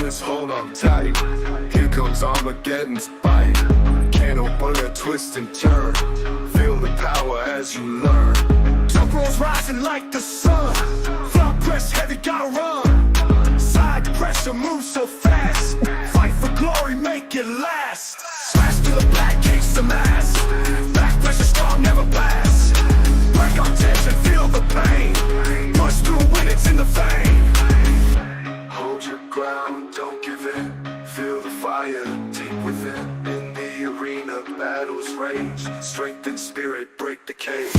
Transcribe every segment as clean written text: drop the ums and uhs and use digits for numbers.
brothers, hold on tight. Here comes Armageddon's bite. Can't open a twist and turn. Feel the power as you learn. Jump rolls rising like the sun. Front press heavy, gotta run. Side pressure moves so fast. Fight for glory, make it last. Smash to the black, case the mass. Back pressure strong, never pass. Break on tension, feel the pain. Push through when it's in the vein. Hold your ground, don't give in. Feel the fire deep within. In the arena, battles rage. Strength and spirit break the cage.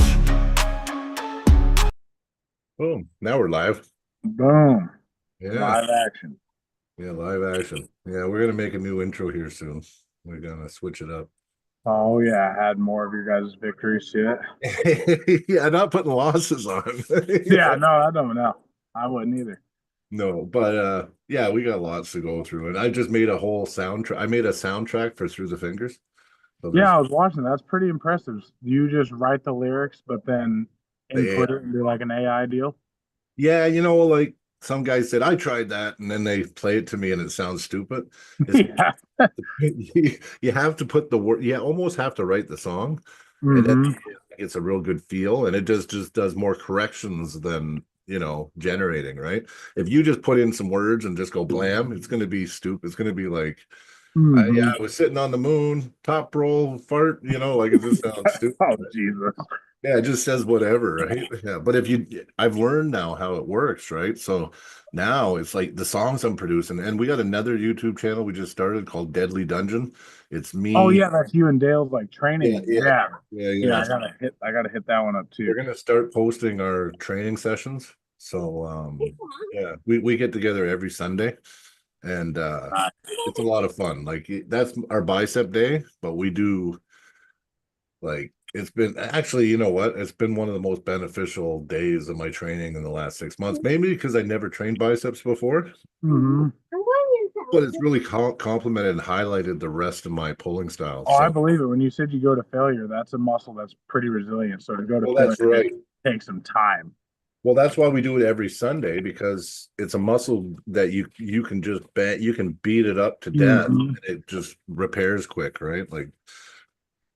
Boom. Now we're live. Boom. Yeah. Live action. Yeah, live action. Yeah, we're gonna make a new intro here soon. We're gonna switch it up. Oh yeah, I had more of your guys' victories yet. Yeah, not putting losses on. Yeah, no, I don't know. I wouldn't either. No, but yeah, we got lots to go through. And I just made a whole soundtrack. I made a soundtrack for Through the Fingers. So Yeah, I was watching. That's pretty impressive. You just write the lyrics, but then input it and do like an AI deal. Yeah, like some guy said, I tried that, and then they play it to me and it sounds stupid. Yeah. You have to put the word, you almost have to write the song, and Mm-hmm. then it's a real good feel, and it just does more corrections than generating, right? If you just put in some words and just go blam, it's going to be stupid. It's going to be like, Mm-hmm. yeah, I was sitting on the moon, top roll, fart, like it just sounds stupid. Oh Jesus. Yeah, it just says whatever, right? Yeah, but I've learned now how it works, right? So now it's like the songs I'm producing, and we got another YouTube channel we just started called Deadly Dungeon. It's me. Oh yeah, that's you and Dale's like training. Yeah. Yeah, I gotta hit that one up too. We're gonna start posting our training sessions. So yeah, we get together every Sunday, and it's a lot of fun. Like that's our bicep day, but we do like it's been actually, you know what? It's been one of the most beneficial days of my training in the last 6 months. Maybe because I never trained biceps before, Mm-hmm. but it's really complemented and highlighted the rest of my pulling style. Oh, I believe it. When you said you go to failure, that's a muscle that's pretty resilient. So to go to failure, that's right. Takes some time. Well, that's why we do it every Sunday, because it's a muscle that you can just you can beat it up to death, and it just repairs quick, right? Like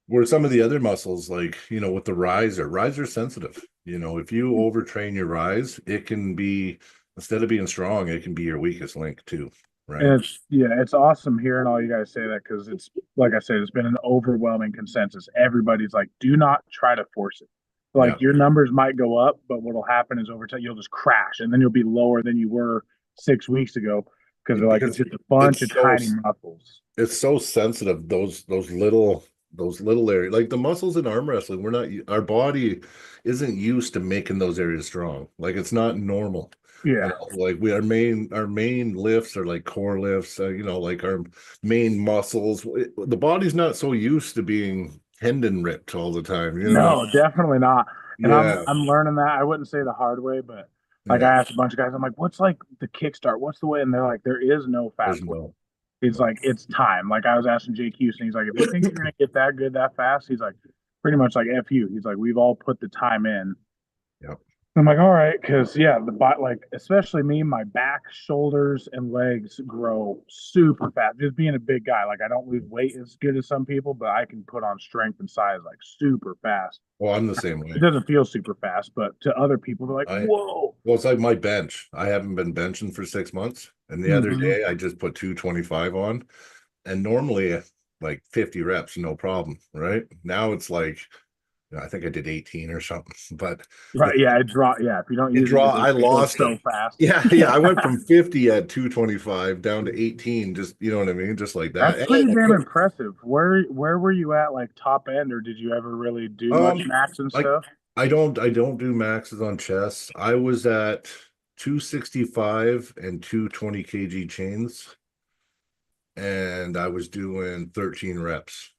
where some of the other muscles, like with the riser sensitive. If you overtrain your rise, it can be, instead of being strong, it can be your weakest link too, right? And it's awesome hearing all you guys say that, because it's like I said, it's been an overwhelming consensus. Everybody's like, do not try to force it. Like your numbers might go up, but what'll happen is over time you'll just crash, and then you'll be lower than you were 6 weeks ago, because they're like it's just a bunch of tiny muscles. It's so sensitive. Those little areas, like the muscles in arm wrestling, our body isn't used to making those areas strong. Like it's not normal. Yeah. Like our main lifts are like core lifts, like our main muscles. The body's not so used to being tendon ripped all the time. No, definitely not. And Yeah. I'm learning that. I wouldn't say the hard way, but like I asked a bunch of guys, I'm like, what's like the kickstart? What's the way? And they're like, there is no fast way. He's like, it's time. Like I was asking Jake Houston, he's like, if you think you're gonna get that good that fast, he's like, pretty much like F you. He's like, we've all put the time in. Yep. I'm like, all right, because yeah, like especially me, my back, shoulders, and legs grow super fast. Just being a big guy, like I don't lose weight as good as some people, but I can put on strength and size like super fast. Well, I'm the same way. It doesn't feel super fast, but to other people, they're like, whoa. Well, it's like my bench. I haven't been benching for 6 months, and the other day I just put 225 on, and normally like 50 reps, no problem, right? Now it's like, I think I did 18 or something, but right, yeah, it draw. Yeah, if you don't use I lost so fast. Yeah, I went from 50 at 225 down to 18. Just what I mean, just like that. That's pretty damn impressive. Where were you at, like top end, or did you ever really do much max and stuff? I don't do maxes on chest. I was at 265 and 220 kg chains, and I was doing 13 reps.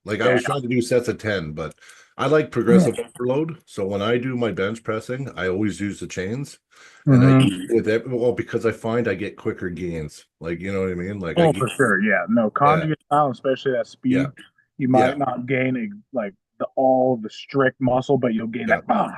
Like I was trying to do sets of 10, but I like progressive overload. So when I do my bench pressing, I always use the chains. And I use it with because I find I get quicker gains. Like, you know what I mean? Like for sure. Yeah. No, conjugate style, especially that speed, you might not gain all the strict muscle, but you'll gain that pop.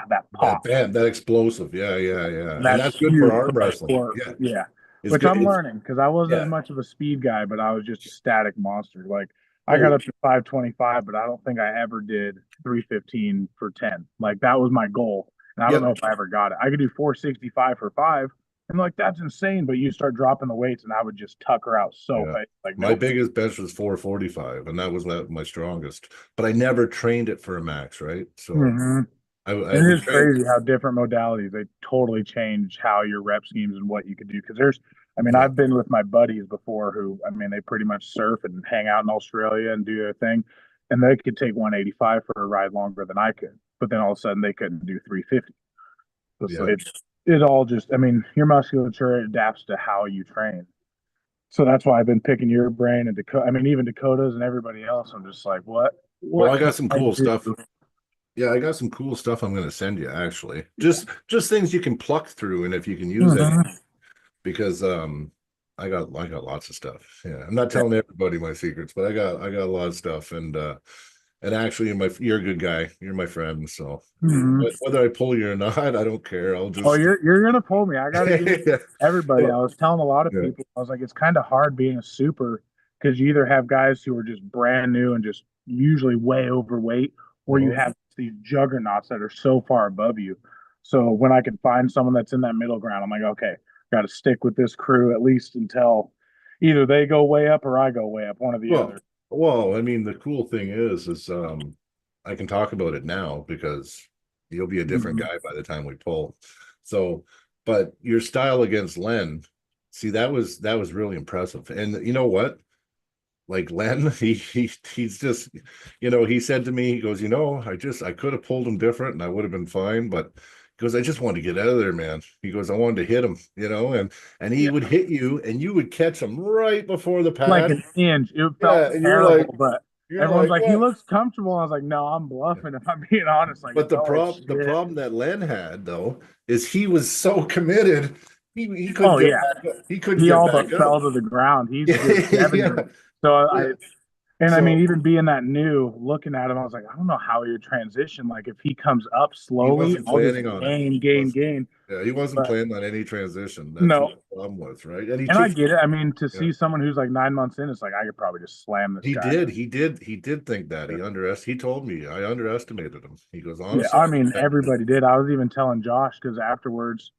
That explosive. Yeah. And that's good for arm wrestling. Yeah. It's which good. I'm learning because I wasn't as Yeah, much of a speed guy, but I was just a static monster. Like I got well, up to 525, but I don't think I ever did 315 for 10. Like that was my goal. And I don't know yep, if I ever got it. I could do 465 for five. And like that's insane, but you start dropping the weights and I would just tucker out so yeah. fast. Like My nope. biggest bench was 445, and that was my strongest. But I never trained it for a max, right? So Hmm. I And it we is trained. crazy how different modalities they totally change how your rep schemes and what you could do. Because I mean, Yeah, I've been with my buddies before who, I mean, they pretty much surf and hang out in Australia and do their thing, and they could take 185 for a ride longer than I could. But then all of a sudden they couldn't do 350. So yeah. it all just, I mean, your musculature adapts to how you train. So that's why I've been picking your brain and Dakota. I mean, even Dakota's and everybody else. I'm just like, Well, what I can got some I cool do? stuff. Yeah, I got some cool stuff I'm going to send you actually. Just things you can pluck through, and if you can use it, Mhm. because I got lots of stuff. Yeah, I'm not telling everybody my secrets, but I got a lot of stuff, and actually, you're a good guy. You're my friend, so Mhm. whether I pull you or not, I don't care. I'll Oh, just you're gonna pull me. I got to give yeah, everybody. I well, was telling a lot of yeah, people. I was like, it's kind of hard being a super because you either have guys who are just brand new and just usually way overweight, or you uh-huh. have these juggernauts that are so far above you. So when I can find someone that's in that middle ground, I'm like, okay, got to stick with this crew at least until either they go way up or I go way up, one or the Well, other. well, I mean, the cool thing is I can talk about it now because you'll be a different Mhm. guy by the time we pull. So, but your style against Len, see, that was really impressive. And you know what? Like Len, he's just, he said to me, he goes, I could have pulled him different and I would have been fine, but he goes, I just wanted to get out of there, man. He goes, I wanted to hit him, and he Yeah, would hit you and you would catch him right before the like pad. an inch. It felt Yeah, and terrible, but you're everyone's like, like, he what? looks comfortable. I was like, no, I'm bluffing. If I'm being honest, like it But the felt like problem, the shit. problem that Len had though is he was so committed, he couldn't Oh get yeah, back up. He couldn't he get all back but up. fell to the ground. He's just Yeah, devastated. So yeah. I mean, So even being that new, looking at him, I was like, I don't know how he would transition. Like if he comes up he slowly, wasn't I'll just planning on it. gain, He gain, wasn't. gain. Yeah, he wasn't But planning on any transition. That's what no, the problem was, right? And he and I took. get it. I mean, to Yeah, see someone who's like 9 months in, it's like I could probably just slam this he guy. did. He did think that he told me I underestimated him. He goes, Yeah, honestly, I mean, everybody did. I was even telling Josh because afterwards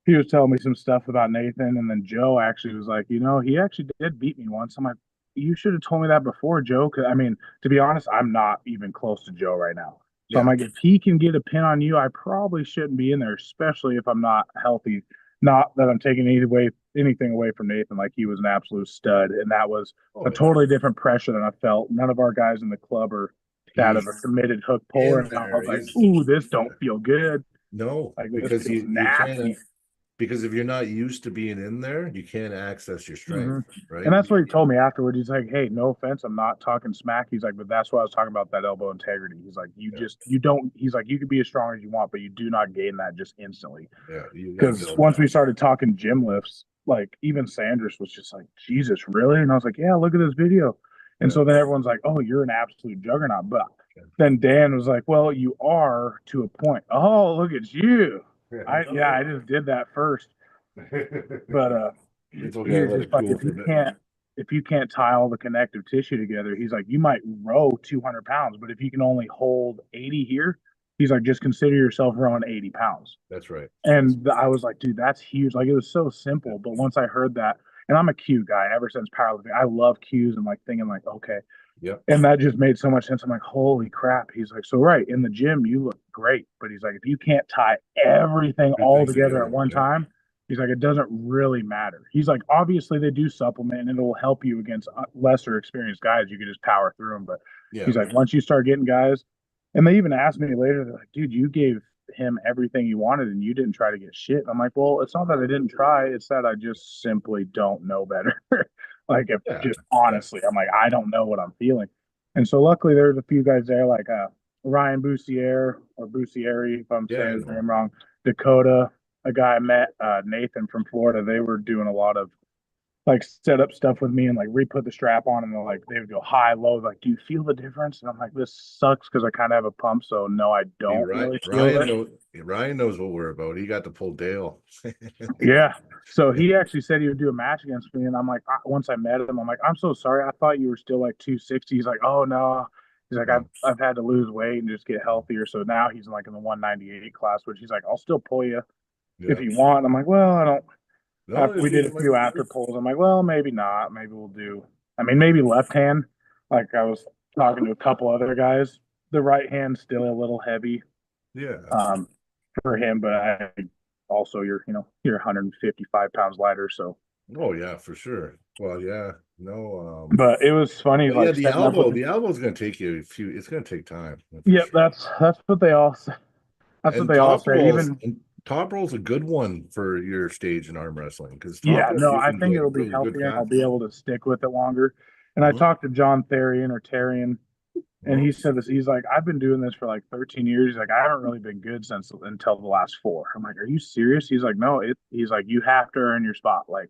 he was telling me some stuff about Nathan, and then Joe actually was like, he actually did beat me once. I'm like, you should have told me that before, Joe. Because I mean, to be honest, I'm not even close to Joe right now. So I'm yeah, like, if he can get a pin on you, I probably shouldn't be in there, especially if I'm not healthy. Not that I'm taking anything away from Nathan. Like he was an absolute stud, and that was oh a yeah, totally different pressure than I felt. None of our guys in the club are that of he's a committed hook puller, in and I there. was like, ooh, this Yeah. don't feel good. No, Like this because feels you can't. nasty. Because if you're not used to being in there, you can't access your strength, Hmm. And right? that's what he told me afterward. He's like, "Hey, no offense, I'm not talking smack." He's like, "But that's what I was talking about, that elbow integrity." He's like, Yeah, you don't." He's like, "You can be as strong as you want, but you do not gain that just instantly." yeah, you got to Because build once that. we started talking gym lifts, like even Sanders was just like, "Jesus, really?" And I was like, "Yeah, look at this video." And Yeah, so then everyone's like, "Oh, you're an absolute juggernaut." But then Dan was like, "Well, you are to a point." Oh, look at you! yeah. I just did that first. But It's okay. he I was let just it like, cool for a bit. if you can't tie all the connective tissue together, he's like, you might row 200 pounds, but if you can only hold 80 here, he's like, just consider yourself rowing 80 pounds. That's right. That's And I was like, dude, that's huge. Like it was so yeah, simple. But once I heard that, and I'm a cue guy ever since powerlifting, I love cues and like thinking like, okay. yeah. And that just made so much sense. I'm like, holy crap. He's like, so right in the gym, you look great. But he's like, if you can't tie everything all Everything together at together. one Yeah, time, he's like, it doesn't really matter. He's like, obviously they do supplement and it'll help you against lesser experienced guys. You can just power through them. But yeah. he's like, once you start getting guys, and they even asked me later, they're like, dude, you gave him everything he wanted and you didn't try to get shit. I'm like, well, it's not that I didn't try, it's that I just simply don't know better. Like if Yeah, just yeah. honestly, I'm like, I don't know what I'm feeling. And so luckily there's a few guys there like Ryan Boussier or Boussieri, if I'm Yeah, I saying his know. name wrong, Dakota, a guy I met, Nathan from Florida. They were doing a lot of like set up stuff with me and like re-put the strap on, and they're like they would go high, low, like, do you feel the difference? And I'm like, this sucks because I kind of have a pump, so no, I See, don't really feel it. Ryan knows what we're about. He got to pull Dale. Yeah. So he actually said he would do a match against me, and I'm like, once I met him, I'm like, I'm so sorry. I thought you were still like 260. He's like, oh no. He's like, Yeah. I've had to lose weight and just get healthier. So now he's like in the 198 class, which he's like, I'll still pull you if Yeah. you want. I'm like, well, I don't. No, After we did a few after pulls, I'm like, well, maybe not. Maybe we'll do. I mean, maybe left hand. Like I was talking to a couple other guys. The right hand's still a little heavy. Yeah. For him, but I also you're 155 pounds lighter, so. Oh yeah, for sure. Well, yeah. No, But it was funny, yeah, like setting up with. the elbow's gonna take you it's gonna take time. For Yeah, sure. that's what they all say. That's what And they all say. Even top roll's a good one for your stage in arm wrestling because top yeah, roll no, you I can think get it'll be really good healthier and I'll fast. be able to stick with it longer. And I Mhm. talked to John Therian or Tarian, and Mhm. he said this. He's like, I've been doing this for like 13 years. He's like, I haven't really been good since until the last four. I'm like, are you serious? He's like, no. He's like, you have to earn your spot. Like,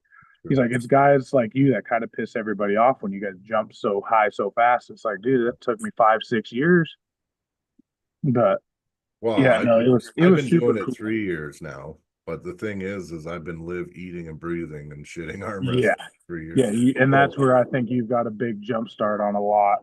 he's Sure. like, it's guys like you that kind of piss everybody off when you guys jump so high so fast. It's like, dude, that took me 5 6 years. But Well, yeah, no, it I've was been super doing it cool. 3 years now. But the thing is I've been eating and breathing and shitting arm Yeah, wrestling 3 years. yeah, and that's So where I think you've got a big jump start on a lot.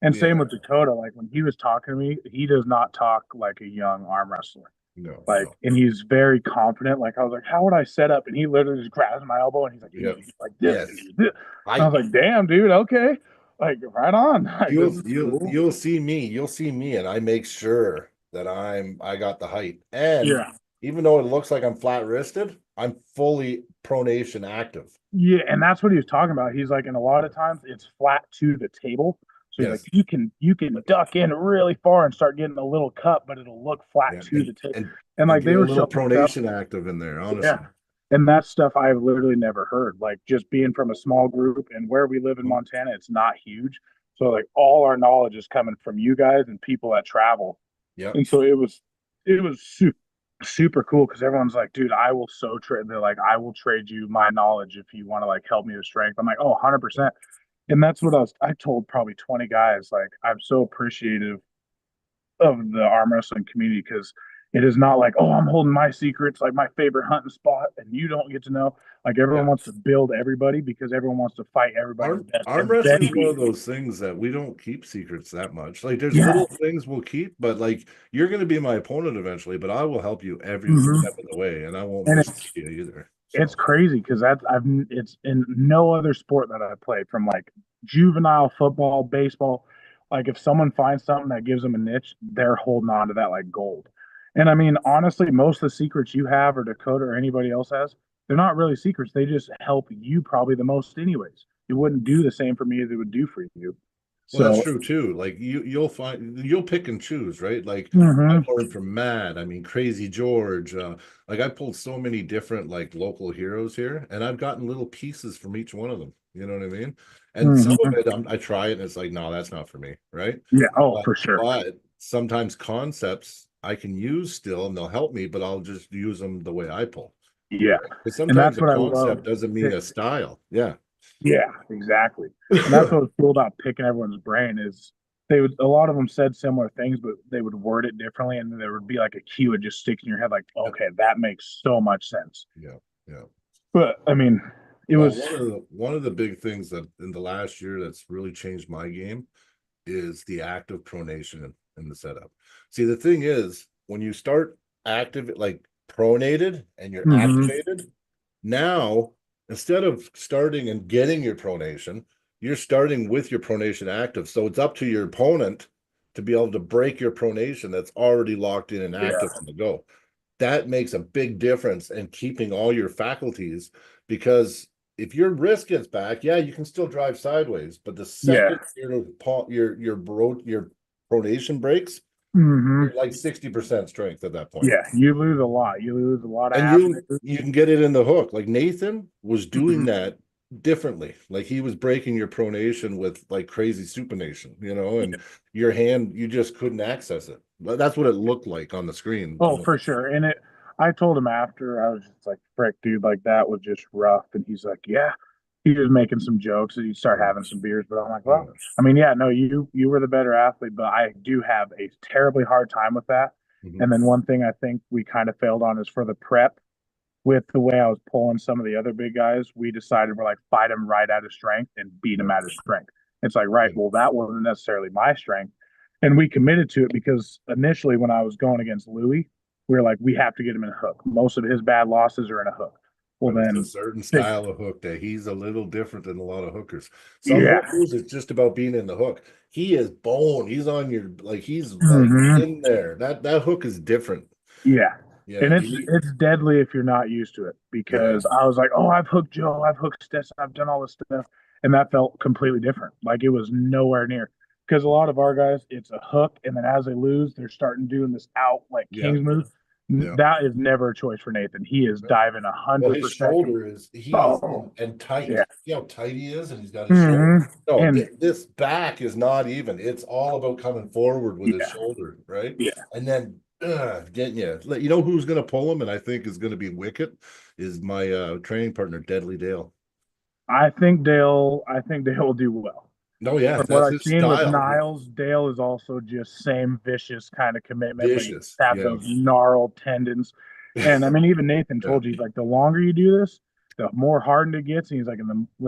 And same yeah, with Dakota. Like when he was talking to me, he does not talk like a young arm wrestler. no, Like, no. and he's very confident. Like, I was like, how would I set up? And he literally just grabs my elbow and he's like, you need Yep. to do like this. Yes. And you do this. And I I was like, damn, dude, okay. Like, right on. Like, this is cool. you'll see me and I make sure that I got the height. And Yeah. even though it looks like I'm flat wristed, I'm fully pronation active. Yeah. And that's what he was talking about. He's like, and a lot of times it's flat to the table. So he's like, Yes. you can duck in really far and start getting a little cut, but it'll look flat Yeah. to the table. And And like get they a were little showing stuff. pronation active in there, Yeah. honestly. And that's stuff I've literally never heard. Like just being from a small group and where we live in Mhm. Montana, it's not huge. So like all our knowledge is coming from you guys and people that travel. Yep. And so it was super cool because everyone's like, dude, I will so trade. They're like, I will trade you my knowledge if you want to like help me with strength. I'm like, oh, 100%. And that's what I told probably 20 guys. Like, I'm so appreciative of the arm wrestling community because it is not like, oh, I'm holding my secrets, like my favorite hunting spot, and you don't get to know. Like everyone Yeah. wants to build everybody because everyone wants to fight everybody the best Arm and then wrestling is one be. of those things that we don't keep secrets that much. Like there's Yeah. little things we'll keep, but like you're gonna be my opponent eventually, but I will help you every Mhm. step of the way and I won't And mistreat you either. it's So crazy because it's in no other sport that I played from like juvenile football, baseball. Like if someone finds something that gives them a niche, they're holding on to that like gold. And I mean, honestly, most of the secrets you have or Dakota or anybody else has, they're not really secrets. They just help you probably the most anyways. It wouldn't do the same for me as it would do for you. well, that's So, true too. Like you'll pick and choose, right? Like I've mhm. learned from Matt, I mean Crazy George, like I pulled so many different like local heroes here, and I've gotten little pieces from each one of them. You know what I mean? And some of Mhm. it I try it and it's like, no, that's not for me, right? Yeah, oh, But for sure. but sometimes concepts I can use still and they'll help me, but I'll just use them the way I pull. Yeah. Because And sometimes that's a what I love. concept doesn't mean a style. Yeah. Yeah, exactly. And that's what was cool about picking everyone's brain is they would a lot of them said similar things, but they would word it differently, and then there would be like a cue that just sticks in your head, like, Yep. okay, that makes so much sense. Yeah. Yeah. But I mean, it Well, was one of the big things that in the last year that's really changed my game is the active pronation in the setup. See, the thing is, when you start active, like pronated and you're mhm, activated, now instead of starting and getting your pronation, you're starting with your pronation active. So it's up to your opponent to be able to break your pronation that's already locked in and yeah, active on the go. That makes a big difference in keeping all your faculties because if your wrist gets back, yeah, you can still drive sideways, but the yeah, second your pronation breaks, hmm, you're like 60% strength at that point. yeah. You lose a lot. You lose a lot of And ab. you can get it in the hook. Like Nathan was doing Mhm. that differently. Like he was breaking your pronation with like crazy supination, and your hand, you just couldn't access it. But that's what it looked like on the screen. Oh, for sure. And I told him after, I was just like, frick, dude, like that was just rough. And he's like, yeah. he was making some jokes and he'd start having some beers. But I'm like, Yeah. well, I mean, yeah, no, you were the better athlete, but I do have a terribly hard time with that. Mhm. And then one thing I think we kind of failed on is for the prep with the way I was pulling some of the other big guys, we decided we're like fight him right out of strength and beat him Yeah. out of strength. It's like, right, Yeah. well, that wasn't necessarily my strength. And we committed to it because initially when I was going against Louis, we were like, we have to get him in a hook. Most of his bad losses are in a hook. Well, But it's a then, certain style of hook that he's a little different than a lot of hookers. Some yeah. hookers, it's just about being in the hook. He is bone. He's on your like he's like Mm-hmm. in there. That hook is different. Yeah. Yeah, And it's deadly if you're not used to it yeah, because I was like, oh, I've hooked Joe, I've hooked Stetson, I've done all this stuff. And that felt completely different. Like it was nowhere near. Because a lot of our guys, it's a hook, and then as they lose, they're starting doing this out like yeah, King's move. yeah. That is never a choice for Nathan. He is diving a Well, hundred his percent. shoulder is he is Oh, and tight. yeah. See how tight he is, and he's got his shoulder. Mm-hmm. No, And this back is not even. It's all about coming forward with his yeah, shoulder, right? yeah. And then getting you. You know who's going to pull him, and I think is going to be wicked. Is my training partner, Deadly Dale. I think Dale will do well. No, yes, From what that's I've his seen with style. Niles, Dale is also just same vicious kind of commitment, but he Vicious, have yeah. those gnarled tendons. And I mean, even Nathan Yeah. told you, he's like, the longer you do this, the more hardened it gets. And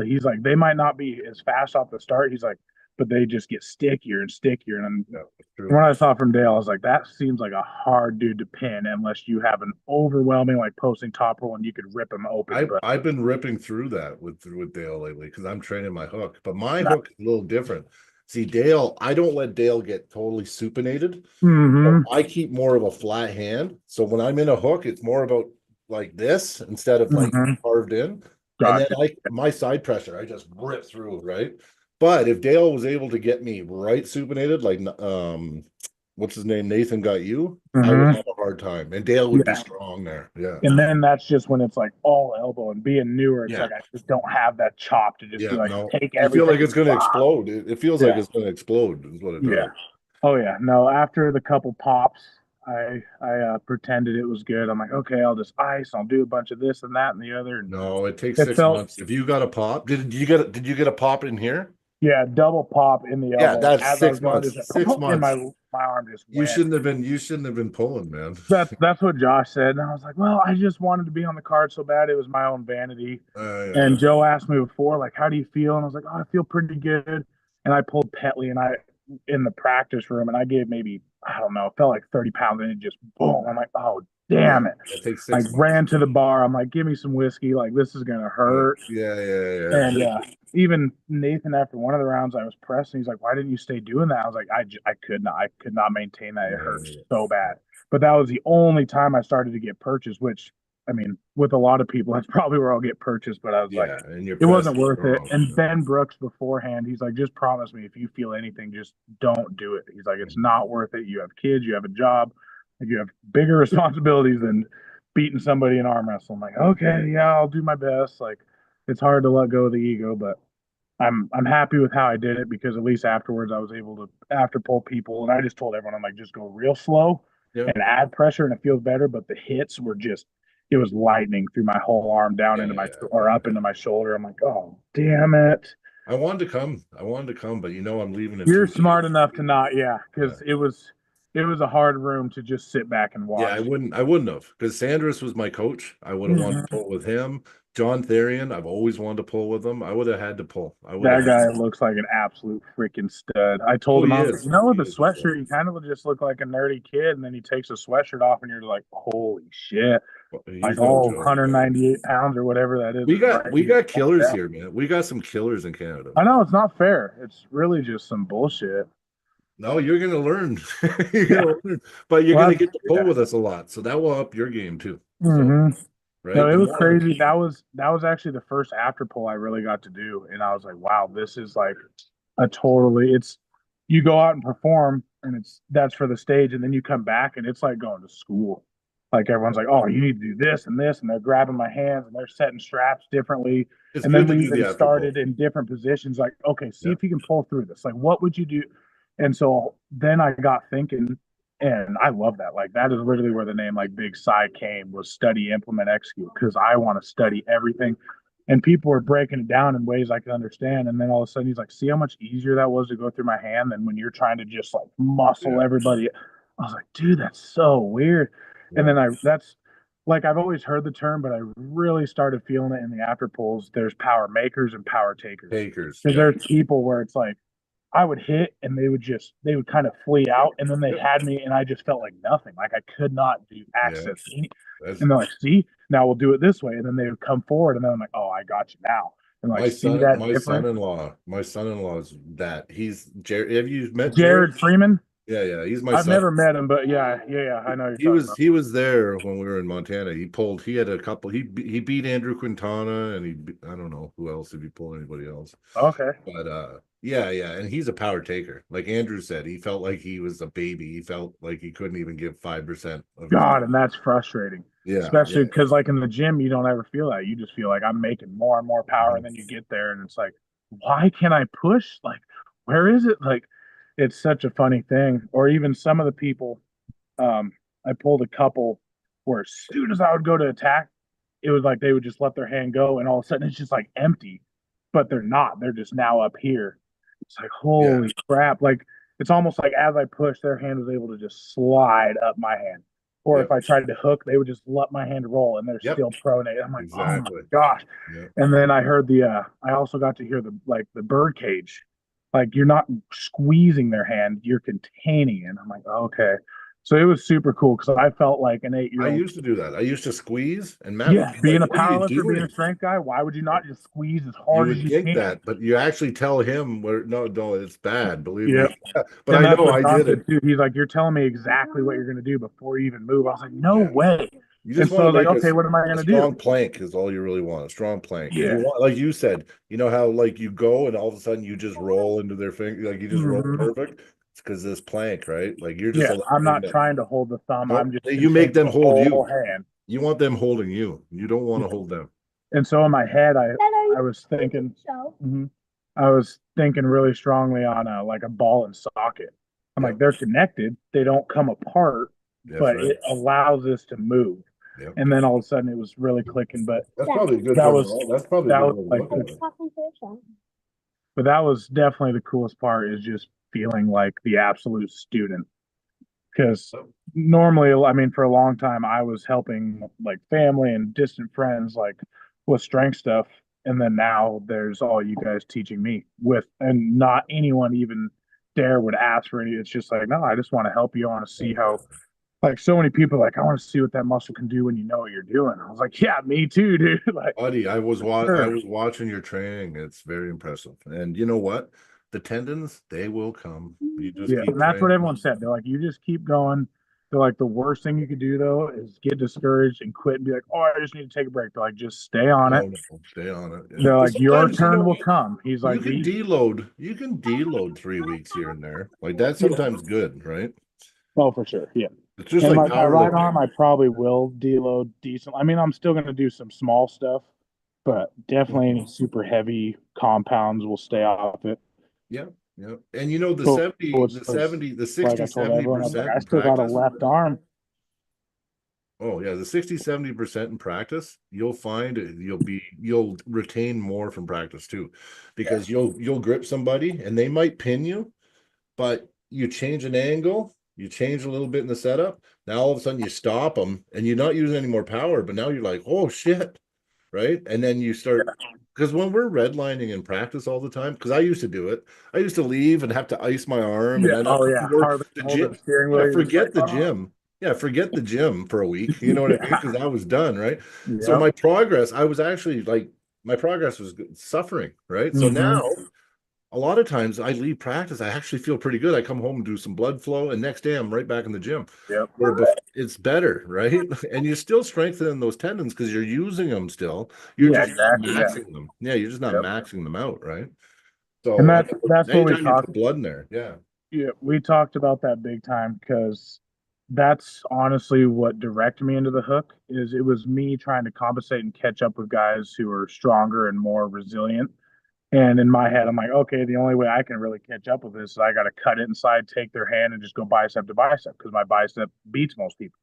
he's like, they might not be as fast off the start. He's like, but they just get stickier and stickier. And Yeah, true. from what I saw from Dale, I was like, that seems like a hard dude to pin unless you have an overwhelming like posting top roll and you could rip him open. But I've been ripping through that with Dale lately because I'm training my hook, but my not, hook is a little different. See, Dale, I don't let Dale get totally supinated. So mm-hmm, I keep more of a flat hand. So when I'm in a hook, it's more about like this instead of like mm-hmm, carved in. And then gotcha. my side pressure, I just rip through, right? But if Dale was able to get me right supinated, like what's his name, Nathan got you, I would Mm-hmm. have a hard time. And Dale would be Yeah. strong there. Yeah. And then that's just when it's like all elbow and being newer, it's Yeah. like I just don't have that chop to just be Yeah, like no, take you feel like everything. it's going to Wow. explode. It feels like Yeah. it's going to explode, is what it Yeah. does. Oh yeah. No, after the couple pops, I pretended it was good. I'm like, okay, I'll just ice, I'll do a bunch of this and that and the other. And No, it takes it six felt months. If you got a pop, did you get a pop in here? yeah, double pop in the Yeah, elbow. And that's as I was six going, months. just like, 6 months. and my arm just went. You shouldn't have been pulling, man. That's what Josh said. And I was like, well, I just wanted to be on the card so bad. It was my own vanity. And Yeah. Joe asked me before, like, how do you feel? And I was like, oh, I feel pretty good. And I pulled Petley and I in the practice room and I gave maybe, I don't know, it felt like 30 pounds and it just boom. I'm like, oh Yeah, damn it. it takes Like 6 months. ran to the bar. I'm like, give me some whiskey. Like this is gonna hurt. And Yeah. even Nathan after one of the rounds I was pressing, he's like, why didn't you stay doing that? I was like, I could not maintain that. It hurt so bad. But that was the only time I started to get purchased, which I mean, with a lot of people, that's probably where I'll get purchased. But I was like, Yeah, and your it press wasn't is worth it. strong. And Ben Brooks beforehand, he's like, just promise me if you feel anything, just don't do it. He's like, it's not worth it. You have kids, you have a job, like you have bigger responsibilities than beating somebody in arm wrestling. I'm like, okay, yeah, I'll do my best. Like, it's hard to let go of the ego, but I'm happy with how I did it because at least afterwards I was able to after pull people and I just told everyone I'm like just go real slow Yeah, and add pressure and it feels better. But the hits were just it was lightning through my whole arm down into my or up into my shoulder. I'm like, oh damn it. I wanted to come. I wanted to come, but I'm leaving in You're 2 days. smart enough to not, yeah, Yeah. because it was a hard room to just sit back and Yeah, watch. I wouldn't have because Sanders was my coach. I would have wanted to Mhm. pull with him. John Therian, I've always wanted to pull with him. I would have had to pull. I would That have had guy to. looks like an absolute freaking stud. I Oh, told him, he I was like, is. with He the is a stud. sweatshirt, you kind of just look like a nerdy kid. And then he takes a sweatshirt off, and you're like, holy shit. Like, He's no oh, joke. 198 pounds or whatever that is right We here. got killers here, man. We got some killers in Canada. I know it's not fair. It's really just some bullshit. No, you're gonna learn. You're Yeah. gonna learn, but you're Well, gonna get to pull yeah. with us a lot, so that will up your game too. So, hmm No, right? it The was more, crazy. That was actually the first after pull I really got to do, and I was like, wow, this is like a totally. It's you go out and perform, and that's for the stage, and then you come back, and it's like going to school. Like everyone's like, oh, you need to do this and this, and they're grabbing my hands and they're setting straps differently. it's And then good to we do even the after pull. started in different positions. Like, okay, see Yeah. if you can pull through this. Like, what would you do? And so then I got thinking, and I love that. Like, that is literally where the name like Big Psy came was study, implement, execute. Because I want to study everything. And people were breaking it down in ways I could understand. And then all of a sudden he's like, see how much easier that was to go through my hand than when you're trying to just like muscle Yeah. everybody. I was like, dude, that's so weird. And Yeah. then that's like I've always heard the term, but I really started feeling it in the after pulls. There's power makers and power takers. Takers. Because Yeah. there's people where it's like I would hit and they would kind of flee out and then they Yep. had me and I just felt like nothing. Like I could not do Yeah. access any, That's and they're like, see, now we'll do it this way. And then they would come forward and then I'm like, oh, I got you now. And like see that my difference. son-in-law is that. He's Jared. Have you met Jared? Jared Freeman. Yeah, yeah. He's my I've son. never met him, but yeah. I know you're talking about. He was there when we were in Montana. He had a couple. He beat Andrew Quintana, and I don't know who else, if he pulled anybody else. Okay. But yeah, and he's a power taker. Like Andrew said, he felt like he was a baby. He felt like he couldn't even give 5% of God, and that's frustrating. Yeah, Especially yeah. because like in the gym, you don't ever feel that. You just feel like I'm making more and more power, and then you get there and it's like, why can't I push? Like, where is it? Like, it's such a funny thing. Or even some of the people, I pulled a couple where as soon as I would go to attack, it was like they would just let their hand go, and all of a sudden it's just like empty, but they're not. They're just now up here. It's like, Yeah. holy crap. Like, it's almost like as I pushed, their hand was able to just slide up my hand. Or Yep. if I tried to hook, they would just let my hand roll and they're Yep. still pronate. I'm like, Exactly. oh my gosh. Yep. And then I heard I also got to hear the bird cage. Like you're not squeezing their hand, you're containing it. I'm like, oh, okay. So it was super cool because I felt like an 8 year I old. used to do that. I used to squeeze, and Matt Yeah, was being like, a "What are you powerlifter, being a doing?" strength guy, why would you not just squeeze as You hard as would you think can? that, but you actually tell him where. No, it's bad. Believe Yeah. me. But And I that's know what I John did it. said too. He's like, you're telling me exactly what you're going to do before you even move. I was like, no Yeah. way. You And just so I want to was like, make okay, what am I a going to do? strong plank is all you really want. A strong plank. And Yeah. you want, like you said, you know how like you go and all of a sudden you just roll into their finger, like you just roll Mhm. perfect. It's because this plank, right? Like you're just Yeah. I'm allowing not them. trying to hold the thumb. I'm Nope. just You make containing them the hold whole you. hand. You want them holding you. You don't want to Yeah. hold them. And so in my head, I was thinking, Mhm. I was thinking really strongly on like a ball and socket. I'm like, Yep. they're connected. They don't come apart, That's but right. it allows us to move. Yep. And then all of a sudden it was really clicking. But That's probably a good that was That's probably a that good was way to like look at it. but that was definitely the coolest part is just feeling like the absolute student. Because normally, I mean, for a long time, I was helping like family and distant friends, like with strength stuff. And then now there's all you guys teaching me with, and not anyone even dare would ask for any. It's just like, no, I just want to help you. I want to see how, like, so many people, like, I want to see what that muscle can do when you know what you're doing. I was like, yeah, me too, dude. Like, Buddy, I sure. was watching your training. It's very impressive. And you know what? The tendons, they will come. You just Yeah, keep and that's what training. everyone said. They're like, you just keep going. They're like, the worst thing you could do though is get discouraged and quit and be like, oh, I just need to take a break. They're like, just stay on it. No, stay on it. Yeah. They're But like, your sometimes, turn will come. He's you like, can deload. You can deload 3 weeks here and there. Like that's yeah. sometimes good, right? Oh, for sure. Yeah. It's just And like like my right powerlifting. arm, I probably will deload decent. I mean, I'm still going to do some small stuff, but definitely any super heavy compounds will stay off it. Yeah, yeah. And you know the So 70, it's just, the like 60, I told everyone, I was like, 70% I in still got a practice. left arm. Oh yeah, the 60-70% in practice, you'll find you'll retain more from practice too. Because you'll grip somebody and they might pin you, but you change an angle, you change a little bit in the setup. Now all of a sudden you stop them and you're not using any more power, but now you're like, oh shit, right? And then you start because when we're redlining in practice all the time, because I used to do it, I used to leave and have to ice my arm, and Yeah. then Oh yeah. work Hardly the holding gym. the steering wheel. Yeah, You're just like, forget the oh. gym. Yeah, forget the gym for a week. You know what I mean? Yeah. Because I was done, right? So Yep. my progress, I was actually like, my progress was suffering, right? So Hmm. now a lot of times I leave practice, I actually feel pretty good. I come home and do some blood flow, and next day I'm right back in the gym. Yep. Where it's better, right? And you're still strengthening those tendons because you're using them still. You're Yeah. just not Exactly. Yeah. maxing them. Yeah, you're just not Yep. maxing them out, right? And So that's what we anytime you talked. put blood in there, yeah. Yeah, we talked about that big time because that's honestly what directed me into the hook is it was me trying to compensate and catch up with guys who are stronger and more resilient. And in my head, I'm like, okay, the only way I can really catch up with this is I got to cut it inside, take their hand, and just go bicep to bicep because my bicep beats most people.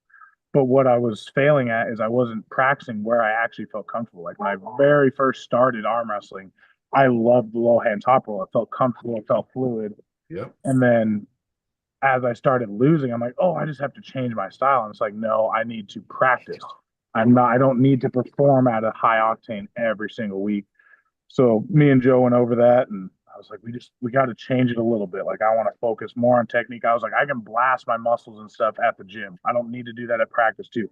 But what I was failing at is I wasn't practicing where I actually felt comfortable. Like when I very first started arm wrestling, I loved the low hand top roll. It felt comfortable, it felt fluid. Yep. And then as I started losing, I'm like, oh, I just have to change my style. And it's like, no, I need to practice. I don't need to perform at a high octane every single week. So me and Joe went over that, and I was like, we got to change it a little bit. Like I want to focus more on technique. I was like, I can blast my muscles and stuff at the gym. I don't need to do that at practice too.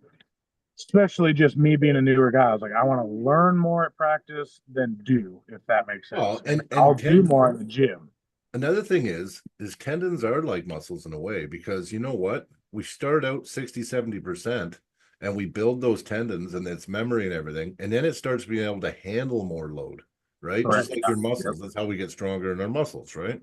Especially just me being a newer guy. I was like, I want to learn more at practice than do, if that makes sense. Oh, I'll and do more in the gym. another thing is tendons are like muscles in a way, because you know what? We start out 60-70% and we build those tendons and it's memory and everything. And then it starts being able to handle more load, right? Correct. Just like your muscles. That's how we get stronger in our muscles, right?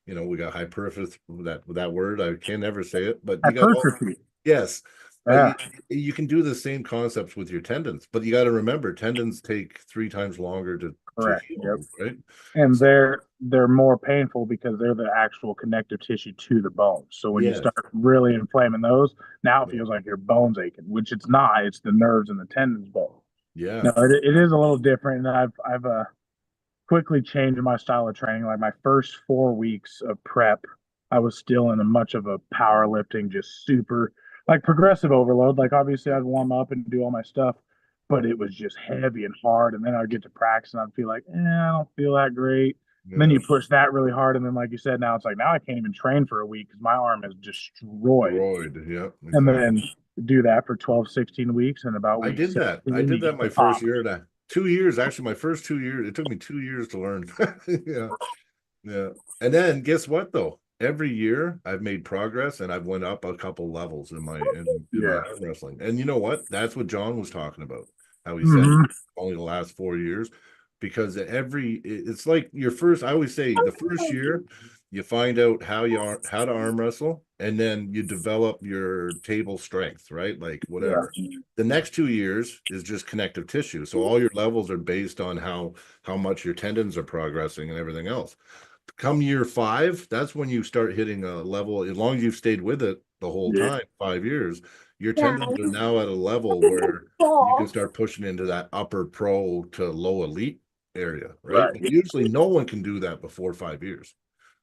You know, we got hypertrophy, that word, I can never say it, but you got all, Hypertrophy. yes. Yeah. But you can do the same concepts with your tendons, but you got to remember tendons take 3 times longer to Correct. heal, Yep. right? And So, they're more painful because they're the actual connective tissue to the bones. So when you yes. start really inflaming those, now it Yeah. feels like your bones aching, which it's not. It's the nerves and the tendons both. Yeah. No, it is a little different. And I've quickly changed my style of training. Like my first 4 weeks of prep, I was still in a much of a powerlifting, just super like progressive overload. Like obviously I'd warm up and do all my stuff, but it was just heavy and hard. And then I'd get to practice and I'd feel like, I don't feel that great. And then Yeah. you push that really hard, and then like you said, now it's like now I can't even train for a week because my arm is destroyed. Roid. Yeah. And Exactly. then do that for 12, 16 weeks, and about I week did that. 16, I did you that get my the first pop. year. 2 years, actually, my first 2 years. It took me 2 years to learn. Yeah. Yeah. And then guess what though? Every year I've made progress and I've went up a couple levels in my Yeah. arm wrestling. And you know what? That's what John was talking about. How he said Hmm. only the last 4 years. Because it's like your first, I always say the first year you find out how to arm wrestle, and then you develop your table strength, right? Like Yeah. whatever. The next 2 years is just connective tissue. So all your levels are based on how much your tendons are progressing and everything else. Come year 5, that's when you start hitting a level. As long as you've stayed with it the whole Yeah. time, 5 years, your tendons are now at a level where you can start pushing into that upper pro to low elite area, right? Right. But usually no one can do that before 5 years.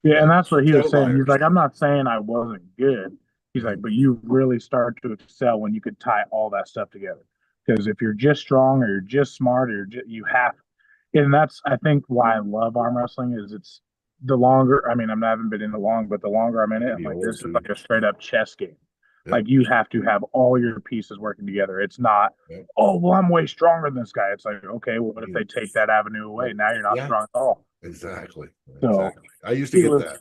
Yeah, and Like that's what he was saying. He's outliers. like, I'm not saying I wasn't good. He's like, Mhm. but you really start to excel when you could tie all that stuff together. Because if you're just strong or you're just smart or you have, and that's I think why I love arm wrestling is it's the longer. I mean, I haven't been in it long, but the longer I'm in it, I'm Be like, old this is too. like a straight up chess game. Yep. Like you have to have all your pieces working together. It's not, Yep. oh well, I'm way stronger than this guy. It's like, okay, well, what if they take that avenue away? Well, Now you're not yeah, strong at all. exactly. So Exactly. I used to it get was that.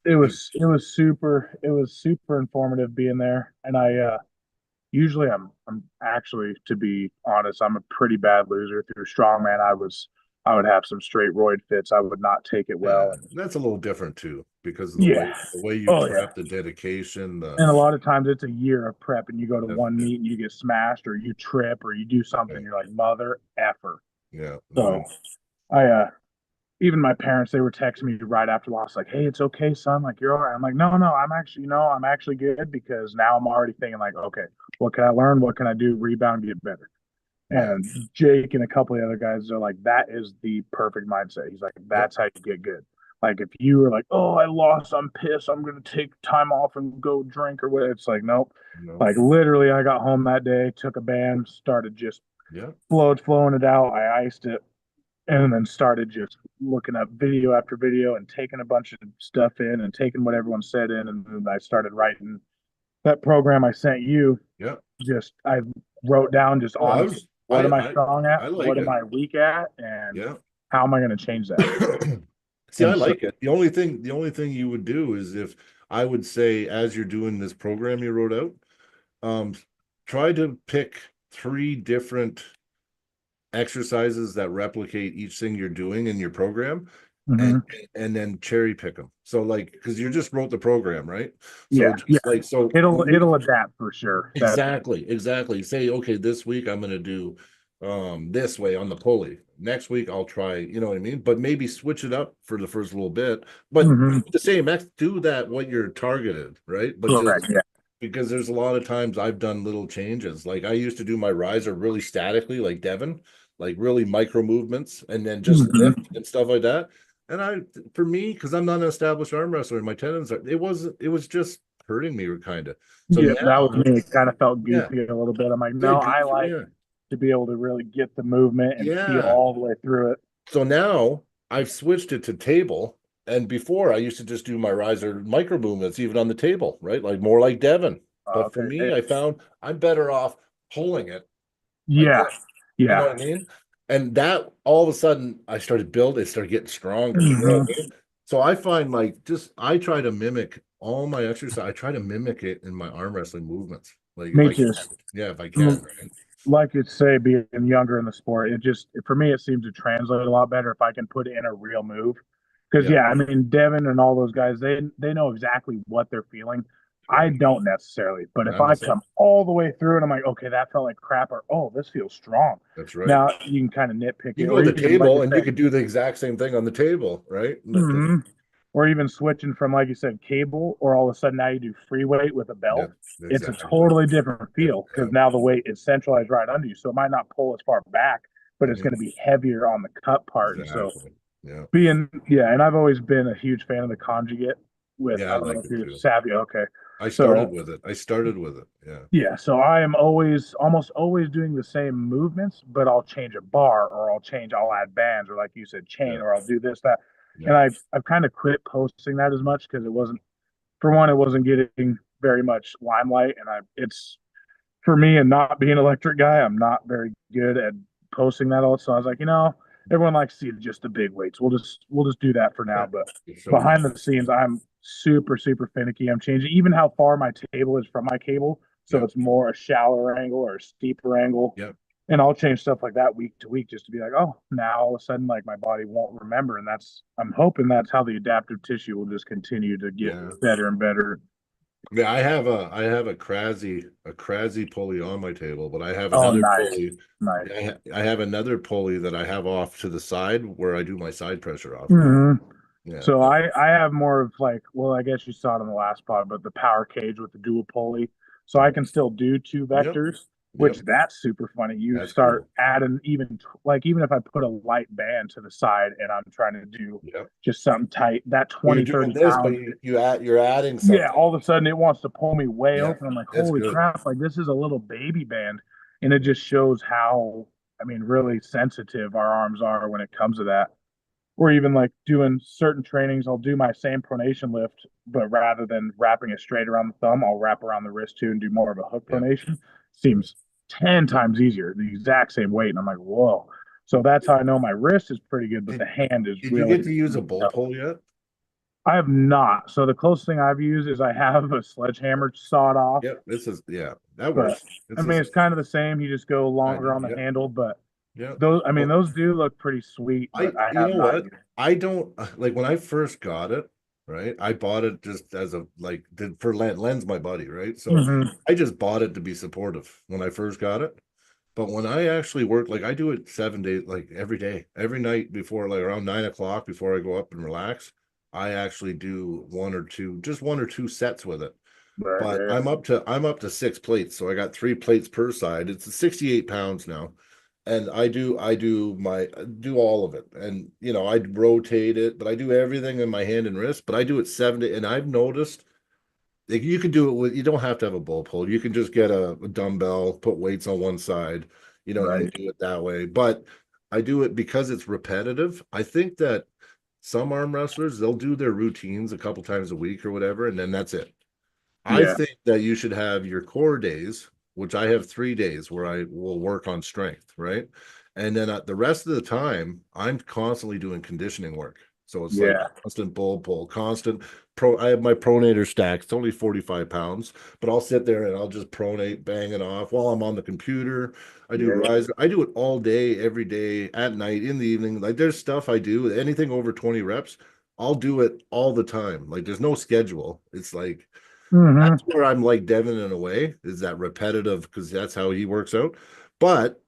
It, it was super informative being there. And I usually I'm actually, to be honest, I'm a pretty bad loser. Through strongman, I would have some straight roid fits. I would not take it yeah, well. And that's a little different too, because of yeah. the way you Oh yeah. prep, the dedication, And a lot of times it's a year of prep and you go to that's one it. meet and you get smashed or you trip or you do Yeah, something, you're like, mother effer. yeah, So no, I even my parents, they were texting me right after loss, like, "Hey, it's okay, son. Like, you're all right." I'm like, "No, no, I'm actually, I'm actually good because now I'm already thinking like, okay, what can I learn? What can I do? Rebound, get better." yeah, And Jake and a couple of the other guys are like, "That is the perfect mindset." He's like, yep, "That's how you get good." Like, if you were like, "Oh, I lost, I'm pissed, I'm gonna take time off and go drink or whatever," it's like, nope. no, Like, literally, I got home that day, took a band, started just yeah, flowing it out. I iced it, and then started just looking up video after video and taking a bunch of stuff in and taking what everyone said in, and then I started writing that program I sent you. yeah. Just I wrote down just Oh, honestly, what am I strong at, I what like am it. I weak at, and Yeah. how am I going to change that. See, I And so like it. The only thing you would do is, if I would say, as you're doing this program you wrote out, um, try to pick 3 different exercises that replicate each thing you're doing in your program, and mhm. and then cherry pick them. So like, because you just wrote the program, right? So Yeah, yeah, just like, so it'll adapt for sure. That's exactly. Say, okay, this week I'm gonna do this way on the pulley. Next week I'll try, you know what I mean? But maybe switch it up for the first little bit. But mhm. the same do that what you're targeted, right? But just Correct. Yeah, because there's a lot of times I've done little changes. Like I used to do my riser really statically, like Devin, like really micro movements, and then just Mhm. lift and stuff like that. And for me, because I'm not an established arm wrestler, my tendons are, it was just hurting me kind of. So Yeah, that was now, me. It kind of felt yeah, goofy a little bit. I'm like, yeah, no, I like yeah, to be able to really get the movement and feel yeah. all the way through it. So now I've switched it to table. And before I used to just do my riser micro movements even on the table, right? Like more like Devin. But for Okay. me, I found I'm better off pulling it like Yeah. this. You know Yeah. what I mean? And that all of a sudden I started building, it started getting stronger. You know Hmm. what I mean? So I find like just I try to mimic all my exercise. I try to mimic it in my arm wrestling movements. Like if Me I can. too. Yeah, if I can, Mm, right? like you say, being younger in the sport, it just for me it seems to translate a lot better if I can put in a real move. Because Yeah, yeah, I mean Devin and all those guys, they know exactly what they're feeling. I right. don't necessarily, but if I'm the I same. come all the way through and I'm like, okay, that felt like crap, or oh, this feels strong. That's right. Now you can kind of nitpick You it, can go or to the even like table you and you said, could do the exact same thing on the table, right? hmm, or even switching from like you said cable, or all of a sudden now you do free weight with a Yeah, belt. It's a exactly. totally different Yeah, feel yeah, because now the weight is centralized right under you, so it might not pull as far back, but it's mhm, going to be heavier on the cut part. And so exactly. Yeah, being yeah, and I've always been a huge fan of the conjugate with yeah, I I don't know like if it you're too. savvy. Okay, I started so with it. I started with it. Yeah, yeah, so I am always almost always doing the same movements, but I'll change a bar or I'll add bands or like you said, chain yeah, or I'll do this, that. yeah, And I've kind of quit posting that as much because it wasn't for one, it wasn't getting very much limelight. And it's for me and not being an electric guy, I'm not very good at posting that all. So I was like, everyone likes to see just the big weights. We'll just do that for yeah. now. But It's so behind easy. the scenes, I'm super, super finicky. I'm changing even how far my table is from my cable. So Yep, it's more a shallower angle or a steeper angle. yep. And I'll change stuff like that week to week just to be like, oh, now all of a sudden, like my body won't remember. And I'm hoping that's how the adaptive tissue will just continue to get Yeah, better and better. yeah. I have a crazy pulley on my table, but I have Oh, another nice. pulley. Nice. I have another pulley that I have off to the side where I do my side pressure off. Hmm. Yeah, So I have more of like, well, I guess you saw it in the last pod, but the power cage with the dual pulley. So I yep, can still do two yep, vectors, which yep. that's super funny. You That's start cool. adding even if I put a light band to the side and I'm trying to do Yep. just something tight, that Well, you're 20, doing 30 this, but pounds. you're adding Yeah, something. all of a sudden it wants to pull me way Yeah, open. I'm like, it's holy good. crap, like this is a little baby band. And it just shows how, I mean, really sensitive our arms are when it comes to that. Or even like doing certain trainings, I'll do my same pronation lift, but rather than wrapping it straight around the thumb, I'll wrap around the wrist too and do more of a hook Yeah, pronation. right. Seems 10 times easier, the exact same weight. And I'm like, whoa. So that's how I know my wrist is pretty good, but Did the hand is did you really, get to use a really bull tough. pull yet? I have not. So the closest thing I've used is I have a sledgehammer sawed off, Yep, this is yeah, that but works. I It's mean, just it's kind of the same. You just go kind longer of on the yeah, handle, but yeah. those, I mean, Well, those do look pretty sweet, but I you have know not what? used. I don't like when I first got it, right? I bought it just as a like did for lens my buddy, right? So Mhm. I just bought it to be supportive when I first got it. But when I actually work, like I do it 7 days, like every day, every night before, like around 9 o'clock before I go up and relax, I actually do just one or two sets with it. Right, But yeah, I'm up to 6 plates, so I got 3 plates per side. It's 68 pounds now, and I do all of it, and I rotate it, but I do everything in my hand and wrist. But I do it 7 days, and I've noticed like you can do it with you don't have to have a bull pull. You can just get a dumbbell, put weights on one side, and then right. do it that way. But I do it because it's repetitive. I think that some arm wrestlers, they'll do their routines a couple times a week or whatever, and then that's it. I Yeah, think that you should have your core days, which I have 3 days where I will work on strength, right? And then the rest of the time, I'm constantly doing conditioning work. So it's like yeah, constant bull pull, constant pro. I have my pronator stack. It's only 45 pounds, but I'll sit there and I'll just pronate, bang it off while I'm on the computer. I do yeah. rise. I do it all day, every day, at night, in the evening. Like there's stuff I do, anything over 20 reps, I'll do it all the time. Like there's no schedule. It's like Hmm. that's where I'm like Devin in a way, is that repetitive because that's how he works out. But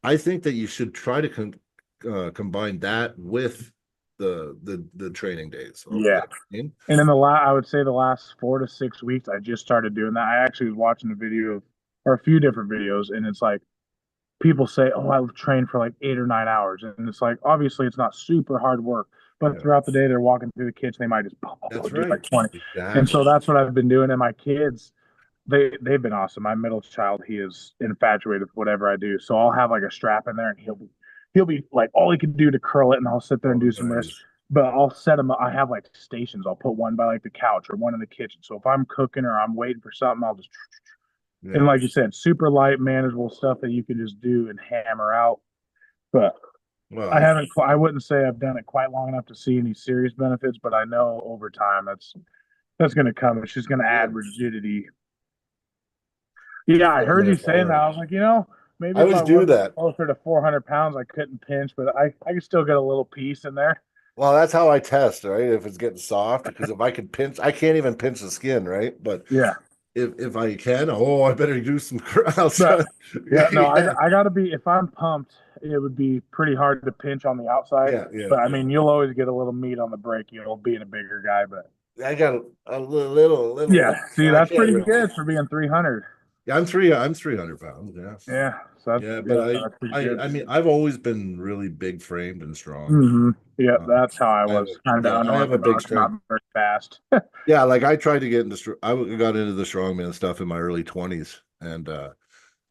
I think that you should try to combine that with the training days. Yeah. Okay. And in I would say the last 4 to 6 weeks, I just started doing that. I actually was watching a video or a few different videos, and it's like people say, "Oh, I trained for like 8 or 9 hours," and it's like obviously it's not super hard work, but Yeah, throughout the day they're walking through the kitchen, they might just that's do right. like 20, and so Exactly. that's what I've been doing. And my kids, they've been awesome. My middle child, he is infatuated with whatever I do, so I'll have like a strap in there, and he'll be like all he can do to curl it, and I'll sit there and Oh, do some wrist. nice. But I'll set them. I have like stations. I'll put one by like the couch or one in the kitchen. So if I'm cooking or I'm waiting for something, I'll just and Yeah. like you said, super light, manageable stuff that you can just do and hammer out. But I Well, haven't. I wouldn't say I've done it quite long enough to see any serious benefits, but I know over time that's going to come. It's just going to yeah. add rigidity. Yeah, I From heard you the saying that. arm. I was like, maybe I if always I do was that. closer to 400 pounds, I couldn't pinch, but I could still get a little piece in there. Well, that's how I test, right? If it's getting soft, because if I can pinch, I can't even pinch the skin, right? But Yeah, if I can, oh, I better do some. I'll but try. yeah, no, Yeah, I got to be. If I'm pumped, it would be pretty hard to pinch on the outside. yeah, yeah, But I yeah. mean, you'll always get a little meat on the break, being a bigger guy. But I got a little yeah, meat, see, so I that's can't pretty really. good for being 300. Yeah, I'm 300 pounds. Yeah, Yeah, so yeah, but that's pretty good. I mean, I've always been really big framed and strong. Yeah, Um, that's how I I have was kind of I have a big unorthodox, not strength. very fast. Yeah, like I tried to get into, got into the strongman stuff in my early 20s, and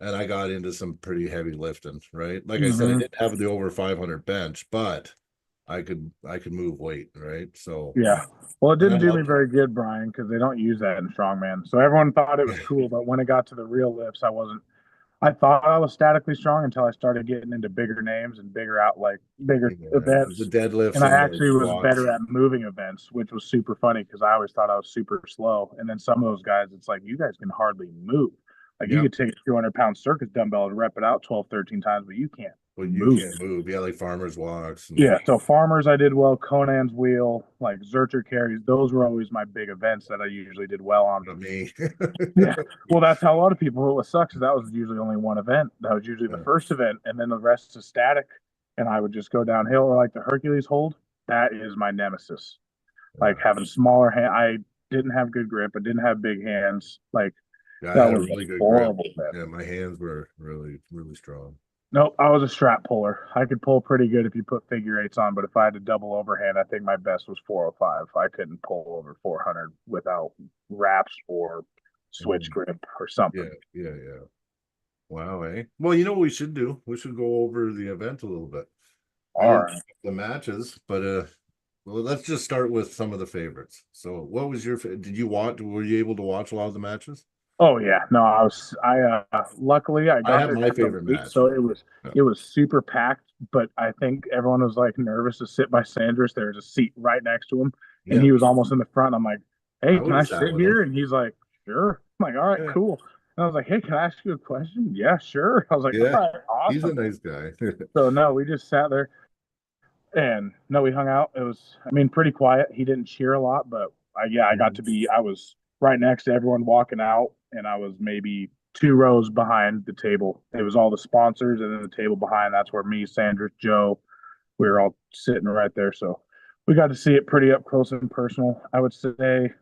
I got into some pretty heavy lifting, right? Like I said, I hmm didn't have the over 500 bench, but I could move weight, right? So, Yeah. Well, it and I didn't do me love, very good, Brian, because they don't use that in strongman. So everyone thought it was cool, but when it got to the real lifts, I wasn't. I thought I was statically strong until I started getting into bigger names and bigger the events. deadlifts And I and the actually was squats. better at moving events, which was super funny because I always thought I was super slow. And then some of those guys, it's like, you guys can hardly move. Like you Yeah, could take a 200-pound circus dumbbell and rep it out 12, 13 times, but you can't but you move. can't move. Yeah, like farmers walks and Yeah, so farmers I did well, Conan's wheel, like Zercher carries, those were always my big events that I usually did well on. not me. Yeah. Well, that's how a lot of people. What sucks is that was usually only one event. That was usually the Yeah, first event, and then the rest is static. And I would just go downhill, or like the Hercules hold. That is my nemesis. Like yeah. having smaller hand. I didn't have good grip. I didn't have big hands. Like Yeah, I that had a was a really good grip. horrible event. Yeah, my hands were really strong. Nope, I was a strap puller. I could pull pretty good if you put figure eights on, but if I had to double overhand, I think my best was 405. I couldn't pull over 400 without wraps or switch Mm. grip or Yeah, something. yeah. Wow, eh? Well, you know what we should do? We should go over the event a little bit. I All didn't right. the matches, but well, let's just start with some of the favorites. So, what was your did you watch were you able to watch a lot of the matches? Oh yeah, no, luckily I I got have there my kind of favorite late, match. so Yeah. it was super packed. But I think everyone was like nervous to sit by Sanders. There's a seat right next to him, and Yeah, he was almost in the front. I'm like, I "Hey, would can I have sat sit with him. here?" And he's like, "Sure." I'm like, "All right, Yeah, cool." And I was like, "Hey, can I ask you a question?" "Yeah, sure." I was like, yeah. "All right, He's a awesome." nice guy. So no, we just sat there, and no, we hung out. It was, I mean, pretty quiet. He didn't cheer a lot, but I got Mhm. to be, I was right next to everyone walking out, and I was maybe 2 rows behind the table. It was all the sponsors, and then the table behind, that's where me, Sandra, Joe, we were all sitting right there. So we got to see it pretty up close and personal. I would say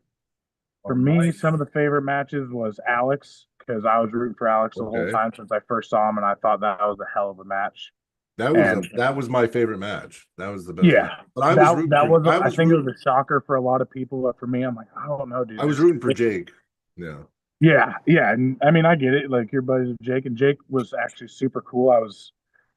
for On me, my some of the favorite matches was Alex, because I was rooting for Alex the whole okay. time since I first saw him, and I thought that was a hell of a match. And That was my favorite match. That was the best match. yeah, But I was rooting that for was. I think it was a shocker for a lot of people, but for me, I'm like, I don't know, I dude. was rooting for Jake. Yeah. Yeah, yeah, and I mean, I get it. Like your buddy Jake, and Jake was actually super cool.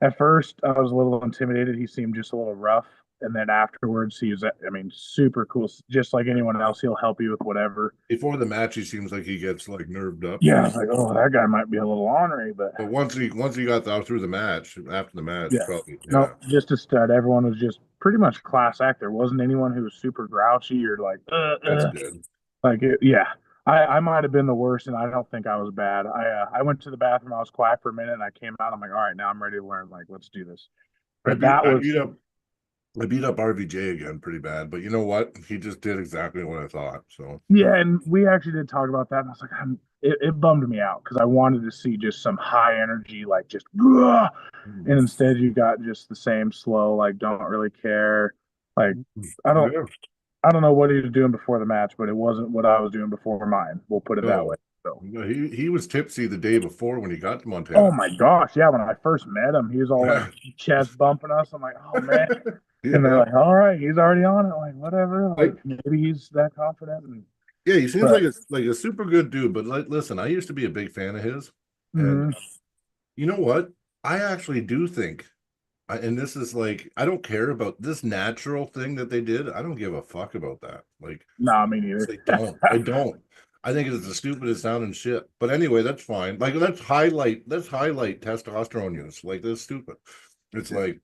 At first, I was a little intimidated. He seemed just a little rough, and then afterwards, he was, I mean, super cool. Just like anyone else, he'll help you with whatever. Before the match, he seems like he gets like nerved up. Yeah, I was like, oh, that guy might be a little ornery, but But once he got out through the match, after the match, yeah, probably yeah. no, just a stud. Everyone was just pretty much class act. There wasn't anyone who was super grouchy or like, That's good. Yeah, I might have been the worst, and I don't think I was bad. I went to the bathroom. I was quiet for a minute, and I came out. I'm like, all right, now I'm ready to learn. Like, let's do this. But that I was beat up RVJ again pretty bad, but you know what? He just did exactly what I thought. So yeah, and we actually did talk about that. And I was like, it bummed me out because I wanted to see just some high energy, like and instead you got just the same slow, like don't really care. Like I don't Yeah. I don't know what he was doing before the match, but it wasn't what I was doing before mine. We'll put it that way. No. So. No, he was tipsy the day before when he got to Oh Montana. my gosh, yeah. When I first met him, he was all like chest bumping us. I'm like, oh man. And they're Yeah. like, all right, he's already on it. Like, whatever. I, Like maybe he's that confident. And yeah, he seems but like a super good dude. But like, listen, I used to be a big fan of his, and mhm. you know what? I actually do think, and this is like, I don't care about this natural thing that they did. I don't give a fuck about that. Like, Nah, me neither. they don't. I don't. I think it's the stupidest sounding shit. But anyway, that's fine. Like, let's highlight testosterone use. Like, that's stupid. It's like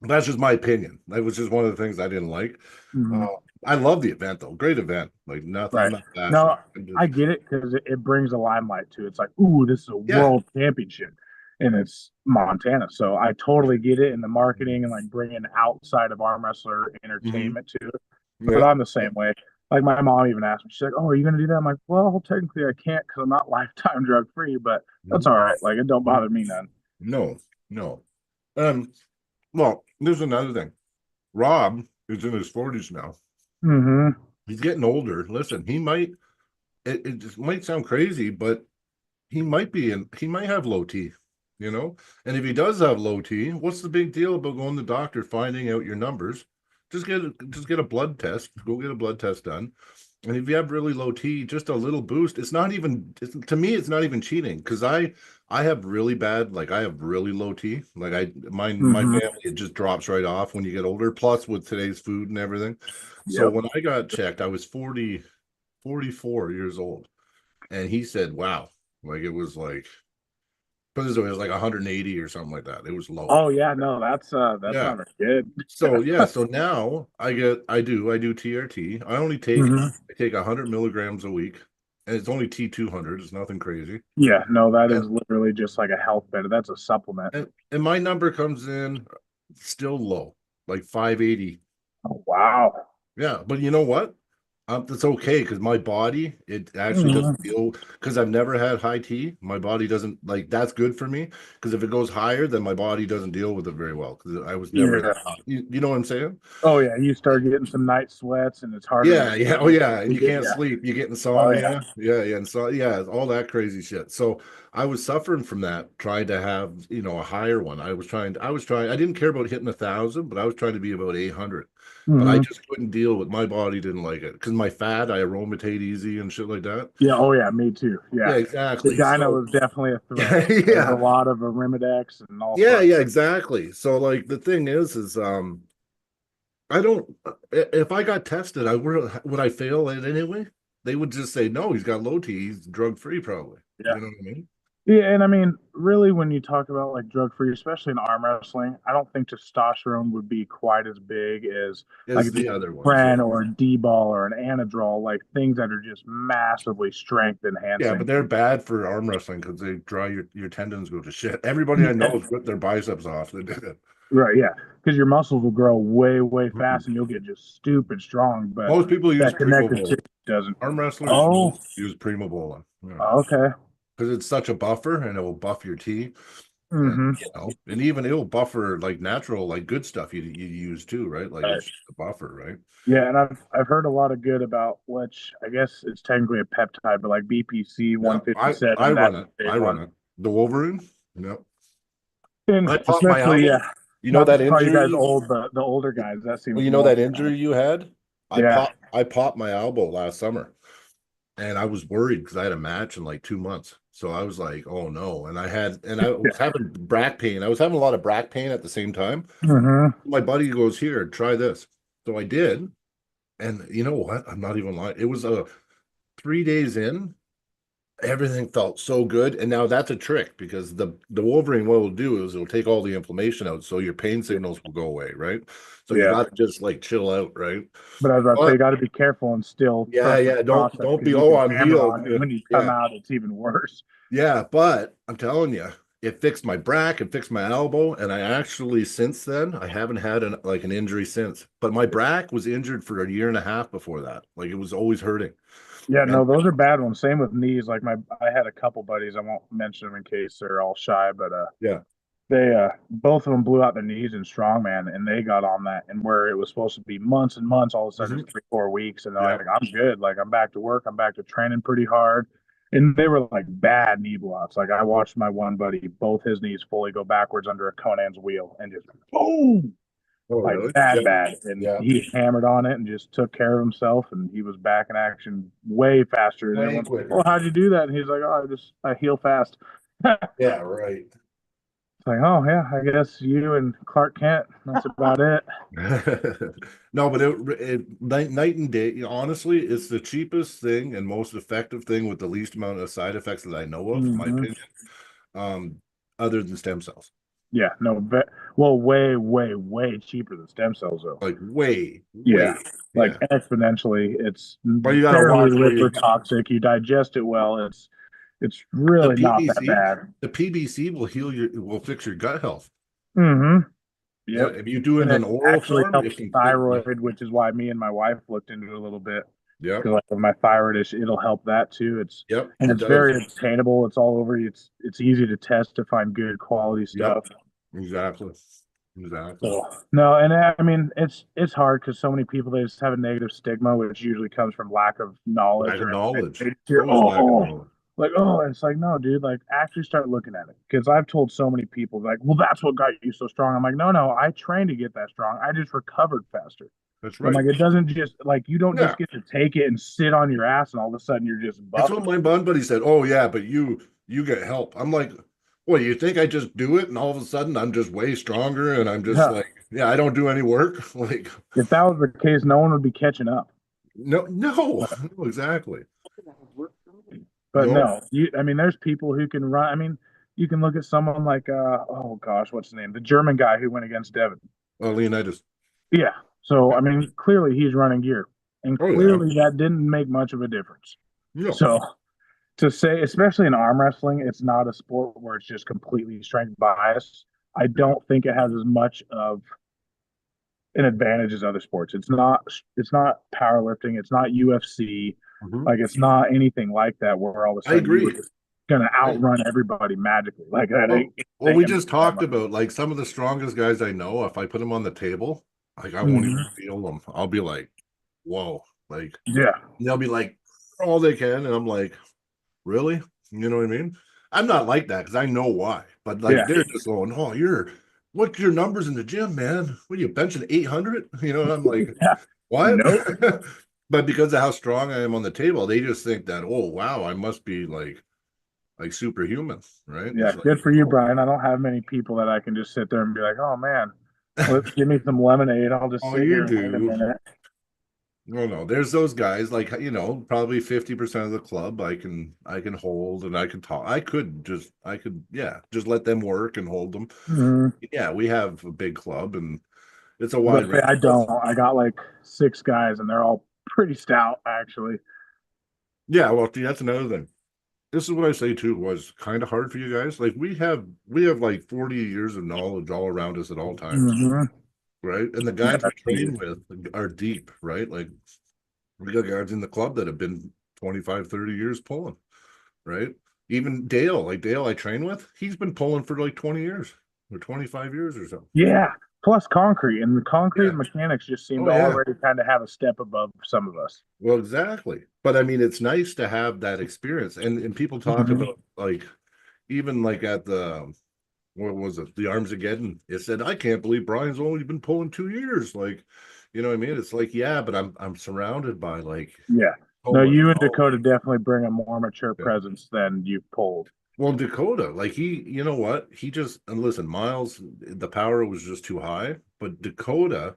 that's just my opinion. That was just one of the things I didn't like. Uh, Mhm. I love the event though. Great event. Like nothing. I'm Right. not bashing. No, I'm just, I get it because it brings a limelight to it. It's like, ooh, this is a yeah. world championship. And it's Montana. So I totally get it in the marketing and like bringing outside of arm wrestler Hmm. entertainment to it. But Yeah. I'm the same way. Like my mom even asked me, she's like, "Oh, are you gonna do that?" I'm like, "Well, technically I can't because I'm not lifetime drug free, but that's all right. Like it don't bother me none." No, no. Um, well, there's another thing. Rob is in his 40s now. Mm-hmm. He's getting older. Listen, it just might sound crazy, but he might have low T, you know? And if he does have low T, what's the big deal about going to the doctor, finding out your numbers? Just get a blood test. Go get a blood test done. And if you have really low T, just a little boost. To me, it's not even cheating because I have really bad, like I have really low T. Like my Mm-hmm. family, it just drops right off when you get older, plus with today's food and everything. So Yep. when I got checked, I was 44 years old. And he said, wow, like it was like, put this way, it was like 180 or something like that. It was low. Oh yeah, no, that's Yeah. not very good. So yeah, so now I do TRT. Hmm. I take 100 milligrams a week, and it's only T200. It's nothing crazy. Yeah, no, that And is literally just like a health benefit. That's a supplement. and my number comes in still low, like 580. Oh wow. Yeah, but you know what? It's okay because my body, it actually doesn't Mhm. feel because I've never had high T. My body doesn't like that's good for me because if it goes higher, then my body doesn't deal with it very well because I was never Yeah. that high. You know what I'm saying? Oh yeah, you start getting some night sweats and it's harder to Yeah, yeah, oh yeah, and you sleep. can't Yeah. sleep. You get Oh yeah. insomnia. Yeah, and so yeah, all that crazy shit. So I was suffering from that, trying to have, a higher one. I didn't care about hitting 1,000, but I was trying to be about 800. But I Hmm. just couldn't deal with my body didn't like it because my fat, I aromatate easy and shit like that. Yeah. Oh yeah. Me too. Yeah. Yeah, The exactly. Dyna So was definitely a threat. There was a yeah, lot of Arimidex and all yeah, sorts. yeah, exactly. So like the thing is I don't. If I got tested, would I fail it anyway? They would just say no. He's got low T. He's drug free, probably. Yeah. You know what I mean? Yeah, and I mean, really, when you talk about like drug free, especially in arm wrestling, I don't think testosterone would be quite as big as like As a the other ones, Pren yeah, or a D-ball or an Anadrol, like things that are just massively strength yeah. But enhancing. they're bad for arm wrestling because they draw your tendons go to shit. Everybody I know Yeah, has ripped their biceps off. They did it. right, yeah, because your muscles will grow way, way Mhm. fast and you'll get just stupid strong, but Most people use that connective Primobola. tissue doesn't. Arm wrestlers Oh, most use Primobola. Yeah. okay. Because it's such a buffer and it will buff your T. And Mm-hmm. and even it'll buffer like natural, like good stuff you use too, right? Like Right. it's just a buffer, right? Yeah, and I've heard a lot of good about which I guess it's technically a peptide, but like BPC Yeah, I 157, that's run a it. big I run one. it. The Wolverine. Yep. And I popped my especially, elbow. yeah, You know not to that call you guys injury? old, but the older guys, that Well, seems you know more that common. injury you had? Yeah. I popped my elbow last summer and I was worried because I had a match in like 2 months. So I was like, oh no. And I Yeah. was having back pain. I was having a lot of back pain at the same time. Hmm. My buddy goes, here, try this. So I did. And you know what? I'm not even lying. It was 3 days in. Everything felt so good. And now that's a trick because the Wolverine, what it'll do is it'll take all the inflammation out. So your pain signals will go away, right? So you Yeah. got to just like chill out, right? But I was about to say, But you got to be careful and still yeah, trust the yeah, process don't because be, you oh, can I'm hammer healed. on it. And when you come Yeah. out, it's even worse. Yeah, but I'm telling you, it fixed my back, it fixed my elbow, and I actually since then I haven't had an injury since. But my back was injured for a year and a half before that. Like it was always hurting. Yeah, And no, those are bad ones. Same with knees. Like I had a couple buddies. I won't mention them in case they're all shy, but yeah, they both of them blew out their knees in strongman, and they got on that, and where it was supposed to be months and months, all of a sudden it's 3 4 weeks, and they're Yeah. like, I'm good, like I'm back to work, I'm back to training pretty hard. And they were like bad knee blowouts. Like I watched my one buddy, both his knees fully go backwards under a Conan's wheel and just boom, Oh, like really? bad, Yeah. bad. And Yeah. he hammered on it and just took care of himself, and he was back in action way faster. And Way everyone's like, quicker. "Oh, how'd you do that?" And he's like, "Oh, I heal fast." Yeah, right. It's like, oh yeah, I guess you and Clark Kent. That's about it. No, but night and day. Honestly, it's the cheapest thing and most effective thing with the least amount of side effects that I know of, in my opinion. Other than stem cells, Yeah, no, well, way, way, way cheaper than stem cells though. like way, Yeah, like yeah. exponentially. It's But you gotta barely watch where liver you toxic. You digest it well. It's the really not that PBC. bad. The PBC will fix your gut health. Mm-hmm. Yeah, Yep. if you do it And in an it oral actually form, helps it can thyroid, which is why me and my wife looked into it a little bit. Yep, Because like with my thyroid issue, it'll help that too. It's yep, and it it's does. very obtainable. It's all over. It's easy to test to find good quality Yep, stuff. exactly. So no, and I mean it's hard because so many people they just have a negative stigma, which usually comes from lack of knowledge Lack of or knowledge. they hear, Always lack of oh, knowledge. like oh, it's like no, dude, like actually start looking at it because I've told so many people like, well, that's what got you so strong. I'm like, no, I trained to get that strong. I just recovered faster. That's I'm right. like, it doesn't just like you don't Yeah, just get to take it and sit on your ass and all of a sudden you're just that's buff. what my buddy said. Oh yeah, but you get help. I'm like, well, you think I just do it and all of a sudden I'm just way stronger and I'm just Yeah. like, yeah, I don't do any work. Like, If that was the case, no one would be catching up. no, exactly. But No, no, I mean, there's people who can run. I mean, you can look at someone like, oh gosh, what's his name? The German guy who went against Devin. Leonidas. Yeah. So, I mean, clearly he's running gear, and Oh yeah, clearly that didn't make much of a difference. no, So, to say, especially in arm wrestling, it's not a sport where it's just completely strength bias. I don't think it has as much of an advantage as other sports. It's not powerlifting. It's not UFC. Mhm. Like it's not anything like that where all of a I sudden you were agree. just gonna I, outrun everybody magically. Like that well, ain't, well, we just talked about like some of the strongest guys I know. If I put them on the table, like I won't even Mhm. feel them. I'll be like, whoa, like Yeah. they'll be like all they can, and I'm like, really? You know what I mean? I'm not like that because I know why. But like Yeah. they're just going, oh, what's your numbers in the gym, man? What are you benching 800? You know, and I'm like, Yeah. what? Nope. But because of how strong I am on the table, they just think that, oh wow, I must be like superhuman, right? Yeah. It's like, Good for you, oh, Brian. I don't have many people that I can just sit there and be like, oh man, let's give me some lemonade. I'll just oh, sit you here and wait a do. minute. No, there's those guys like probably 50% of the club I can hold and I can talk. Yeah, just let them work and hold them. Mhm. Yeah, we have a big club and it's a But wide range. I don't. I got like 6 guys and they're all pretty stout actually. Yeah, well, see, that's another thing. This is what I say too was kind of hard for you guys. Like we have like 40 years of knowledge all around us at all times, Mhm. right? And the Yeah, guys we train with are deep, right? Like we got guys in the club that have been 25, 30 years pulling, right? Even Dale, like Dale I train with, he's been pulling for like 20 years or 25 years or so. yeah. Plus concrete, and the concrete Yeah. mechanics just seem Oh to yeah. already kind of have a step above some of us. Well, exactly. But I mean, it's nice to have that experience. And people talk Mhm. about like even like at the what was it, the Armsgeddon, it said, I can't believe Brian's only been pulling 2 years. Like, you know what I mean? It's like, yeah, but I'm surrounded by like Yeah. so No, much you and knowledge. Dakota definitely bring a more mature Yeah. presence than you've pulled. Well, Dakota, like you know what? He just, and listen, Miles, the power was just too high, but Dakota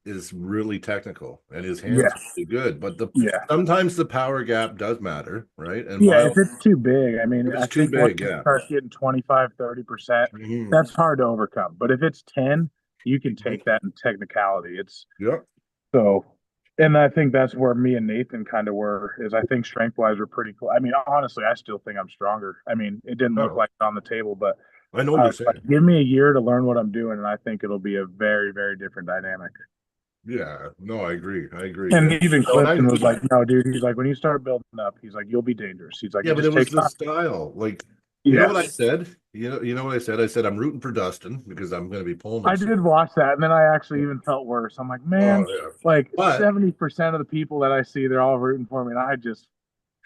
is really technical and his hands Yeah. are really good. But Yeah. sometimes the power gap does matter, right? And Yeah. If Miles, it's too big, I mean, if it's I too think once big, you yeah. start getting 25, 30%, Mhm. that's hard to overcome. But if it's 10, you can Mhm. take that in technicality. It's Yep. so, and I think that's where me and Nathan kind of were, is I think strength wise we're pretty cool. I mean, honestly, I still think I'm stronger. I mean, it didn't look Oh, like it on the table, but I know what you're like, saying. give me a year to learn what I'm doing, and I think it'll be a very, very different dynamic. Yeah, no, I agree. I agree. And And even no, and Clifton was like, "No, dude." He's like, "When you start building up, he's like, you'll be dangerous." He's like, yeah, "It but it just was takes the time." style. Like You know what I Yes. said? You know what I said? I said I'm rooting for Dustin because I'm going to be pulling I him. did watch that, and then I actually even felt worse. I'm like, man, Oh yeah, like but 70% of the people that I see, they're all rooting for me, and I just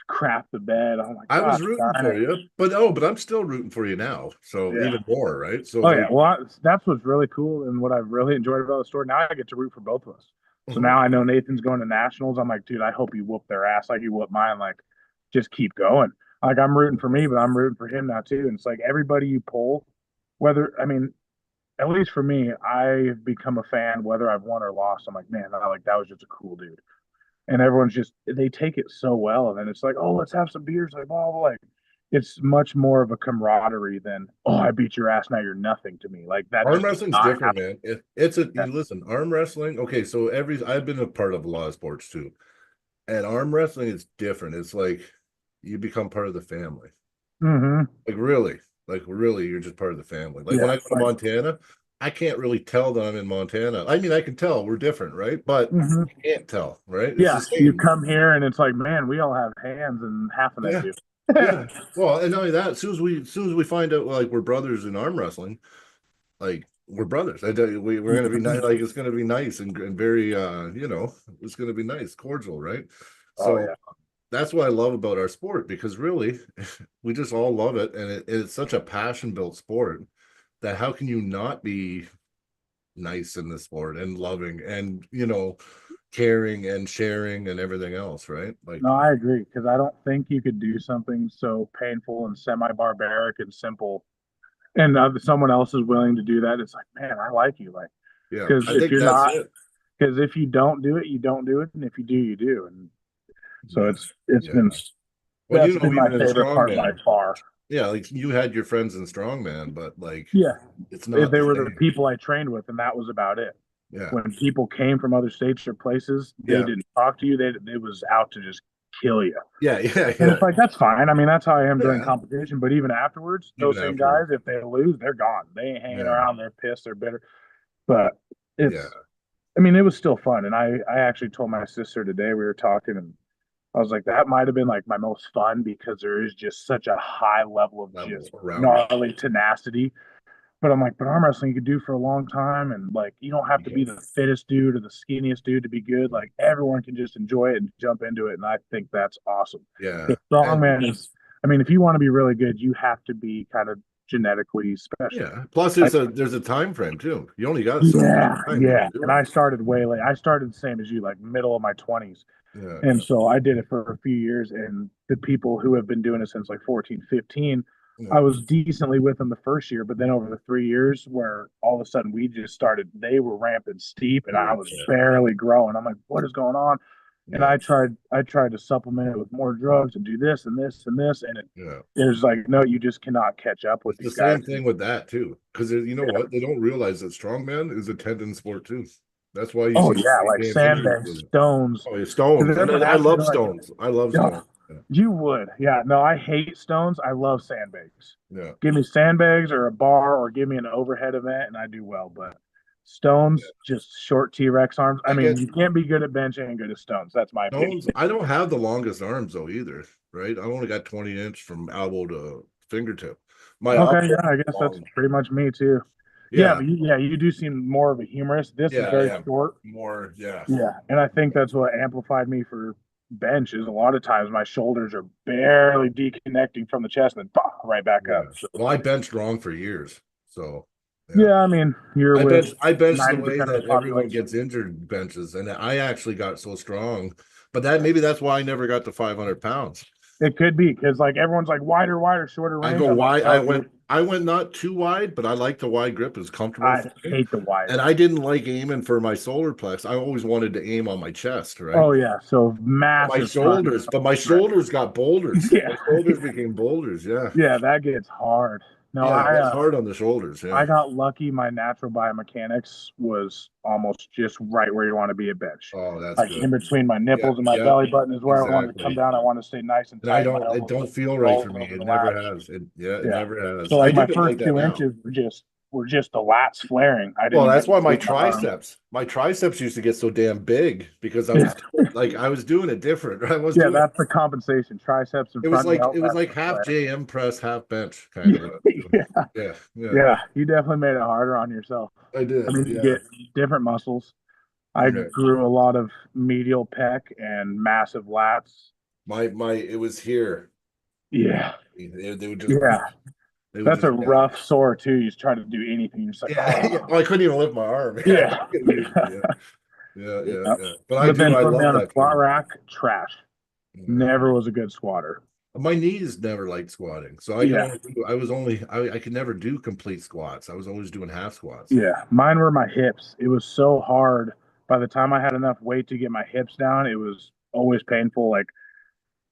crap the bed. I'm like, I God was rooting darn for it. you. But I'm still rooting for you now. So Yeah. even more, right? So Oh yeah. like, Well, that's what's really cool, and what I've really enjoyed about the story. Now I get to root for both of us. So mhm, now I know Nathan's going to nationals. I'm like, dude, I hope you whoop their ass like you whoop mine. Like, just keep going. Like I'm rooting for me, but I'm rooting for him now too. And it's like everybody you pull, whether I mean, at least for me, I've become a fan whether I've won or lost. I'm like, man, I like that was just a cool dude. And everyone's just they take it so well. And then it's like, oh, let's have some beers, like blah, blah, blah. Like it's much more of a camaraderie than, oh, I beat your ass, now you're nothing to me. Like that arm just does wrestling's not different, happen. man. It's a you listen, arm wrestling. Okay, so I've been a part of a lot of sports too, and arm wrestling is different. It's like you become part of the family. Mm-hmm. Like really, you're just part of the family. Like when Yeah. I go to Montana, I can't really tell that I'm in Montana. I mean, I can tell we're different, right? But Mm-hmm. I can't tell, right? It's the Yeah. You same. come here and it's like, man, we all have hands and half of them Yeah, do. yeah. Well, and not only that, as soon as we find out like we're brothers in arm wrestling, like we're brothers. I tell you, we're gonna be nice. Like it's gonna be nice and very, it's gonna be nice, cordial, right? Oh So yeah. that's what I love about our sport because really, we just all love it, and it's such a passion-built sport that how can you not be nice in the sport and loving and caring and sharing and everything else, right? Like, No, I agree because I don't think you could do something so painful and semi-barbaric and simple, and someone else is willing to do that. It's like, man, I like you, like yeah, because I if think you're that's not, it. because if you don't do it, you don't do it, and if you do, you do. And so Yeah, it's yeah. been Well, that's been my even in favorite part by strongman, far. yeah, like you had your friends in strongman, but like Yeah, it's they not the were the same. people I trained with, and that was about it. Yeah, When people came from other states or places, they yeah, didn't talk to you. They was out to just kill you. yeah, yeah, And yeah, it's like that's fine. I mean, that's how I am during yeah. competition. But even afterwards, Even those same afterward, guys, if they lose, they're gone. They ain't hanging yeah, around. They're pissed. They're bitter. But yeah, it's, I mean, it was still fun. And I actually told my sister today we were talking, and I was like, that might have been like my most fun because there is just such a high level of level just around it. gnarly tenacity. But I'm like, but arm wrestling you could do for a long time, and like you don't have to Yeah, be the fittest dude or the skinniest dude to be good. Like everyone can just enjoy it and jump into it, and I think that's awesome. yeah, The and strongman is, I mean, if you want to be really good, you have to be kind of genetically special. yeah. Plus, Like, there's a time frame too. You only got so much yeah, time you yeah. can do And it. I started way late. I started the same as you, like middle of my 20s. Yeah, And so I did it for a few years. And the people who have been doing it since like 14, 15, yeah, I was decently with them the first year. But then over the 3 years, where all of a sudden we just started, they were ramping steep and I dude, was yeah, barely growing. I'm like, what is going on? And yeah, I tried to supplement it with more drugs and do this and this and this. And yeah. there's like, no, you just cannot catch up with It's the these guys. same thing with that too, because you know what? They don't realize that strongman is a tendon sport too. That's why you Oh see yeah, like game injuries sandbags, with it. stones. Oh, yeah, Does stones, it and ever I happen? love You're like, stones. I love oh, stones. Yeah, you would. Yeah. No, I hate stones. I love sandbags. yeah, Give me sandbags or a bar or give me an overhead event and I do well. But stones, yeah. just short T Rex arms. I I mean, get you can't be good at bench and good at stones. That's my opinion. stones. I don't have the longest arms though either, right? I only got 20-inch from elbow to fingertip. My Okay. elbow Yeah. I guess that's long. pretty much me too. Yeah. Yeah, Yeah, you do seem more of a humorist. This is yeah, very yeah. short. More, yeah. Yeah. And I think that's what amplified me for bench is a lot of times my shoulders are barely deconnecting from the chest and then bah, right back Yeah. up. So, Well, I benched wrong for years. So yeah. yeah. I mean, you're with I benched the way 90% of the that everyone population. gets injured benches. And I actually got so strong. But that maybe that's why I never got to 500 pounds. It could be because like everyone's like wider, wider, shorter I range. go I'm like, wide. no, dude, I went not too wide, but I like the wide grip. It's comfortable I for me. hate the wide. And I didn't like aiming for my solar plex. I always wanted to aim on my chest, right? Oh yeah, so My massive front. shoulders, but my Right. shoulders got boulders. Yeah, My shoulders became boulders. Yeah. yeah, that gets hard. No, Yeah. That's hard on the shoulders. I Yeah. got lucky. My natural biomechanics was almost just right where you want to be at bench. Oh, that's Like in good. between my Yeah. nipples and my Yeah. belly button is where I wanted to come Exactly. down. I want to stay nice and And I tight. My don't, it elbows don't don't feel right roll for me. over It the never lats. has. Yeah, it Yeah. never has. So I like do my it like first that two now. inches were just were just the lats flaring. I didn't Well, even that's why move my arm. my triceps used to get so damn big because Yeah, I was doing it different. I was yeah, doing that's the compensation. Triceps and front delt. it was That's like the half flare. JM press, half bench kind of Yeah, what I was doing. yeah, Yeah, yeah, yeah. You definitely made it harder on yourself. I I did. mean, you Yeah. get different muscles. I Okay. grew a lot of medial pec and massive lats. My it was here. Yeah, They would just yeah. they would That's a just yeah. rough sore too. You try to do anything, you're just like, Yeah, yeah. oh, Well, I couldn't even lift my arm. Yeah, yeah. yeah, yeah, yeah, Yeah. yeah. But But then I put me love on a that squat feeling. rack, trash. Yeah. Never was a good squatter. My knees never liked squatting, so Yeah, I could never do complete squats. I was always doing half squats. yeah. Mine were my hips. It was so hard. By the time I had enough weight to get my hips down, it was always painful. Like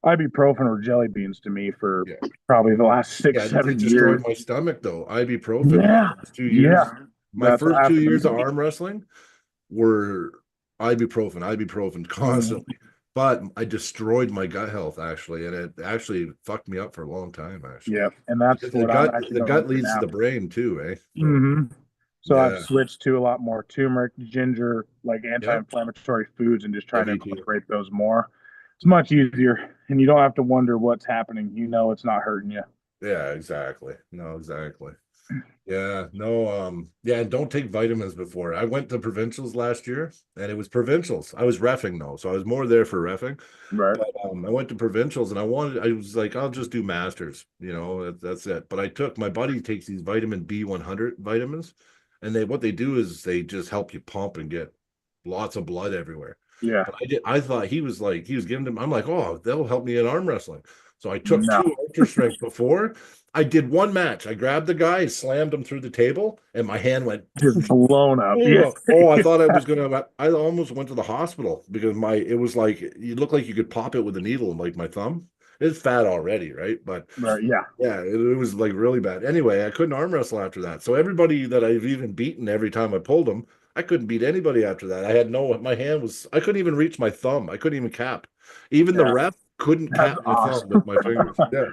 ibuprofen or jelly beans to me for Yeah, probably the last six, yeah. It 7 years. destroyed my stomach though. Ibuprofen. Yeah, yeah. My That's what first two happened years to of me. arm wrestling were ibuprofen Mhm. constantly. But I destroyed my gut health actually, and it actually fucked me up for a long time actually. Yeah, and that's Because what I'm actually the going gut through leads to now. the brain too, eh? So hmm So I've yeah, switched to a lot more turmeric, ginger, like yeah, anti-inflammatory foods, and just yeah, trying to me too. incorporate those more. It's much easier, and you don't have to wonder what's happening. You know it's not hurting you. Yeah, exactly. No, exactly. Yeah, no, yeah, and don't take vitamins before. I went to provincials last year and it was provincials. I was reffing though, so I was more there for reffing. Right. But I went to provincials and I was like, I'll just do masters, that's it. But I took my buddy takes these vitamin B100 vitamins, and what they do is they just help you pump and get lots of blood everywhere. Yeah. But I thought he was giving them, I'm like, oh, they'll help me in arm wrestling. So I took No. two ultra strength before. I did one match. I grabbed the guy, slammed him through the table, and my hand went Just blown up. Yeah. oh, oh, I thought I was gonna. I almost went to the hospital because it was like you look like you could pop it with a needle in like my thumb. It's fat already, right? But Right. Yeah. yeah, it was like really bad. Anyway, I couldn't arm wrestle after that. So everybody that I've even beaten every time I pulled them, I couldn't beat anybody after that. My hand was, I couldn't even reach my thumb. I couldn't even cap. Even the Yeah. ref couldn't That's cap my thumb awesome. with my fingers. Yeah.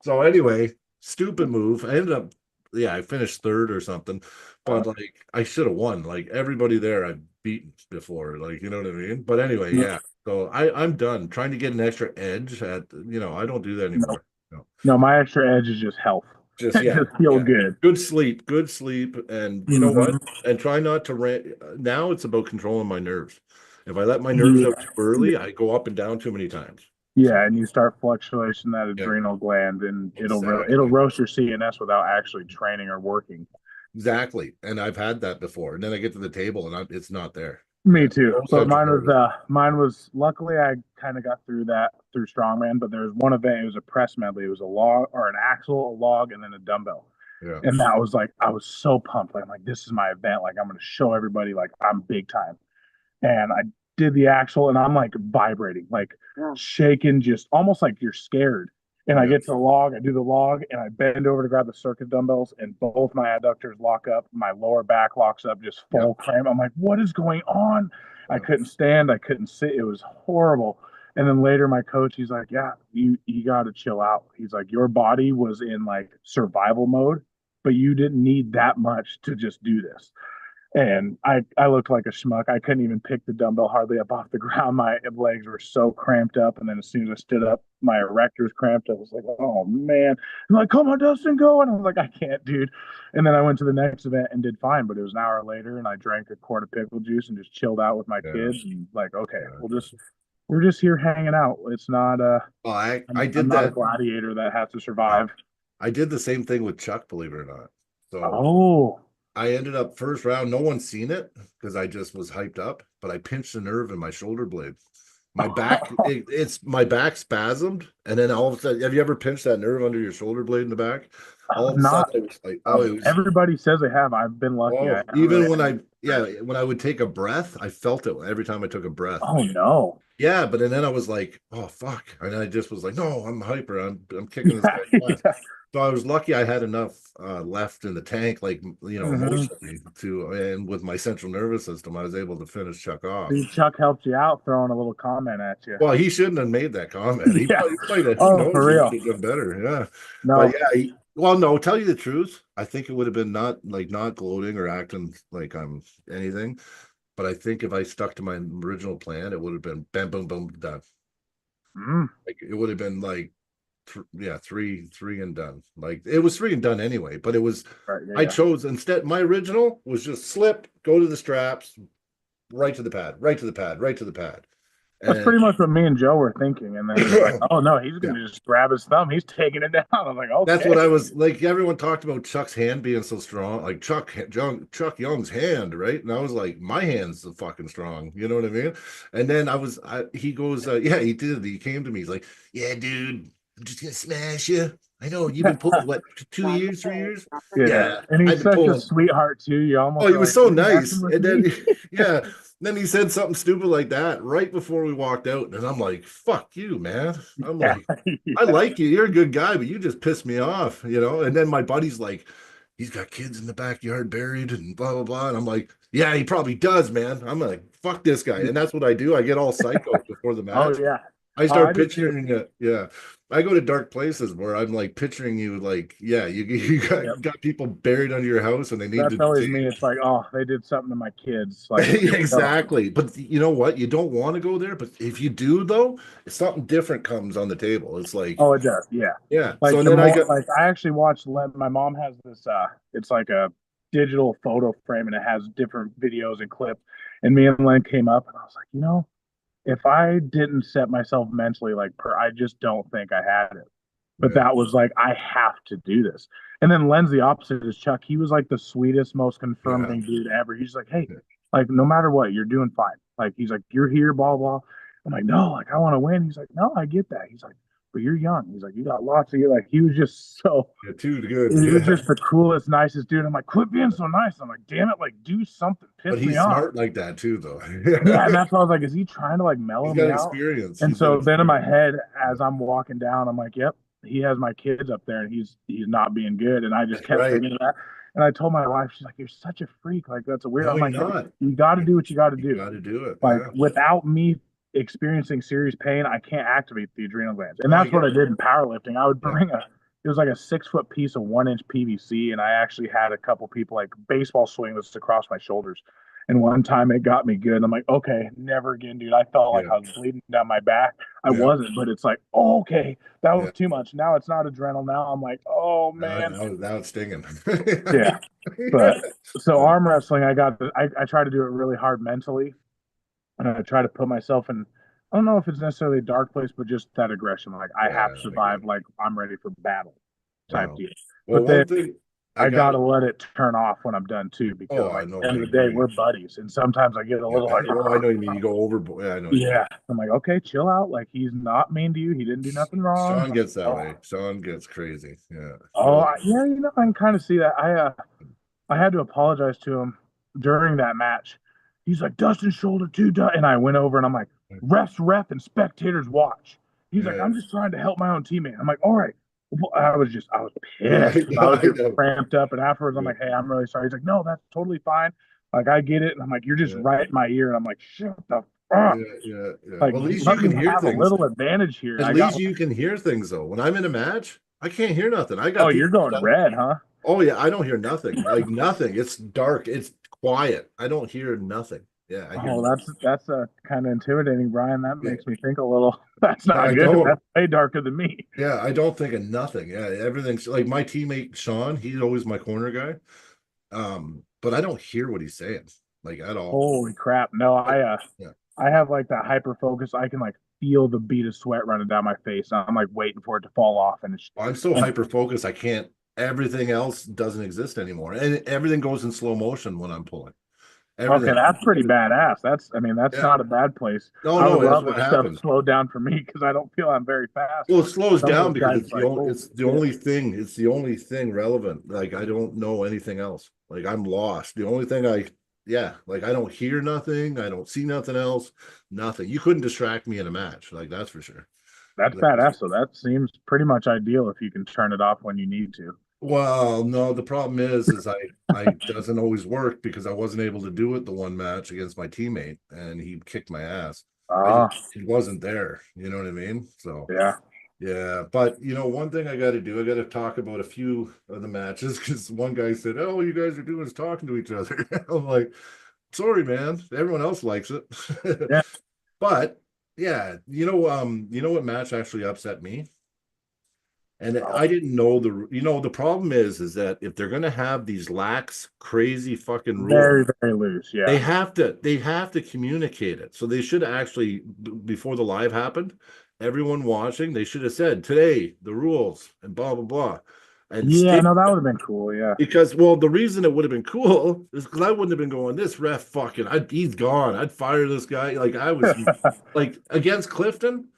So anyway, stupid move. I ended up, yeah, I finished third or something, but like I should have won. Like everybody there I've beaten before, like you know what I mean? But anyway, No, yeah. So I'm done trying to get an extra edge I don't do that no, anymore. No. no. My extra edge is just health. Just yeah, Just feel yeah. good. Good sleep, and you know what? hmm And try not to rant. Now it's about controlling my nerves. If I let my nerves Yeah. out too early, I go up and down too many times. So Yeah, and you start fluctuating that yeah, adrenal gland, and it'll exactly. roast your CNS without actually training or working. Exactly. And I've had that before. And then I get to the table and it's not there. Me Yeah. too. Almost But got demoted. mine was luckily I kind of got through that through strongman. But there was one event. It was a press medley. It was a log or an axle, a log, and then a dumbbell. Yeah. And that was like I was so pumped. Like I'm like this is my event. Like I'm gonna show everybody like I'm big time. And I did the axle and I'm like vibrating, like shaking, just almost like you're scared. And I Yeah. get to the log, I do the log, and I bend over to grab the circuit dumbbells, and both my adductors lock up. My lower back locks up, just Yep. full cramp. I'm like, what is going on? I Yeah. couldn't stand, I couldn't sit. It was horrible. And then later, my coach, he's like, yeah, you got to chill out. He's like, your body was in like survival mode, but you didn't need that much to just do this. And I looked like a schmuck. I couldn't even pick the dumbbell hardly up off the ground. My legs were so cramped up. And then as soon as I stood up, my erectors cramped. I was like, oh man. I'm like, come on, Dustin, go. And I was like, I can't, dude. And then I went to the next event and did fine. But it was an hour later and I drank a quart of pickle juice and just chilled out with my Yeah. kids. And like, okay, Yeah. we're just here hanging out. It's not Well, I I'm did not a that. gladiator that has to No, survive. I did the same thing with Chuck, believe it or not. So Oh, I ended up first round. No one's seen it because I just was hyped up, but I pinched a nerve in my shoulder blade. My back, it's my back spasmed, and then all of a sudden, have you ever pinched that nerve under your shoulder blade in the back? All of a not sudden, it was like, oh, it was everybody says they have. I've been lucky. I oh, haven't really even had when any yeah, experience. when I would take a breath, I felt it every time I took a breath. Oh no. Yeah, but then I was like, oh fuck. And I just was like, no, I'm hyper. I'm kicking this Yeah, guy's ass. yeah. So I was lucky I had enough left in the tank, like hmm emotionally and with my central nervous system, I was able to finish Chuck off. Chuck helped you out throwing a little comment at you. Well, he shouldn't have made that comment. Yeah. He might have, who Oh, knows? for He might real. have done better. Yeah. But No. yeah, Well, no, tell you the truth, I think it would have been not gloating or acting like I'm anything, but I think if I stuck to my original plan, it would have been bam, boom, boom, done. Mm, Like it would have been like, yeah, three and done. Like it was three and done anyway, but it was. right. Yeah. I Yeah. chose instead. My original was just slip, go to the straps, right to the pad, right to the pad, right to the pad, That's and pretty much what me and Joe were thinking. And then he's like, "Oh no, he's yeah. gonna just grab his thumb. He's taking it down." I'm like, That's "Okay." what I was like. Everyone talked about Chuck's hand being so strong, like Chuck Young's hand, right? And I was like, my hand's so fucking strong. You know what I mean? And then he goes, yeah, he did. He came to me. He's like, yeah, dude, I'm just gonna smash you. I know you've been pulling what 2 years, 3 years? Yeah, Yeah, and I've he's been such a pulling. sweetheart too. You Oh, almost he are was like, so "Are you messing nice. with And then, me?" yeah, then he said something stupid like that right before we walked out. And I'm like, fuck you, man. I'm Yeah, like, I yeah, like you. You're a good guy, but you just pissed me off, you know? And then my buddy's like, he's got kids in the backyard buried and blah, blah, blah. And I'm like, yeah, he probably does, man. I'm like, fuck this guy. And that's what I do. I get all psycho before the oh match. yeah. I Oh, I start do too. picturing it. Yeah. I go to dark places where I'm like picturing you like, yeah, you Yep. got people buried under your house and they need That's to always me. It's like, oh, they did something to my kids. Like, here we go. exactly. But you know what? You don't want to go there. But if you do, though, something different comes on the table. It's like, Oh, it does. Yeah. yeah. So Like and the then I more, got, like I actually watched Len. My mom has this. It's like a digital photo frame, and it has different videos and clips. And me and Len came up, and I was like, if I didn't set myself mentally I just don't think I had it. But yeah, that was like, I have to do this. And then Len's the opposite is Chuck. He was like the sweetest, most yeah, confirming dude ever. He's like, hey, yeah. like no matter what, you're doing fine. Like he's like, you're here, blah blah. I'm like, no, like I want to win. He's like, no, I get that. He's like, but you're young. He's like, you got lots of you. Like he was just so. Yeah, too good. He was Yeah. just the coolest, nicest dude. I'm like, quit being so nice. I'm like, damn it, like do something. But Piss me he's off. smart like that too, though. Yeah, and that's why I was like, is he trying to like mellow He's me got out? experience. And He's got so then in my experience. head, as I'm walking down, I'm like, yep, he has my kids up there, and he's not being good. And I just That's kept right. thinking of that. And I told my wife, she's like, you're such a freak. Like that's a weird. No, I'm you're like, hey, not. you got to do what you got to You do. got to do it. Like Yeah. without me experiencing serious pain, I can't activate the adrenal glands. And No, I that's what get I it. did in powerlifting. I would Yeah. bring it was like a 6 foot piece of 1 inch PVC, and I actually had a couple people like baseball swing this across my shoulders. And one time it got me good. I'm like, okay, never again, dude. I felt like Yeah. I was bleeding down my back. I Yeah. wasn't, but it's like, oh, okay, that was Yeah. too much. Now it's not adrenal. Now I'm like, oh man, Now it's stinging. yeah. But so Yeah. arm wrestling, I try to do it really hard mentally, and I try to put myself in. I don't know if it's necessarily a dark place, but just that aggression. Like I Yeah, have to I get survive. it. Like I'm ready for battle, type Wow. deal. Well, But then one thing I I got. gotta let it turn off when I'm done too, Oh, because I like at know. the I end of the day, agree. we're buddies, and sometimes I get a Yeah. little like, Oh, I know you mean. You go overboard. Yeah, I know what you mean. yeah. I'm like, okay, chill out. Like he's not mean to you. He didn't do nothing wrong. Sean gets that Oh, way. Sean gets crazy. Yeah. oh, Oh, yeah. I can kind of see that. I had to apologize to him during that match. He's like, Dustin shoulder too, and I went over and I'm like, refs ref and spectators watch. He's like, yeah. I'm just trying to help my own teammate. I'm like, all right. Well, I was Yeah. pissed. Yeah. I was I just know. cramped up. And afterwards, I'm Yeah. like, hey, I'm really sorry. He's like, no, that's totally fine. Like, I get it. And I'm like, you're just Yeah. right in my ear. And I'm like, shut the Yeah. fuck. Yeah. Yeah. Like, Well, at least you let me can hear have a things. little advantage here. And At I got, least you can hear things though. When I'm in a match, I can't hear nothing. I oh, got you're people. going red, huh? Oh yeah, I don't hear nothing. Like nothing. It's dark. It's quiet. I don't hear nothing. Yeah, I hear Oh, nothing. that's kind of intimidating, Brian. That Yeah. makes me think a little. That's No, not I good. don't. That's way darker than me. Yeah, I don't think of nothing. Yeah, everything's like my teammate Sean. He's always my corner guy. But I don't hear what he's saying like at all. Holy crap! No, Like, yeah, I have like that hyper focus. I can like feel the bead of sweat running down my face. I'm like waiting for it to fall off, I'm so and hyper focused. I can't. Everything else doesn't exist anymore, and everything goes in slow motion when I'm pulling. okay, Everything. that's pretty badass. That's Yeah. not a bad place. No, I would no, that's love what if stuff happens. slowed down for me because I don't feel I'm very fast. Well, it slows Some of down those because guys like, oh it's the shit. only thing. It's the only thing relevant. Like I don't know anything else. Like I'm lost. The only thing yeah, like I don't hear nothing. I don't see nothing else. Nothing. You couldn't distract me in a match. Like that's for sure. That's badass. So that seems pretty much ideal if you can turn it off when you need to. Well, no, the problem is I doesn't always work because I wasn't able to do it the one match against my teammate and he kicked my ass. I Ah, just it wasn't there. You know what I mean? So yeah. Yeah, but one thing I got to do, I got to talk about a few of the matches because one guy said, "Oh, you guys are doing is talking to each other." I'm like, "Sorry, man. Everyone else likes it." Yeah. But yeah, what match actually upset me? And Oh, I didn't know the problem is that if they're gonna have these lax, crazy fucking rules, very, very loose. they Yeah. have to they have to communicate it. So they should actually before the live happened, everyone watching, they should have said today the rules and blah blah blah. And Yeah, stay no, that would have been cool. Yeah. because well, the reason it would have been cool is because I wouldn't have been going, this ref fucking he's gone. I'd fire this guy. Like I was like against Clifton.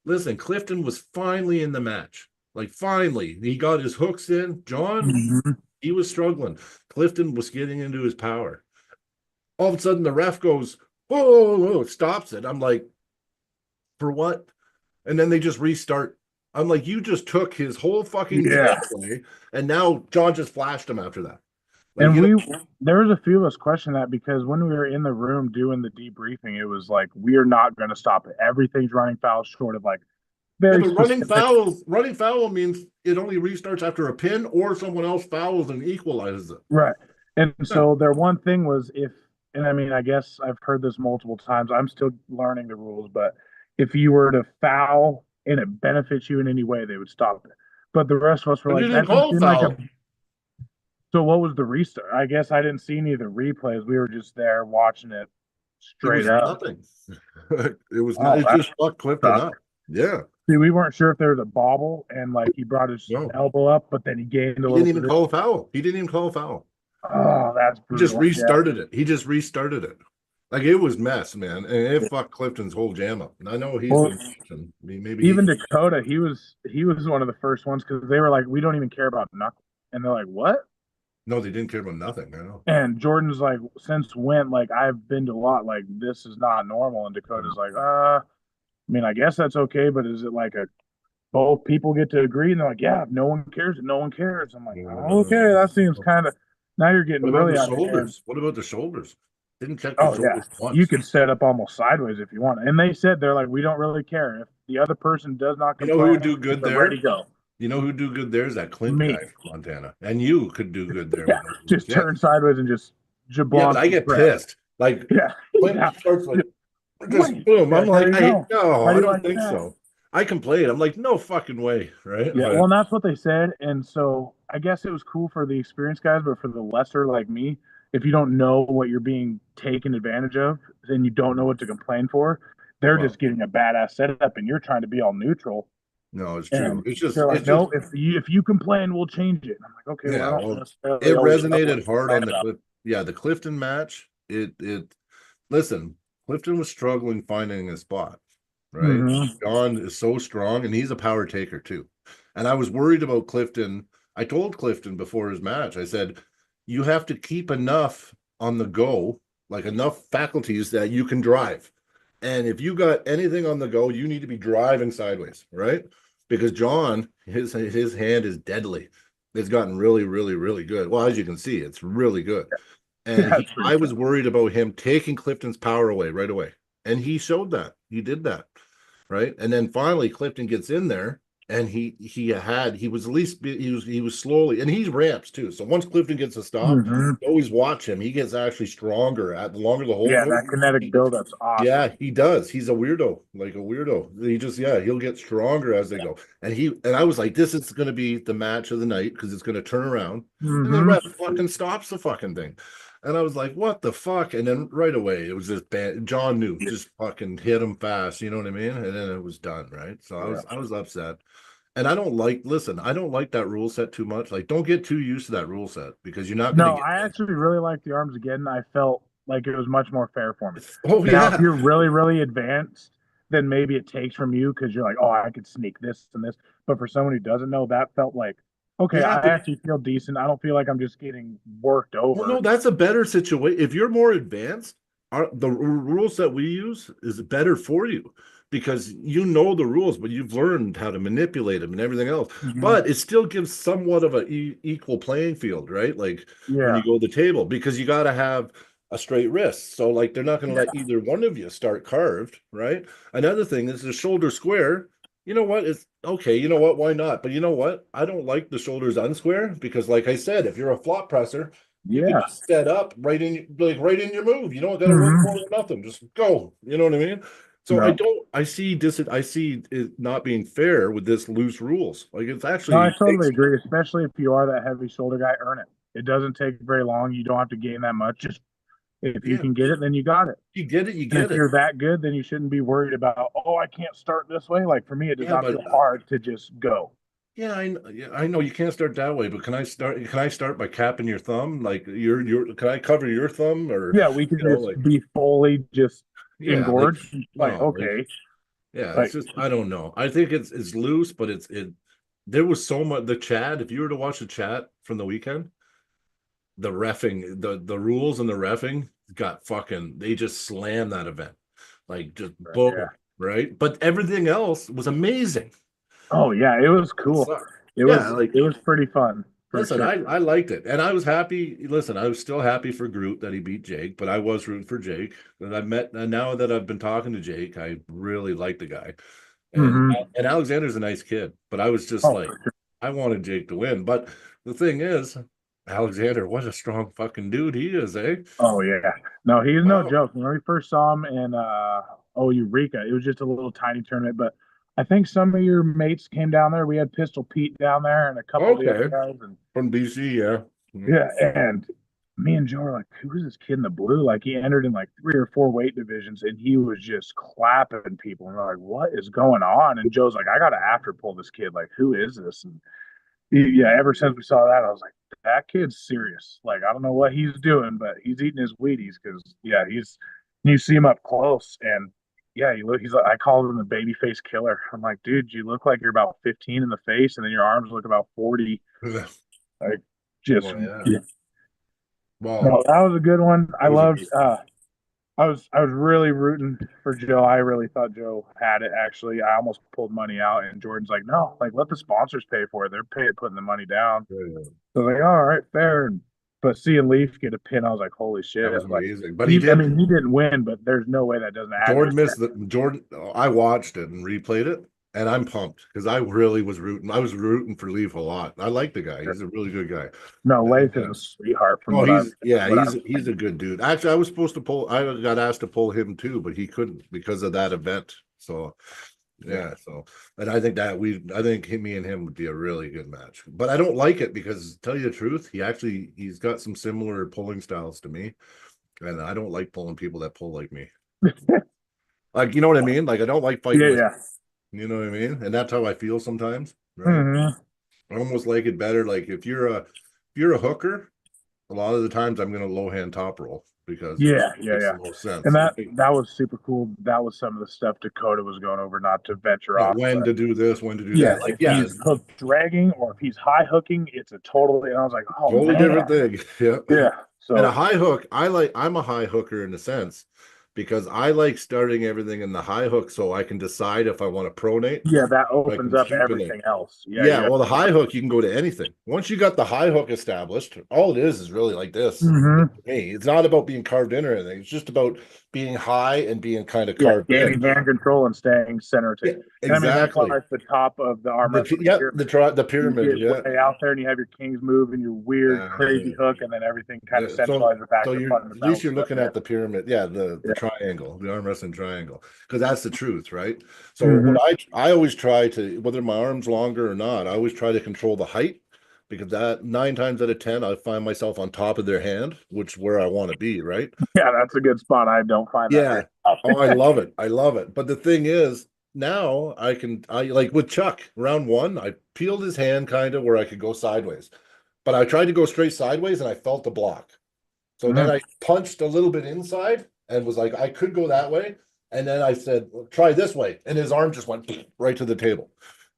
Listen, Clifton was finally in the match. Like finally, he got his hooks in. John, Mhm. he was struggling. Clifton was getting into his power. All of a sudden, the ref goes, "Whoa, whoa, whoa, whoa," stops it. I'm like, for what? And then they just restart. I'm like, you just took his whole fucking jab Yeah. away, and now John just flashed him after that. Like, And there was a few of us question that because when we were in the room doing the debriefing, it was like, we are not going to stop it. Everything's running foul short of like yeah, very but specific. running foul means it only restarts after a pin or someone else fouls and equalizes it. Right. And Yeah. so their one thing was if, and I mean, I guess I've heard this multiple times. I'm still learning the rules, but if you were to foul and it benefits you in any way, they would stop it. But the rest of us were But you like, didn't that doesn't call seem like a. foul. So what was the restart? I guess I didn't see any of the replays. We were just there watching it It straight was up. nothing. It was not. Oh, It that just fucked Clifton sucked. up. Yeah. See, we weren't sure if there was a bobble and like he brought his No, elbow up, but then he gained a he little didn't even position. call a foul. He didn't even call a foul. Oh, that's He just brutal. Yeah. restarted it. He just restarted it. Like it was mess, man, and it fucked Clifton's whole jam up. And I know he's Well, been watching. I mean, maybe he even can. Dakota, he was one of the first ones because they were like, we don't even care about knuckle, and they're like, what? No, they didn't care about nothing. I know. And Jordan's like, since when? Like, I've been to a lot. Like, this is not normal. And Dakota's like, I mean, I guess that's okay, but is it like a both people get to agree? And they're like, yeah, if no one cares, no one cares. I'm like, oh, okay, that seems kind of. Now you're getting What about really the out of hand. shoulders? What about the shoulders? Didn't check the Oh yeah, shoulders you once. could set up almost sideways if you want. And they said they're like, we don't really care if the other person does not You know who would complain. do good They're ready there? to go. You know who'd do good there is that Clint Me, guy from Montana, and you could do good there yeah, with those rules. just Yeah, turn sideways and just yeah, but jablanc I get grab. pissed. Like Yeah, Clint yeah. starts like just Wait, boom. yeah, I'm there like, you go. no, How I do you don't like think that? so. I can play it. I'm like, no fucking way, right? Yeah, well, But and that's what they said. And so I guess it was cool for the experienced guys, but for the lesser like me, if you don't know what you're being taken advantage of, then you don't know what to complain for. They're well, just getting a badass setup, and you're trying to be all neutral. no, it's true. And they're like, It's just, no, if you complain, we'll change it. And I'm like, okay, well, yeah. I don't Well, necessarily it always know what resonated to hard complain on the about. Cliff. Yeah, the Clifton match. It. Listen, Clifton was struggling finding a spot, right? Hmm. John is so strong, and he's a power taker too. And I was worried about Clifton. I told Clifton before his match, I said, you have to keep enough on the go, like enough faculties that you can drive. And if you got anything on the go, you need to be driving sideways, right? Because John, his hand is deadly. It's gotten really, really, really good. Well, as you can see, it's really good. And Yeah, it's pretty I tough. was worried about him taking Clifton's power away right away. And he showed that. He did that. Right. And then finally Clifton gets in there and he was at least he was slowly and he ramps too. So once Clifton gets a stop, Hmm. always watch him. He gets actually stronger at the longer the hold Yeah, goes. that kinetic buildup's awesome. Yeah, he does. He's a weirdo, like a weirdo. He just, yeah, he'll get stronger as they go. And I was like, this is going to be the match of the night because it's going to turn around. And the Hmm. ref fucking stops the fucking thing. And I was like, what the fuck? And then right away, it was just bad. John knew, just fucking hit him fast. You know what I mean? And then it was done, right? So Yeah. I was upset. And listen, I don't like that rule set too much. Like, don't get too used to that rule set because you're not going to No, get I there. actually really like the arms again. I felt like it was much more fair for me. Oh, Now, if yeah. you're really, really advanced, then maybe it takes from you because you're like, oh, I could sneak this and this. But for someone who doesn't know, that felt like, okay, Yeah, I but actually feel decent. I don't feel like I'm just getting worked well, no, over. that's a better situation. If you're more advanced, the rules that we use is better for you because you know the rules, but you've learned how to manipulate them and everything else. Hmm. But it still gives somewhat of a equal playing field, right? Like when Yeah. you go to the table, because you got to have a straight wrist. So like they're not going to let Yeah. either one of you start carved, right? Another thing is the shoulder square. You know what? okay, you know what? Why not? But you know what? I don't like the shoulders unsquare because, like I said, if you're a flop presser, you can Yeah. just set up right in your move. You don't got to work for Hmm. it or nothing. Just go. You know what I mean? So I No. don't. I see it not being fair with this loose rules. Like it's No, I actually totally makes. agree, especially if you are that heavy shoulder guy, earn it. It doesn't take very long. You don't have to gain that much. Just if you Yeah, can get it, then you got it. you get it. You And if get it. you're that good, then you shouldn't be worried about, oh, I can't start this way. Like for me, it does Yeah, not but feel hard to just go. yeah, yeah, I know you can't start that way. But can I start? Can I start by capping your thumb? Like your can I cover your thumb or Yeah, we could like just be fully just yeah, like engorged. Like, no, like okay. yeah, it's Like, just I don't know. I think it's loose, but it there was so much the chat. If you were to watch the chat from the weekend, the refing, the rules and the refing got fucking they just slammed that event. Like just boom, yeah. right? But everything else was amazing. Oh yeah, it was It cool. sucked. Yeah, like It was pretty fun for listen, sure. I liked it, and I was happy. Listen, I was still happy for Groot that he beat Jake, but I was rooting for Jake. And I met, and now that I've been talking to Jake, I really like the guy. And Hmm. Alexander's a nice kid, but I was just Oh, like, for sure. I wanted Jake to win. But the thing is, Alexander, what a strong fucking dude he is, eh? Oh yeah. No, he's no Wow. joke. When we first saw him in Eureka, it was just a little tiny tournament, but I think some of your mates came down there. We had Pistol Pete down there and a couple of the other Okay. guys, and From BC, yeah. Mhm. yeah, and me and Joe were like, who's this kid in the blue? Like he entered in like three or four weight divisions and he was just clapping people. And we're like, what is going on? And Joe's like, I gotta after pull this kid. Like, who is this? And yeah, ever since we saw that, I was like, that kid's serious. Like, I don't know what he's doing, but he's eating his Wheaties because yeah, he's you see him up close and yeah, you look. He's like, I call him the baby face killer. I'm like, dude, you look like you're about 15 in the face, and then your arms look about 40. Like, just Well, yeah. yeah. Well, No, that was a good one. it I was a loved. good one. I was really rooting for Joe. I really thought Joe had it. Actually, I almost pulled money out, and Jordan's like, "No, like let the sponsors pay for it. They're putting the money down." Yeah, So I was like, "All right, fair." But seeing Leaf get a pin, I was like, "Holy that was shit!" Like amazing. But he he, I did. mean, he didn't win, but there's no way that doesn't add to Jordan his. missed the Jordan. I watched it and replayed it, and I'm pumped because I really was rooting. I was rooting for Leaf a lot. I like the guy. He's a really good guy. No, Leif And, is a sweetheart from oh, what I've he's yeah, what I've. he's a good dude. Actually, I was supposed to pull. I got asked to pull him too, but he couldn't because of that event. So yeah, so and I think me and him would be a really good match. But I don't like it because, to tell you the truth, he's got some similar pulling styles to me, and I don't like pulling people that pull like me. Like, you know what I mean? Like, I don't like fighting Yeah, with, yeah. you know what I mean? And that's how I feel sometimes, right? Hmm. I almost like it better. Like, if you're a hooker, a lot of the times I'm going to low hand top roll because it Yeah, yeah, makes yeah. the most And sense. that was super cool. That was some of the stuff Dakota was going over, not to venture Yeah, off, when but to do this, when to do yeah, that. Like, if yeah, he's hook dragging or if he's high hooking, it's a totally. And I was like, oh totally man, different thing. Yeah. yeah. And a So high hook, I'm a high hooker in a sense because I like starting everything in the high hook so I can decide if I want to pronate, yeah, that if I opens can up supinate. everything else. Yeah, Yeah, you have. well, the high hook, you can go to anything. Once you got the high hook established, all it is really like this. To Hmm. me, it's not about being carved in or anything. It's just about being high and being kind of Yeah, carved in. gaining hand control and staying center. Yeah, And I mean, that's why exactly. it's the top of the arm wrestling pyramid. The You pyramid. get Yeah, way out there and you have your king's move and your weird, crazy yeah. hook, and then everything kind of Yeah, so centralizes back so to you're at fundamental least you're stuff. looking Yeah, at the pyramid, yeah, the yeah. triangle, the arm wrestling triangle, because that's the truth, right? So Hmm. what I always try to, whether my arm's longer or not, I always try to control the height because that 9 times out of 10, I find myself on top of their hand, which where I want to be, right? Yeah, that's a good spot. I don't find that very Yeah. often. Oh, I love it. I love it. But the thing is, now I like with Chuck, round one, I peeled his hand kind of where I could go sideways, but I tried to go straight sideways and I felt the block. So then Mhm. I punched a little bit inside and was like, I could go that way. And then I said, well, try this way. And his arm just went right to the table.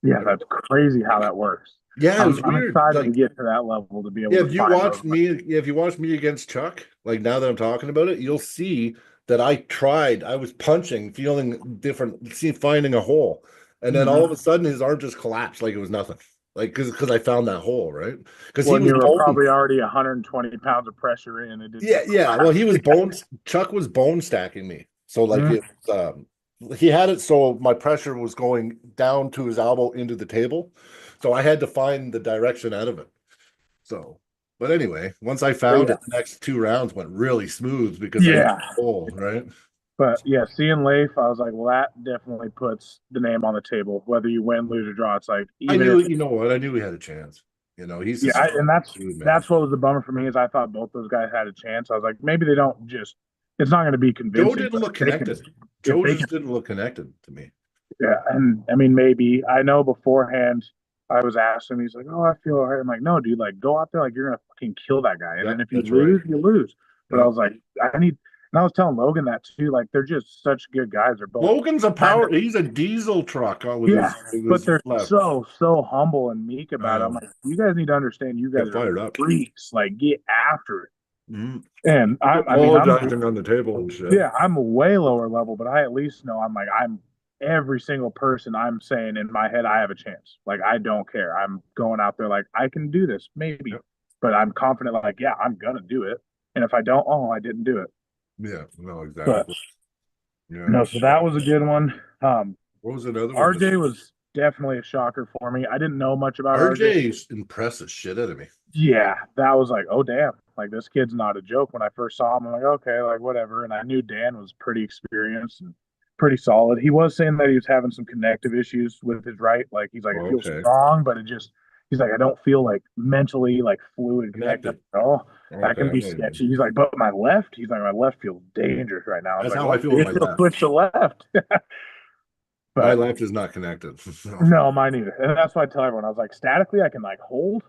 Yeah, that's crazy how that works. Yeah, it was I'm weird. excited to Like, get to that level to be able yeah, to find those. if you watch me against Chuck, like now that I'm talking about it, you'll see that I was punching, feeling different, finding a hole. And then all of Mhm. a sudden his arm just collapsed like it was nothing. Like, because I found that hole, right? Because he When was you were bone. probably already 120 pounds of pressure in, it didn't Yeah, just yeah. Well, collapse. he was bone. Chuck was bone stacking me. So like Mhm. it he had it so my pressure was going down to his elbow into the table. So I had to find the direction out of it. So, but anyway, once I But found yeah, it, the next two rounds went really smooth because I knew yeah. the goal, right? But yeah, seeing Leif, I was like, well, that definitely puts the name on the table. Whether you win, lose, or draw, it's like I even knew, if you know what? I knew we had a chance. You know, he's a yeah, strong and dude, man. that's what was the bummer for me is I thought both those guys had a chance. I was like, maybe they don't just. It's not going to be Joe convincing, didn't but look they can connected. if Joe they just can. didn't look connected to me. Yeah, and I mean, maybe I know beforehand. I was asking, he's like, "Oh, I feel all right." I'm like, "No, dude, like go out there, like you're gonna fucking kill that guy, and Yeah, then if you that's right. lose, you lose." But I Yeah. was like, I need, and I was telling Logan that too. Like they're just such good guys. They're both Logan's a kind power. of He's a diesel truck yeah, with but his they're left. so humble and meek I about it. I'm know. like, you guys need to understand, you guys Got are fired up. freaks. Like get after it. Mhm. And I mean, Apologizing on the table and shit. yeah, I'm a way lower level, but I at least know I'm like I'm every single person I'm saying in my head I have a chance. Like I don't care. I'm going out there like I can do this, maybe. Yep. But I'm confident like, yeah, I'm gonna do it. And if I don't, oh, I didn't do it. Yeah. No, But exactly. Yeah. no, so that was a good one. What was another one? RJ was definitely a shocker for me. I didn't know much about RJ. RJ impressed the shit out of me. Yeah, that was like, oh damn, like this kid's not a joke. When I first saw him, I'm like, okay, like whatever. And I knew Dan was pretty experienced and pretty solid. He was saying that he was having some connective issues with his right. Like he's like, it feels Okay. strong, but it just he's like, I don't feel like mentally like fluid connected. Connected. Oh, that can be Okay. sketchy. He's like, but my left, he's like, my left feels dangerous right now. I was That's like, how well, I feel with maybe my he'll left. switch to left. My But left is not connected. No. no, mine either. And that's why I tell everyone, I was like, statically, I can like hold,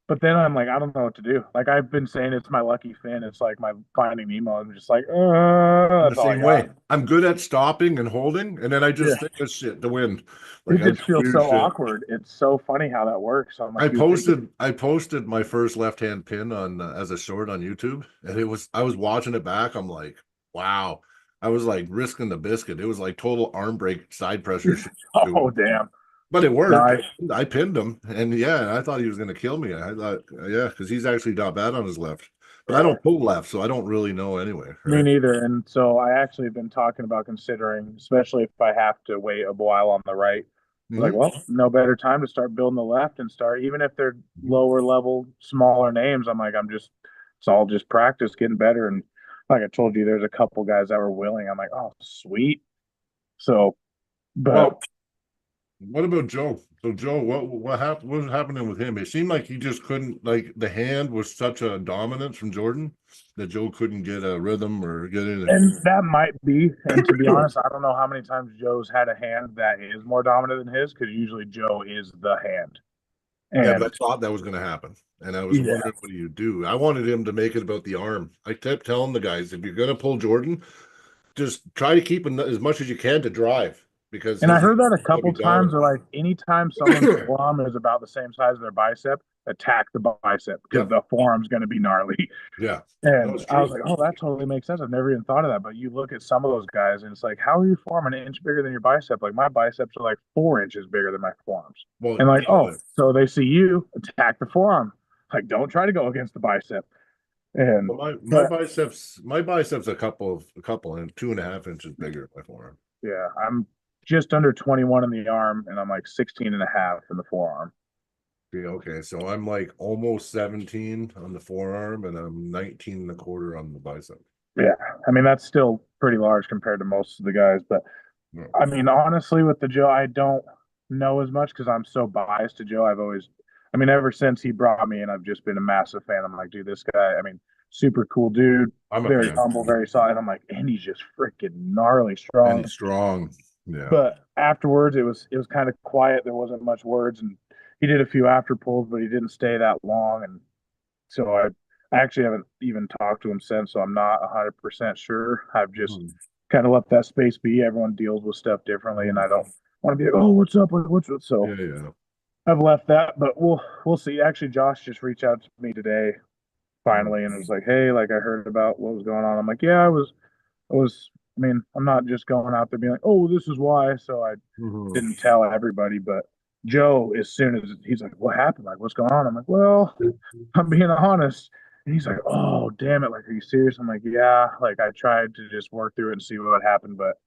but then I'm like, I don't know what to do. Like I've been saying, it's my lucky fin. It's like my Finding Nemo. I'm just like, I'm the that's all I same way. got. I'm good at stopping and holding, and then I Yeah, just think of shit to win. Like it I just do feels weird so shit. awkward. It's so funny how that works. So I'm like, I dude, take it. posted I posted my first left hand pin on as a short on YouTube, and I was watching it back. I'm like, wow. I was like risking the biscuit. It was like total arm break side pressure shit Oh doing. damn! But it No, worked. I pinned him, and yeah, I thought he was going to kill me. I thought, yeah, because he's actually not bad on his left, but I don't pull left, so I don't really know anyway, me right? neither. And so I actually have been talking about considering, especially if I have to wait a while on the right. I was like, Mhm. well, no better time to start building the left and start, even if they're lower level, smaller names. I'm like, it's all just practice, getting better. And like I told you, there's a couple guys that were willing. I'm like, oh, sweet. So, but Well, what about Joe? So Joe, what happened? What was happening with him? It seemed like he just couldn't. Like the hand was such a dominance from Jordan that Joe couldn't get a rhythm or get in. and that might be. And to be honest, I don't know how many times Joe's had a hand that is more dominant than his because usually Joe is the hand. Yeah, but I And thought that was going to happen, and I was yeah, wondering what do you do? I wanted him to make it about the arm. I kept telling the guys, if you're going to pull Jordan, just try to keep as much as you can to drive because and I his heard that a will be couple times. dominant. They're like, anytime someone's forearm is about the same size as their bicep, attack the bicep because Yeah, the forearm's going to be gnarly. yeah, no, And it's I was true. like, oh, that totally makes sense. I've never even thought of that. But you look at some of those guys, and it's like, how are you form an inch bigger than your bicep? Like my biceps are like 4 inches bigger than my forearms. Well, And like, think oh, about it. so they see you attack the forearm. Like, don't try to go against the bicep. And Well, but my biceps a couple and 2.5 inches bigger than my forearm. yeah, I'm just under 21 in the arm, and I'm like 16 and a half in the forearm. Yeah, okay, so I'm like almost 17 on the forearm, and I'm 19 and a quarter on the bicep. Yeah, I mean that's still pretty large compared to most of the guys. But Yeah. I mean, honestly, with the Joe, I don't know as much because I'm so biased to Joe. I've always, I mean, ever since he brought me in, I've just been a massive fan. I'm like, dude, this guy, I mean, super cool dude, I'm a very fan, humble, very solid. I'm like, and he's just freaking gnarly and strong. he's strong. Yeah. But afterwards, it was kind of quiet. There wasn't much words, and he did a few after pulls, but he didn't stay that long. And so I actually haven't even talked to him since. So I'm not 100% sure. I've just Mhm. kind of let that space be. Everyone deals with stuff differently, and I Mhm. don't want to be like, oh, what's up? Like, what's up? So Yeah, yeah. I've left that, but we'll see. Actually, Josh just reached out to me today Mhm. finally, and was like, hey, like I heard about what was going on. I'm like, yeah, I was. I mean, I'm not just going out there being like, oh, this is why. So I Mhm. didn't tell everybody, but Joe, as soon as he's like, what happened? Like, what's going on? I'm like, well, I'm being honest. And he's like, oh, damn it. Like, are you serious? I'm like, yeah. Like, I tried to just work through it and see what happened, but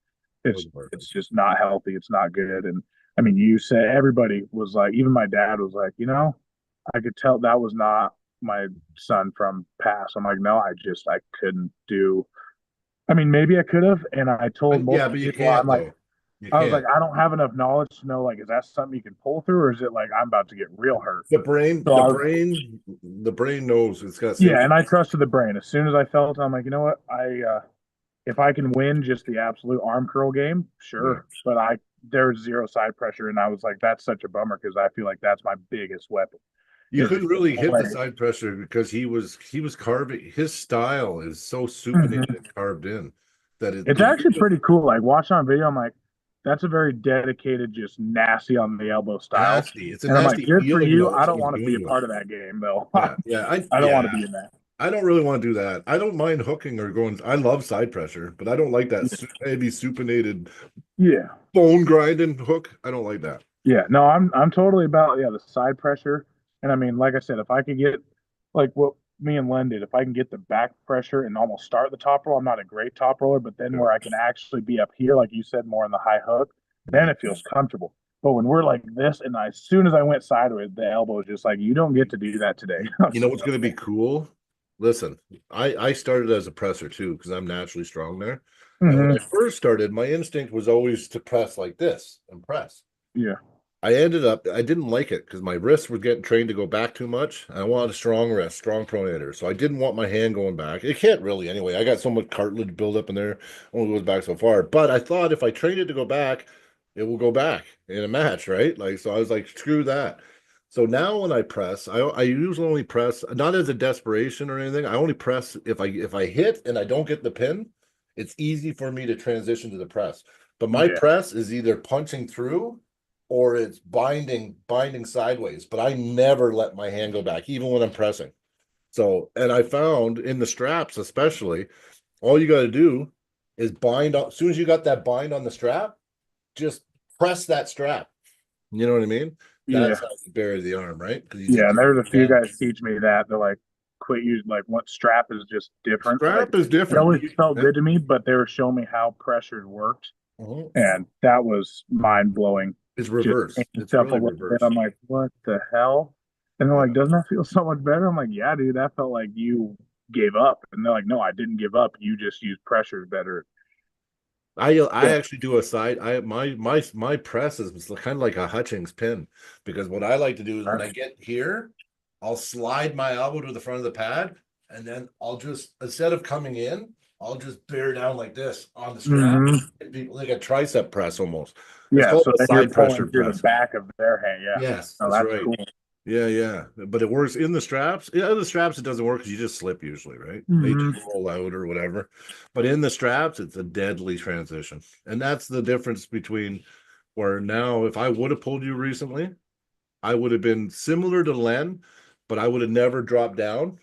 It's just not healthy. It's not good. And I mean, you said everybody was like, even my dad was like, I could tell that was not my son from past. I'm like, no, I couldn't do. I mean, maybe I could have. And I told Yeah, multiple but you people, I'm can't like, though. You I was like, can't. I don't have enough knowledge to know, like, is that something you can pull through, or is it like I'm about to get real hurt? The brain, So the I was, brain, the brain knows it's got yeah, safety. and I trusted the brain. As soon as I felt, I'm like, you know what, if I can win just the absolute arm curl game, Yeah. sure. But there's zero side pressure, and I was like, that's such a bummer because I feel like that's my biggest weapon. You Is couldn't the really hit the leg. side pressure because he was carving. His style is so supinated Mhm. and carved in that It's if actually pretty cool. Like watching on video, I'm like, that's a very dedicated, just nasty on the elbow style. nasty. It's a And I'm like, nasty good for feeling you. though. I It's don't what he's want to be a doing to it. part of that game though. Yeah, yeah, I don't want to be in that. I don't really want to do that. I don't mind hooking or going. I love side pressure, but I don't like that heavy supinated Yeah. bone grinding hook. I don't like that. Yeah, no, I'm totally about the side pressure. And I mean, like I said, if I could get like what me and Len did, if I can get the back pressure and almost start the top roll, I'm not a great top roller, but then Yeah, where I can actually be up here, like you said, more in the high hook, then yeah. it feels comfortable. But when we're like this, and as soon as I went sideways, the elbow is just like, you don't get to do that today. I You was know like, what's going to be cool? Listen, I started as a presser too because I'm naturally strong there. And when I hmm first started, my instinct was always to press like this and press. yeah, I didn't like it because my wrists were getting trained to go back too much. I wanted a strong wrist, strong pronator. So I didn't want my hand going back. It can't really anyway. I got so much cartilage buildup in there, only goes back so far. But I thought if I trained it to go back, it will go back in a match, right? Like, so I was like, screw that. So now when I press, I usually only press, not as a desperation or anything. I only press if I hit and I don't get the pin, it's easy for me to transition to the press. But my yeah, press is either punching through or it's binding sideways, but I never let my hand go back, even when I'm pressing. So, and I found in the straps, especially, all you got to do is bind up. As soon as you got that bind on the strap, just press that strap. You know what I mean? yeah, That's how you bury the arm, right? Because you yeah. just And there's a few hand. guys teach me that they're like, quit using like what strap is just different. Like Strap is it different. always felt good to me, but they were showing me how pressure worked. Mhm. And that was mind blowing. It's Just reverse. changing It's stuff a really little bit. reverse. I'm like, what the hell? And they're like, Yeah. doesn't that feel so much better? I'm like, yeah, dude, that felt like you gave up. And they're like, no, I didn't give up. You just used pressure better. I Yeah. actually do a side. My press is kind of like a Hutchings pin because what I like to do is when I get here, I'll slide my elbow to the front of the pad, and then I'll just instead of coming in, I'll just bear down like this on the strap. hmm It'd be like a tricep press almost. It's Yeah. called So a then you're side pressure pulling through the press. back of their hand. Yeah. Yes, Oh, that's that's right. cool. Yeah, yeah. But it works in the straps. Yeah, the straps, it doesn't work because you just slip usually, right? They just hmm roll out or whatever. But in the straps, it's a deadly transition. And that's the difference between where now, if I would have pulled you recently, I would have been similar to Len, but I would have never dropped down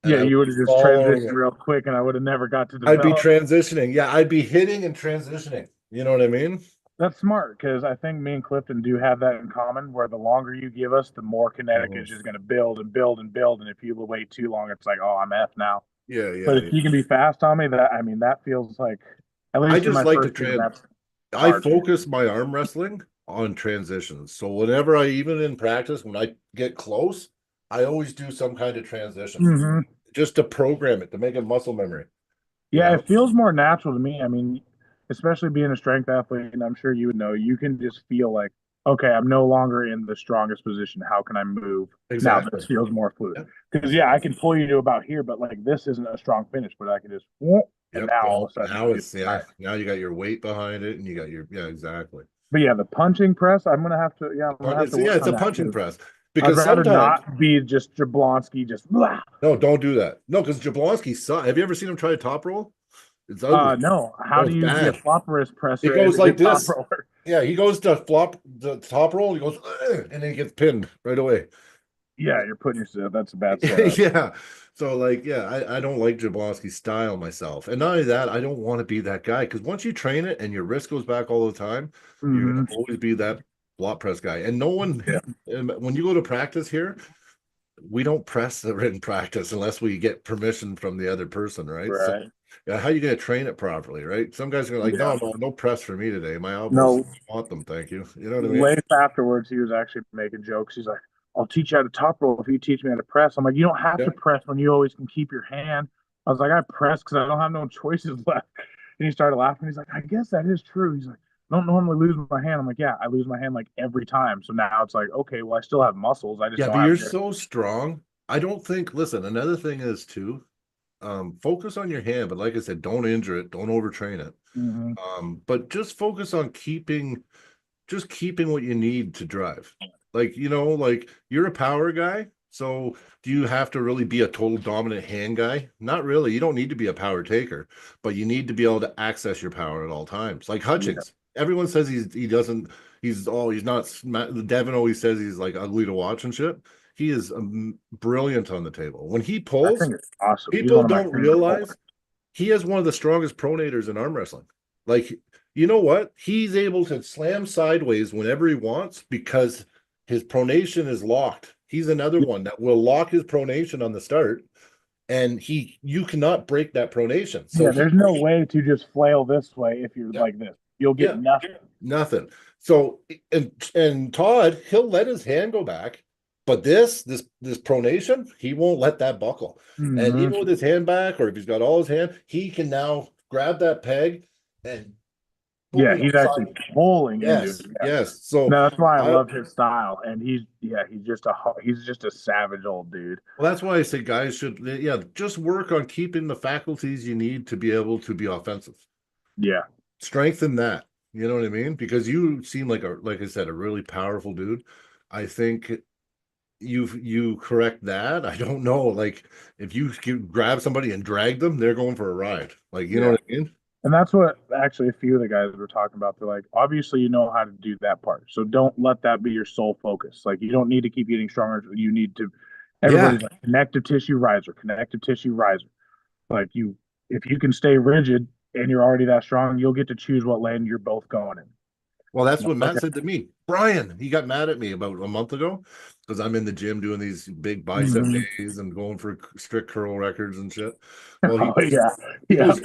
and Yeah. I would You would be have just following transitioned it. real quick and I would have never got to I'd be develop. transitioning. Yeah, I'd be hitting and transitioning. You know what I mean? That's smart because I think me and Clifton do have that in common where the longer you give us, the more kinetic Mhm. is just going to build and build and build. And if you wait too long, it's like, oh, I'm F now. Yeah, But yeah, if yeah. you can be fast on me, I mean, that feels like, at I least in just my like to first year, trans that's I hard. focus my arm wrestling on transitions. So whenever even in practice, when I get close, I always do some kind of transition hmm just to program it, to make it muscle memory, you Yeah, know? it feels more natural to me. I mean, especially being a strength athlete, and I'm sure you would know, you can just feel like, okay, I'm no longer in the strongest position. How can I move? Now Exactly. this feels more fluid. Yeah, Because yeah, I exactly. can pull you to about here, but like this isn't a strong finish, but I can just whoop, and Yep. now all Well, of a sudden now you get it's yeah, higher. now you got your weight behind it and you got your yeah, exactly. But yeah, the punching press, I'm gonna have to Yeah, work it's on a that punching because press I'd because rather sometimes not be just Jablonski, just blah. no, don't do that. No, because Jablonski sucks. Have you ever seen him try to top roll? It's ugly. No. How No, do it's you be a bad. flop wrist It presser and goes be a like top this. roller? Yeah, he goes to flop the top roll. He goes, "Ugh," and then he gets pinned right away. Yeah, you're putting yourself. That's a bad setup. Yeah. So like, yeah, I don't like Jablonski's style myself. And not only that, I don't want to be that guy because once you train it and your wrist goes back all the time, you're gonna hmm always be that flop press guy. And no one Yeah. and when you go to practice here, we don't press the written practice unless we get permission from the other person, right? So Right. yeah, how you gonna train it properly, right? Some guys are like, Yeah. no press for me today. My elbows No, want them, thank you. You know what I mean? Leif afterwards, he was actually making jokes. He's like, I'll teach you how to top roll if you teach me how to press. I'm like, you don't have Yeah. to press when you always can keep your hand. I was like, I press because I don't have no choices left. And he started laughing. He's like, I guess that is true. He's like, I don't normally lose my hand. I'm like, yeah, I lose my hand like every time. So now it's like, okay, well, I still have muscles. I just Yeah, don't but have you're good. so strong. I don't think, listen, another thing is too, focus on your hand, but like I said, don't injure it, don't overtrain it. Mm-hmm. But just focus on keeping what you need to drive. Like, like you're a power guy. So do you have to really be a total dominant hand guy? Not really. You don't need to be a power taker, but you need to be able to access your power at all times. Like Yeah. Hutchings. Everyone says he doesn't, he's not, Devin always says he's like ugly to watch and shit. He is brilliant on the table. When he I pulls, think it's awesome. He's people one of my don't favorite realize bowlers. he has one of the strongest pronators in arm wrestling. Like, you know what? He's able to slam sideways whenever he wants because his pronation is locked. He's another one that will lock his pronation on the start, and you cannot break that pronation. So Yeah, there's no way to just flail this way if you're yeah, like this. You'll get yeah, nothing. nothing. So and Todd, he'll let his hand go back, but this pronation, he won't let that buckle. And Mm-hmm. even with his hand back, or if he's got all his hand, he can now grab that peg and pull Yeah, me he's actually upside. pulling into it. Yes, Yeah. yes. So No, that's why I I love his style, and he's just a savage old dude. well, that's why I say guys should, yeah, just work on keeping the faculties you need to be able to be offensive. Yeah, Strengthen that. You know what I mean? Because you seem like I said, a really powerful dude. I think you correct that. I don't know. Like if you grab somebody and drag them, they're going for a ride. Like, you know yeah, what I mean? and that's what actually a few of the guys were talking about. They're like, obviously you know how to do that part, so don't let that be your sole focus. Like you don't need to keep getting stronger. You need to. Yeah. Everybody's like connective tissue riser. Like if you can stay rigid and you're already that strong, you'll get to choose what lane you're both going in. Well, that's I'm like, what Matt okay. said to me. Brian, he got mad at me about a month ago because I'm in the gym doing these big bicep Mhm. days and going for strict curl records and shit. Well, Oh yeah, he yeah. goes,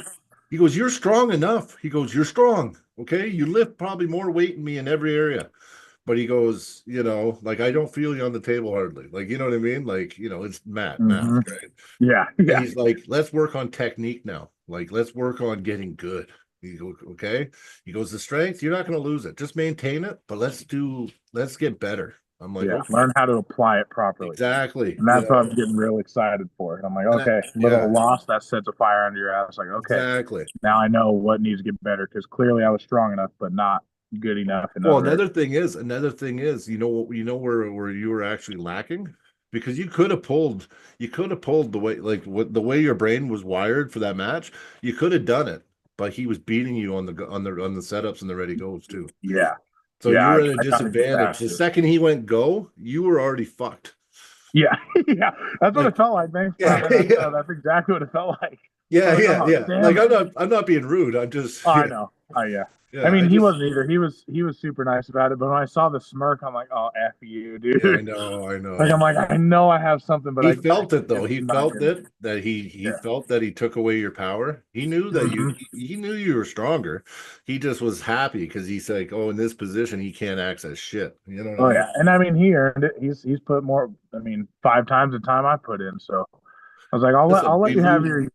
he goes, you're strong enough. He goes, you're strong. Okay. You lift probably more weight than me in every area. But he goes, like I don't feel you on the table hardly. Like, you know what I mean? Like, it's math, Hmm. right? Yeah, And yeah, he's like, let's work on technique now. Like, let's work on getting good. You go, okay. He goes, the strength, you're not going to lose it. Just maintain it, but let's get better. I'm like, yeah. okay, Learn how to apply it properly. exactly. And that's what I'm getting real excited for. And I'm like, And okay, yeah, little loss that sets a fire under your ass. Like, okay, exactly. now I know what needs to get better because clearly I was strong enough, but not good enough in Well, other areas. another thing is, where you were actually lacking because you could have pulled the way like what the way your brain was wired for that match. You could have done it, but he was beating you on the setups and the ready goes too. Yeah, So you yeah. were at a I got to get disadvantage. past The it. second he went go, you were already fucked. Yeah, yeah. That's what Like, it felt like. Thanks, yeah, Brian. yeah, That's exactly what it felt like. I yeah, was like, yeah, oh, yeah. damn Like it. I'm not being rude. I'm just Oh, I yeah, know. Oh yeah. I yeah. mean, he wasn't either. He was super nice about it, but when I saw the smirk, I'm like, oh, F you, yeah, I dude. know, I Like know. I'm like, I know I have something, but He I felt it though. can't. He I'm not felt gonna. that he Yeah. felt that he took away your power. He knew that Mhm. he knew you were stronger. He just was happy because he's like, oh, in this position he can't access shit. You know what I Oh mean? yeah, and I mean he earned it. He's put more. I mean, 5 times the time I put in. So I was like, I'll Listen, let you have your.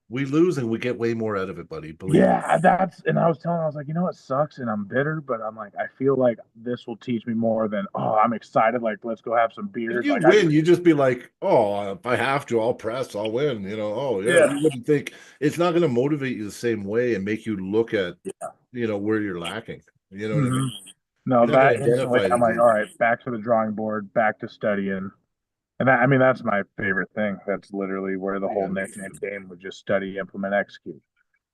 we lose, and we get way more out of it, buddy. Believe me. Yeah, and I was telling, I was like, you know, it sucks, and I'm bitter, but I'm like, I feel like this will teach me more than, oh, I'm excited. Like, let's go have some If beers. you Like, I win, you just be like, oh, if I have to, I'll press, I'll win. Oh yeah. yeah, You wouldn't think it's not going to motivate you the same way and make you look at yeah. where you're lacking. You know what I mean? Hmm. No, You're not that going to instantly, identify it I'm as like, all easy. right, back to the drawing board, back to studying, and that, I mean, that's my favorite thing. That's literally where the whole Yeah. nickname came, was just study, implement, execute.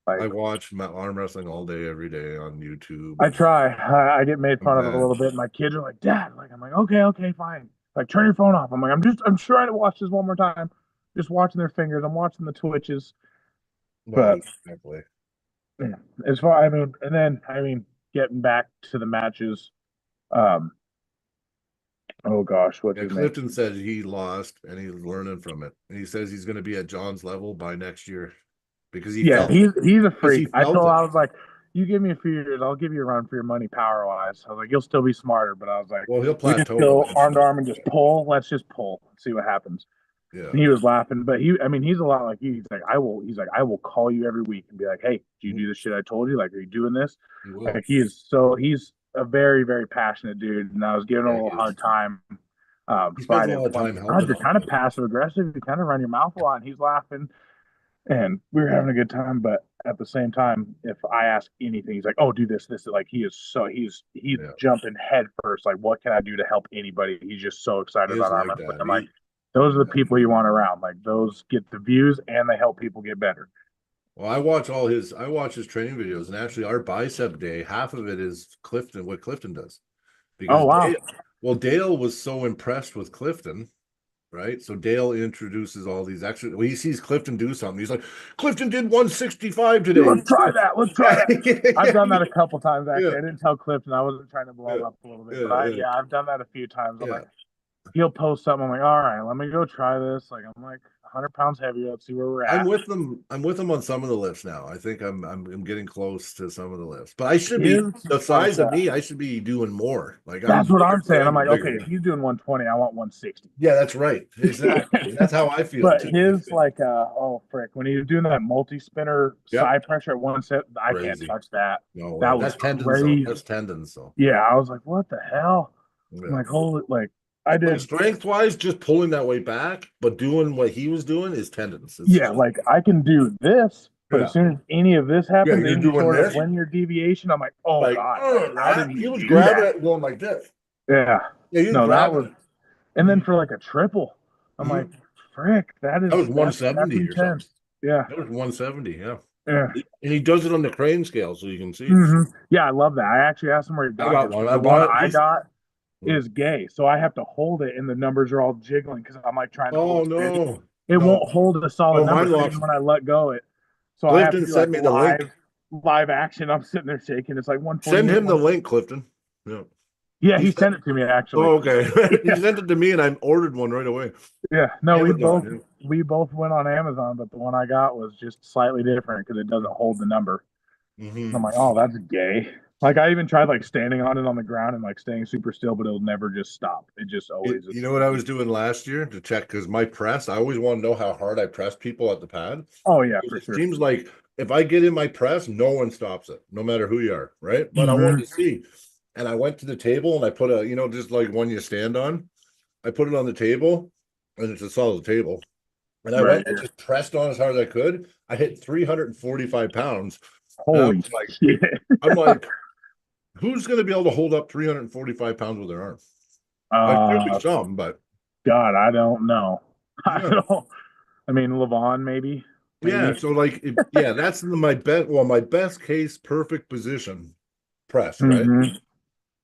Like, I watch arm wrestling all day, every day on YouTube, I and try. I get made I'm fun of a bad. little bit. And my kids are like, Dad, like, I'm like, okay, okay, fine. Like, turn your phone off. I'm like, I'm trying to watch this one more time. Just watching their fingers. I'm watching the twitches. Well, But exactly. yeah, as far, I mean, and then, I mean, getting back to the matches, um, Oh gosh, what Yeah, did he make? Clifton said he lost and he's learning from it. And he says he's going to be at John's level by next year because he Yeah, felt it. he's a Because he freak. I felt told it. I was like, you give me a few years, I'll give you a run for your money power wise. I was like, you'll still be smarter, but I was like, Well, he'll we just plateau go arm to eventually. arm and just pull. Let's just pull, see what happens. Yeah. And he was laughing, but I mean, he's a lot like you. He's like, I will call you every week and be like, hey, do you do the shit I told you? Like, are you doing this? He will. Like, he's a very, very passionate dude. And I was giving him a Yeah, he little is. hard time He spends a Friday. lot of I'm like, time God, helping you're kind of everybody. passive aggressive. You kind of run your mouth a lot. And he's laughing and we were having a good time. But at the same time, if I ask anything, he's like, "Oh, do this, this." Like he's Yeah. jumping head first. Like, what can I do to help anybody? He's just so excited He is about arm like wrestling. that. I'm like, those are the Yeah. people you want around. Like those get the views and they help people get better. Well, I watch his training videos, and actually our bicep day, half of it is Clifton, what Clifton does. Oh Because wow, Dale was so impressed with Clifton, right? So Dale introduces all these extra. When he sees Clifton do something, he's like, "Clifton did 165 dude, today." let's try that. Let's try that. I've done that a couple times Yeah, actually. I didn't tell Clifton. I wasn't trying to blow him yeah, up a little bit, yeah, but I yeah, yeah, I've done that a few times. I'm yeah. like, he'll post something. I'm like, all right, let me go try this. Like I'm like 100 pounds heavier. Let's see where we're I'm at. with them. I'm with them on some of the lifts now. I think I'm getting close to some of the lifts. But I should be His the like size of me. I should be doing more. Like I'm that's what bigger, I'm saying. I'm I'm like, okay, bigger. if he's doing 120, I want 160. Yeah, that's right. Exactly. That's how I feel But too. his like oh frick, when he was doing that multi spinner Yep. side pressure at one set, I can't Crazy. touch that. No way. That was That's tendons though. crazy. That's tendons though. Yeah, I was like, what the hell? I'm Yeah. like, holy, like I Like did. strength wise, just pulling that way back, but doing what he was doing is tendons. It's Yeah, just like I can do this, but as yeah. soon as any of this Yeah, happens, you're any doing sort of this, linear deviation, I'm like, oh like god, like how did that. he He was do grabbing that? it going like this. Yeah, Yeah, he was no, that grabbing was. it. And then for like a triple, I'm like, Mhm. frick, That was that's 170 or something. intense. Yeah, That was 170, yeah. yeah. And he does it on the crane scale, so you can see. Yeah, I love that. I actually asked him where he I got got his. one. I The one bought it. I got Mm. is gay, so I have to hold it, and the numbers are all jiggling because I'm like trying to hold Oh it steady. no. It No. won't hold a solid Oh, number. mine So locks. even when I let go, it. So I have to Clifton do like sent me the link. live action. I'm sitting there shaking. It's like Send 148. him the link, Clifton. Yeah. Yeah, He he sent sent it to me actually. Oh, okay. He Yeah, sent it to me and I ordered one right away. yeah. No, Amazon. we both went on Amazon, but the one I got was just slightly different because it doesn't hold the number. Yeah. I'm like, oh, that's gay. Like I even tried like standing on it on the ground and like staying super still, but it'll never just stop. It just always You is. know what I was doing last year to check? Because my press, I always want to know how hard I press people at the pad. Oh yeah, for It sure. seems like if I get in my press, no one stops it, no matter who you are, right? But I wanted Hmm. to see. And I went to the table and I put just like one you stand on. I put it on the table and it's a solid table. And I Right went and here. just pressed on as hard as I could. I hit 345 pounds. And Holy shit. I'm like, who's going to be able to hold up 345 pounds with their arm? Like, there'll be Uh, some, but God, I don't know. I yeah. don't. I mean, Levon maybe, Yeah. maybe. So, like, yeah, that's my best, well, my best case perfect position press, right? Hmm.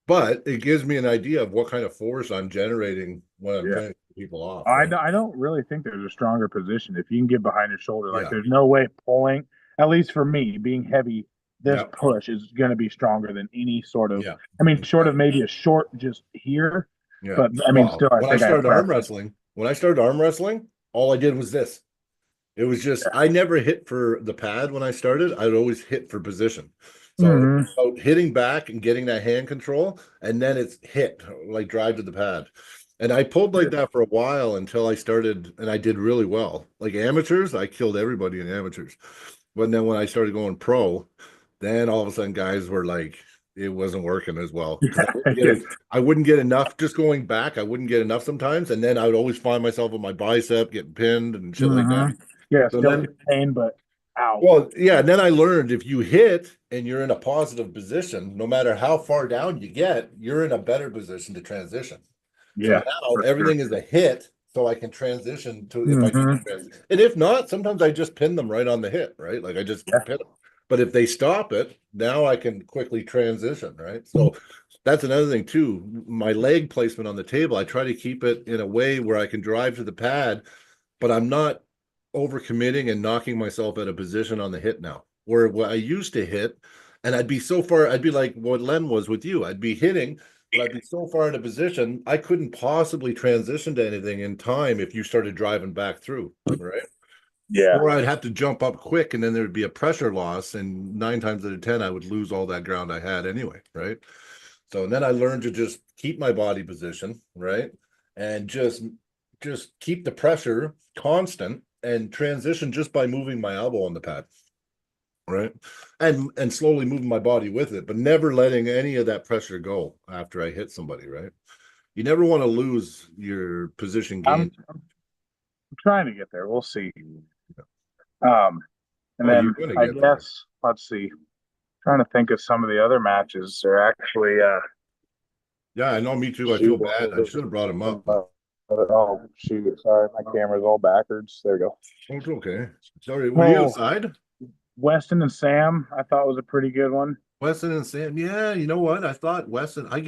But it gives me an idea of what kind of force I'm generating when I'm Yeah. trying to get people off, right? I don't really think there's a stronger position if you can get behind your shoulder. Like, Yeah. there's no way pulling. At least for me, being heavy, this Yeah. push is going to be stronger than any sort of. Yeah. I mean, short of Exactly. maybe a short just here, Yeah. but I mean, Well, still, I when I think I have started arm pressure. wrestling, all I did was this. It was just I never hit for the pad when I started. I'd always hit for position. So it's Hmm. about hitting back and getting that hand control, and then it's hit like drive to the pad. And I pulled like that for a while until I started, and I did really well. Like amateurs, I killed everybody in amateurs. But then when I started going pro, then all of a sudden guys were like, it wasn't working as well because Yeah. I wouldn't get enough just going back. I wouldn't get enough sometimes, and then I would always find myself with my bicep getting pinned and shit like that. Hmm. Yeah, So still then, feel pain, but ow. well, yeah, and then I learned if you hit and you're in a positive position, no matter how far down you get, you're in a better position to transition. So Yeah, now for sure. everything is a hit, so I can transition to if I need to Hmm. transition. And if not, sometimes I just pin them right on the hit, right? Like I just Yeah. pin them. But if they stop it, now I can quickly transition, right? So that's another thing too. My leg placement on the table, I try to keep it in a way where I can drive to the pad, but I'm not overcommitting and knocking myself at a position on the hit now. Where I used to hit, and I'd be so far, I'd be like what Len was with you. I'd be hitting, but I'd be so far into position, I couldn't possibly transition to anything in time if you started driving back through, right? Yeah. Or I'd have to jump up quick and then there would be a pressure loss, and 9 times out of 10, I would lose all that ground I had anyway, right? So and then I learned to just keep my body position, right? And just keep the pressure constant and transition just by moving my elbow on the pad. Right. And slowly moving my body with it, but never letting any of that pressure go after I hit somebody, right? You never want to lose your position gain. I'm trying to get there. We'll see. Um, and Oh, you're then gonna I get there. guess let's see. Trying to think of some of the other matches. They're actually Yeah, I know, me too. I feel shoot. bad. I should have brought him up, but Oh shoot! Sorry, my camera's all backwards. There we go. oh, it's okay. Sorry, were you Oh, outside? Weston and Sam, I thought was a pretty good one. Weston and Sam. Yeah, you know what? I thought Weston, I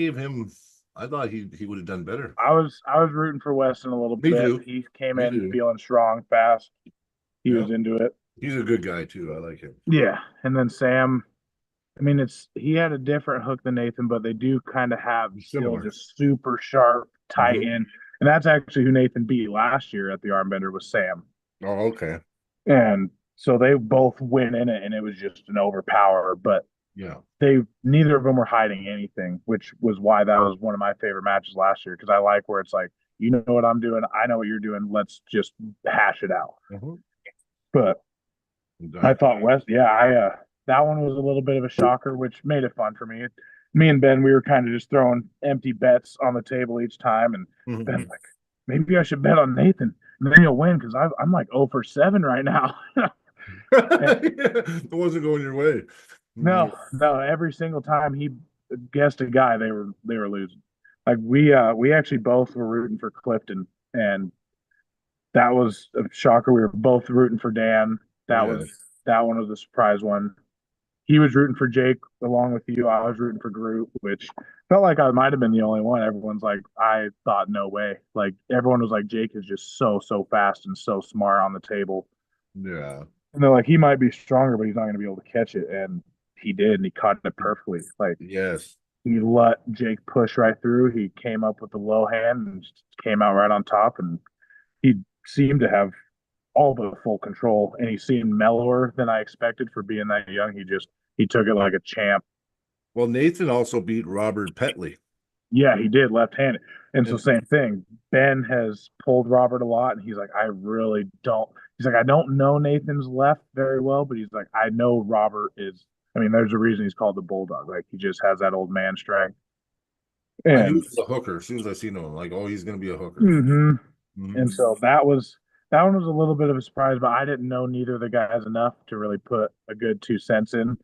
thought he would have done better. I was rooting for Weston a little Me bit. too. He came Me in too. feeling strong, fast. He Yeah. was into it. He's a good guy too. I like him. Yeah, and then Sam. I mean, he had a different hook than Nathan, but they do kind of have still Similar. just super sharp, tight Mhm. end, and that's actually who Nathan beat last year at the Armbender was Sam, Oh, okay. and so they both win in it, and it was just an overpower. But Yeah. they neither of them were hiding anything, which was why that was one of my favorite matches last year because I like where it's like, you know what I'm doing, I know what you're doing, let's just hash it out. Mhm. But I Exactly. thought West, yeah, I that one was a little bit of a shocker, which made it fun for me. Me and Ben, we were kind of just throwing empty bets on the table each time, and Ben's Mhm. like, maybe I should bet on Nathan, and then he'll win because I'm like 0 for 7 right now. And It wasn't going your way. no, no, every single time he guessed a guy, they were losing. Like we actually both were rooting for Clifton, and that was a shocker. We were both rooting for Dan. That Yeah. was that one was a surprise one. He was rooting for Jake along with you. I was rooting for Groot, which felt like I might have been the only one. Everyone's like, I thought no way. Like everyone was like, Jake is just so fast and so smart on the table. Yeah. And they're like, he might be stronger, but he's not going to be able to catch it. And he did, and he caught it perfectly. Like Yes. he let Jake push right through. He came up with the low hand and came out right on top. And he seemed to have all the full control, and he seemed mellower than I expected for being that young. He took it like a champ. Well, Nathan also beat Robert Petley. Yeah, he did left-handed. And so And same thing. Ben has pulled Robert a lot, and he's like, I really don't. He's like, I don't know Nathan's left very well, but he's like, I know Robert is. I mean, there's a reason he's called the Bulldog. Like he just has that old man strength. I knew he And was a hooker as soon as I seen him. I'm like, oh, he's gonna be a hooker. hmm and Mhm. so that one was a little bit of a surprise, but I didn't know neither of the guys enough to really put a good 2 cents in.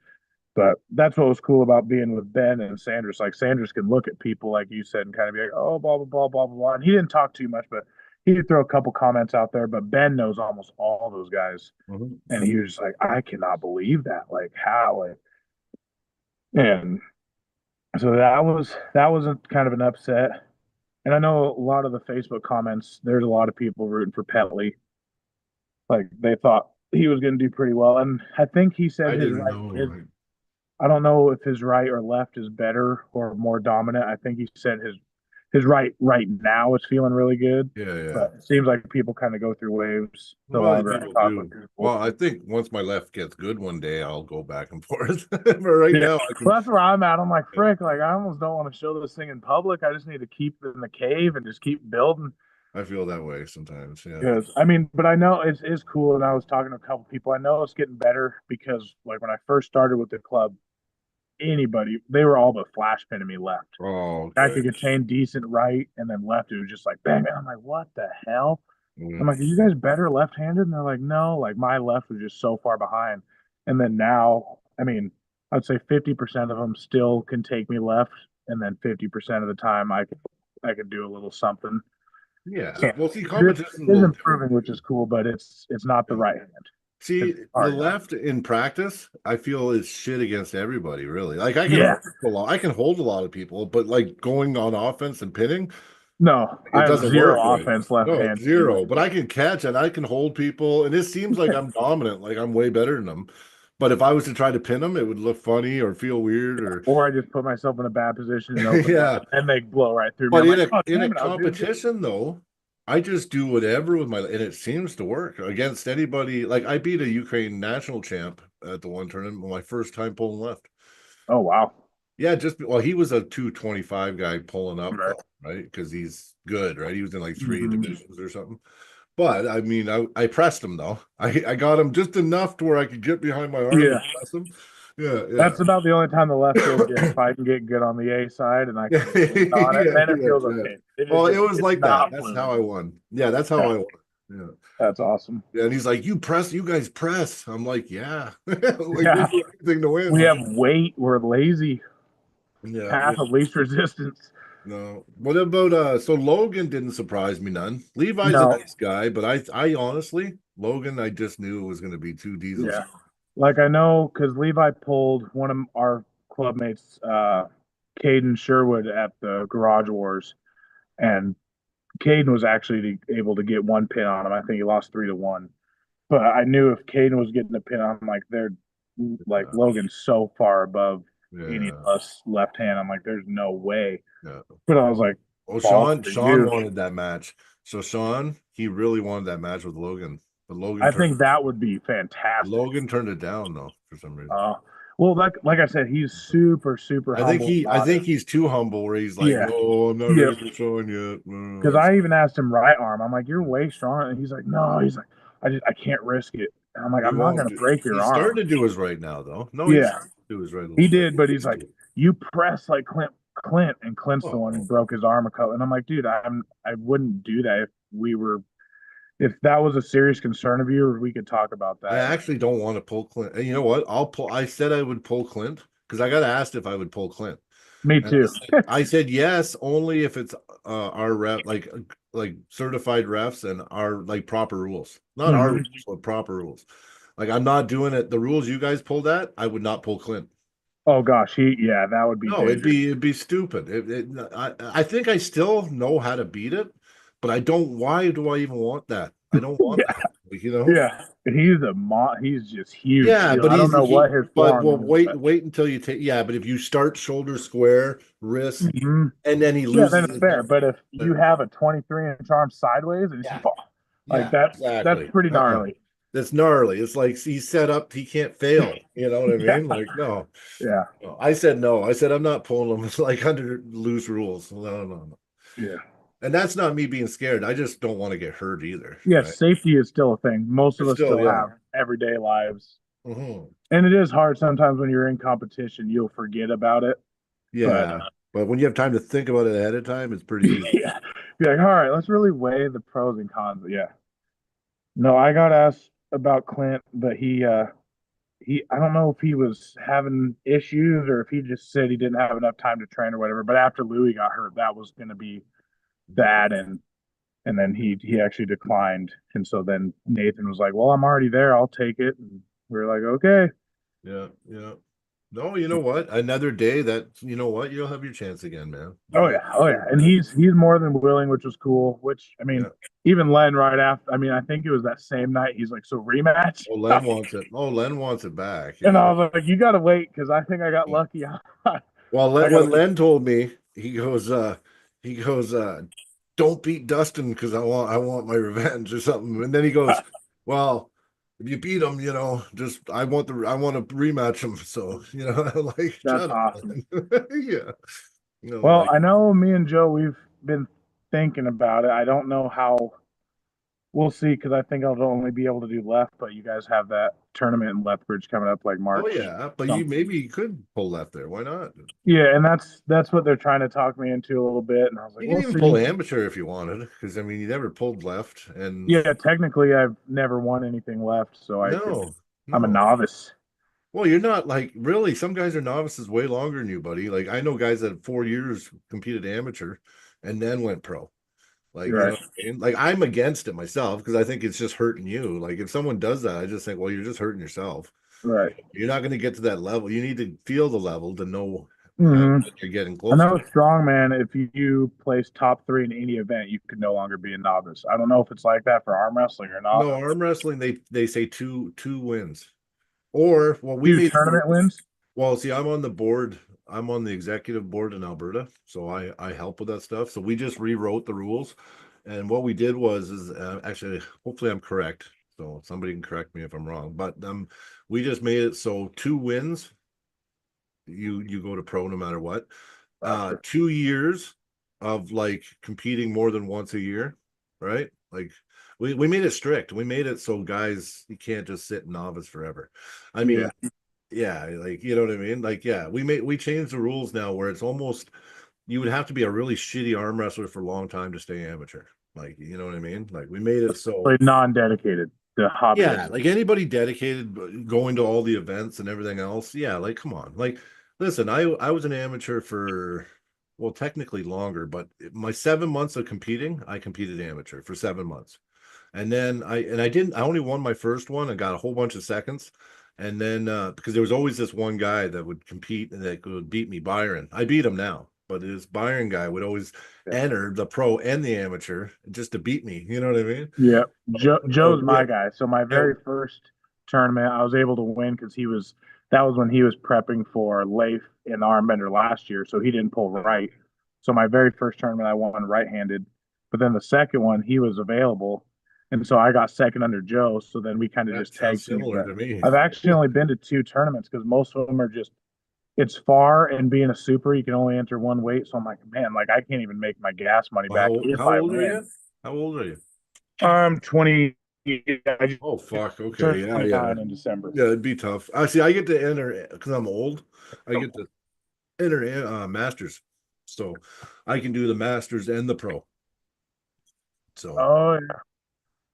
But that's what was cool about being with Ben and Sanders. Like Sanders can look at people like you said and kind of be like, oh, blah blah blah blah blah. And he didn't talk too much, but he did throw a couple comments out there. But Ben knows almost all those guys, Mhm. and he was just like, I cannot believe that. Like how? Like, and so that was a kind of an upset. And I know a lot of the Facebook comments. There's a lot of people rooting for Petley. Like they thought he was going to do pretty well, and I think he said I his didn't right. know. I don't know if his right or left is better or more dominant. I think he said his right now is feeling really good, Yeah, yeah. but it seems like people kind of go through waves the Well, longer I people talk with do. people. Well, I think once my left gets good one day, I'll go back and forth. But right Yeah, now, I can. well, that's where I'm at. I'm like, frick, like I almost don't want to show this thing in public. I just need to keep it in the cave and just keep building. I feel that way sometimes. Yeah. Because I mean, but I know it's cool. And I was talking to a couple people. I know it's getting better because like when I first started with the club, anybody they were all but flash pinning me left. Oh, I okay. could get chain decent right, and then left it was just like bang, bang. I'm like, what the hell? I'm Mm. like, are you guys better left-handed? And they're like, no, like my left was just so far behind. And then now, I mean, I'd say 50% of them still can take me left, and then 50% of the time I could do a little something. Yeah. So Well, see, it competition's a is little improving, different. which is cool, but it's not the Yeah. right hand. See, It's the hard. left in practice, I feel is shit against everybody, really. Like Yeah. I can hold a lot of people, but like going on offense and pinning, No, it I have doesn't work zero right. offense No, left-handed either. zero. But I can catch and I can hold people, and it seems like I'm dominant, like I'm way better than them. But if I was to try to pin them, it would look funny or feel weird Or I just put myself in a bad position and open it yeah. up, and they blow right through me. But I'm like, oh in a damn it, I was doing good. competition though, I just do whatever with my and it seems to work against anybody. Like I beat a Ukraine national champ at the one tournament my first time pulling left. Oh wow. Yeah, just well, he was a 225 guy pulling up Right. though, right? Because he's good, right? He was in like 3 Mhm. divisions or something. But I mean, I pressed him though. I got him just enough to where I could get behind my arm and Yeah. press him. Yeah, yeah. That's about the only time the left feels good. If I can get good on the A side and I Yeah, can just lean on it, then it yeah, feels yeah. okay. It is Well, it just was it's like that. not That's how fluid. I won. Yeah, that's how Yeah, I won. Yeah. that's awesome. Yeah, and he's like, you guys press. I'm like, yeah. Like we Yeah. do everything to win, We man. have weight, we're lazy, Yeah, yeah. path of least resistance. No. What about so Logan didn't surprise me none. Levi's a No, nice guy, but I honestly, Logan, I just knew it was gonna be two diesels. yeah. Like I know because Levi pulled one of our club mates, Caden Sherwood at the Garage Wars, and Caden was actually able to get one pin on him. I think he lost 3-1. But I knew if Caden was getting a pin on him, like they're like Yeah, Logan's so far above any of yeah, us left hand. I'm like, there's no way. yeah. But I was like, Oh, balls Sean, to Sean you. wanted that match. So Sean, he really wanted that match with Logan. But I think that would be fantastic. Logan turned it down though for some reason. Uh, well, like I said, he's super, super humble and I think modest. he's too humble where he's like, Yeah. no, I'm not Yeah. ready for Sean yet. Because I even asked him right arm. I'm like, you're way strong. And he's like, no, he's like, I can't risk it. And I'm like, He I'm not won't gonna do. break your He's starting arm. to do his right now though. No, he's Yeah, starting to do his right a he little bit. did, but he's like, you press like Clint, and Clint's the one who Oh, broke his arm a couple. And I'm like, dude, I wouldn't do that if we were if that was a serious concern of you, we could talk about I that. actually don't want to pull Clint. And you know what? I'll pull. I said I would pull Clint because I got asked if I would pull Clint. Me And too. I said yes, only if it's our rep, like certified refs and our like proper rules, not our Hmm. rules, but proper rules. Like I'm not doing it. The rules you guys pulled at, I would not pull Clint. Oh gosh, yeah, that would be No, dangerous. it'd be stupid. I think I still know how to beat it, but I don't. Why do I even want that? I don't want Yeah, that. You know. yeah. He's just huge Yeah, too. but I don't know what his but form well, is, but wait until you take. Yeah, but if you start shoulder square, wrist, mhm. and then he Yeah, then loses it's his fair. But if you balance. have a 23-inch arm sideways and Yeah, like yeah, that's exactly. pretty gnarly. That's gnarly. It's like he's set up, he can't fail. You know what I Yeah, mean? Like, no. yeah, No. I said no. I said I'm not pulling them like under loose rules. No, no, no. yeah. And that's not me being scared. I just don't want to get hurt either, Yes, right? safety is still a thing. Most of It's us still, still yeah. have everyday lives. Hmm. And it is hard sometimes when you're in competition, you'll forget about it. But Yeah. But when you have time to think about it ahead of time, it's pretty easy. yeah, be like, all right, let's really weigh the pros and cons. But yeah. No, I got asked about Clint, but he I don't know if he was having issues or if he just said he didn't have enough time to train or whatever. But after Louis got hurt, that was gonna be that and then he actually declined. And so then Nathan was like, well, I'm already there, I'll take it. And we were like, okay. Yeah, yeah. No, you know what? Another day that you know what? You'll have your chance again, man. Oh yeah, oh yeah, and he's more than willing, which was cool. Which I mean, Yeah. even Len right after. I mean, I think it was that same night. He's like, "So rematch?" Oh, Len wants it. Oh, Len wants it back. And Yeah. I was like, "You got to wait because I think I got lucky." I Well, got when Len told me, he goes, don't beat Dustin because I want my revenge or something. And then he goes, well, if you beat him, you know, just I want to rematch him. So, you know, like that's shut up, awesome. man. Yeah. You know, Well, like I know me and Joe we've been thinking about it. I don't know how we'll see because I think I'll only be able to do left, but you guys have that tournament in Lethbridge coming up like oh March. yeah, but So, you could pull left there. Why not? yeah, and that's what they're trying to talk me into a little bit. And I was like, You can we'll even pull see. amateur if you wanted, because I mean you never pulled left and Yeah, technically I've never won anything left, so no, I'm a no. novice. Well, you're not like really. Some guys are novices way longer than you, buddy. Like I know guys that have 4 years competed amateur and then went pro. Like, You're you know right. what I mean? Like I'm against it myself because I think it's just hurting you. Like if someone does that, I just think, well, you're just hurting yourself. Right. You're not going to get to that level. You need to feel the level to know Hmm. that you're getting I close to know it. strongman, if you place top three in any event, you could no longer be a novice. I don't know if it's like that for arm wrestling or not. No, arm wrestling, they say two wins. Or well, we Two made tournament wins. well, see, I'm on the board. I'm on the executive board in Alberta, so I help with that stuff. So we just rewrote the rules, and what we did was is actually, hopefully, I'm correct. So somebody can correct me if I'm wrong, but we just made it so 2 wins, you go to pro no matter what. Gotcha. 2 years of like competing more than once a year, right? Like we made it strict. We made it so guys, you can't just sit novice forever. I mean, Yeah. yeah, like you know what I mean? Like, yeah, we changed the rules now where it's almost you would have to be a really shitty arm wrestler for a long time to stay amateur. Like, you know what I mean? Like we made it so Like non-dedicated, the yeah, hobbyist. like anybody dedicated going to all the events and everything else. Yeah, like come on. Like listen, I was an amateur for well, technically longer, but my 7 months of competing, I competed amateur for 7 months. And then I only won my first one and got a whole bunch of seconds. And then because there was always this one guy that would compete and that would beat me, Byron. I beat him now, but this Byron guy would always Yeah. enter the pro and the amateur just to beat me. You know what I mean? Yeah. So Joe's yeah, my guy. So my yeah, very first tournament, I was able to win because that was when he was prepping for Leif in Armbender last year. So he didn't pull right. So my very first tournament, I won right-handed. But then the second one, he was available. And so I got second under Joe. So then we kind of that just tag sounds teamed. similar But to me. I've actually only been to 2 tournaments because most of them are just it's far, and being a super, you can only enter one weight. So I'm like, man, like I can't even make my gas money Well, back if how I old are win. you? How old are you? I'm 20. I just Oh fuck. turned Okay. Yeah, yeah. 29 in December. Yeah, it'd be tough. Actually, I get to enter because I'm old. I get to enter masters. So I can do the masters and the pro. So Oh, yeah.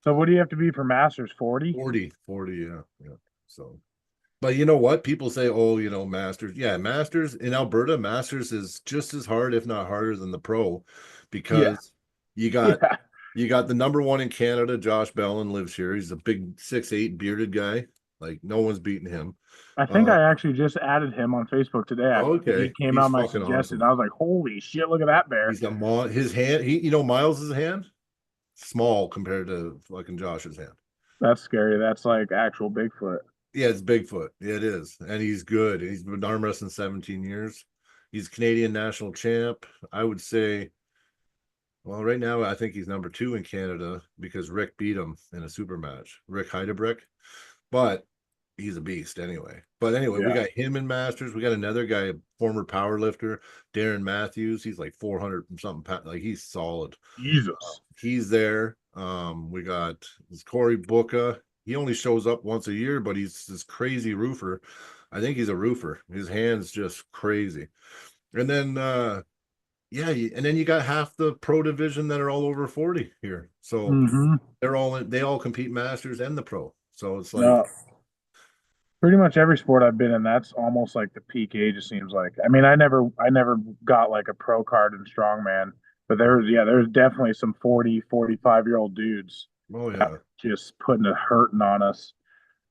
So what do you have to be for Masters? 40? 40, yeah, yeah. So but you know what? People say, oh, masters. Yeah, masters in Alberta, masters is just as hard, if not harder than the pro, Yeah. because you got Yeah. you got the number one in Canada, Josh Bellin lives here. He's a big 6'8" bearded guy. Like no one's beating him. I think Uh I actually just added him on Facebook today. He okay. came He's out my fucking suggested. awesome. I was like, holy shit, look at that bear. He's got his hand, Miles's hand, small compared to fucking Josh's hand. That's scary. That's like actual Bigfoot. Yeah, it's Bigfoot. Yeah, it is. And he's good. He's been arm wrestling 17 years. He's Canadian national champ. I would say, well, right now, I think he's number 2 in Canada because Rick beat him in a super match, Rick Heidebrick. But he's a beast anyway. But anyway, we Yeah. got him in Masters. We got another guy, a former power lifter, Darren Matthews. He's like 400 and something. Like he's solid. Jesus. He's there. We got Corey Booka. He only shows up once a year, but he's this crazy roofer. I think he's a roofer. His hand's just crazy. And then yeah, and then you got half the pro division that are all over 40 here. So Mm-hmm. they all compete masters and the pro. So it's like No. Pretty much every sport I've been in, that's almost like the peak age, it seems like. I mean, I never got like a pro card in strongman, but there's definitely some 40, 45-year-old dudes oh that yeah. just putting a hurting on us.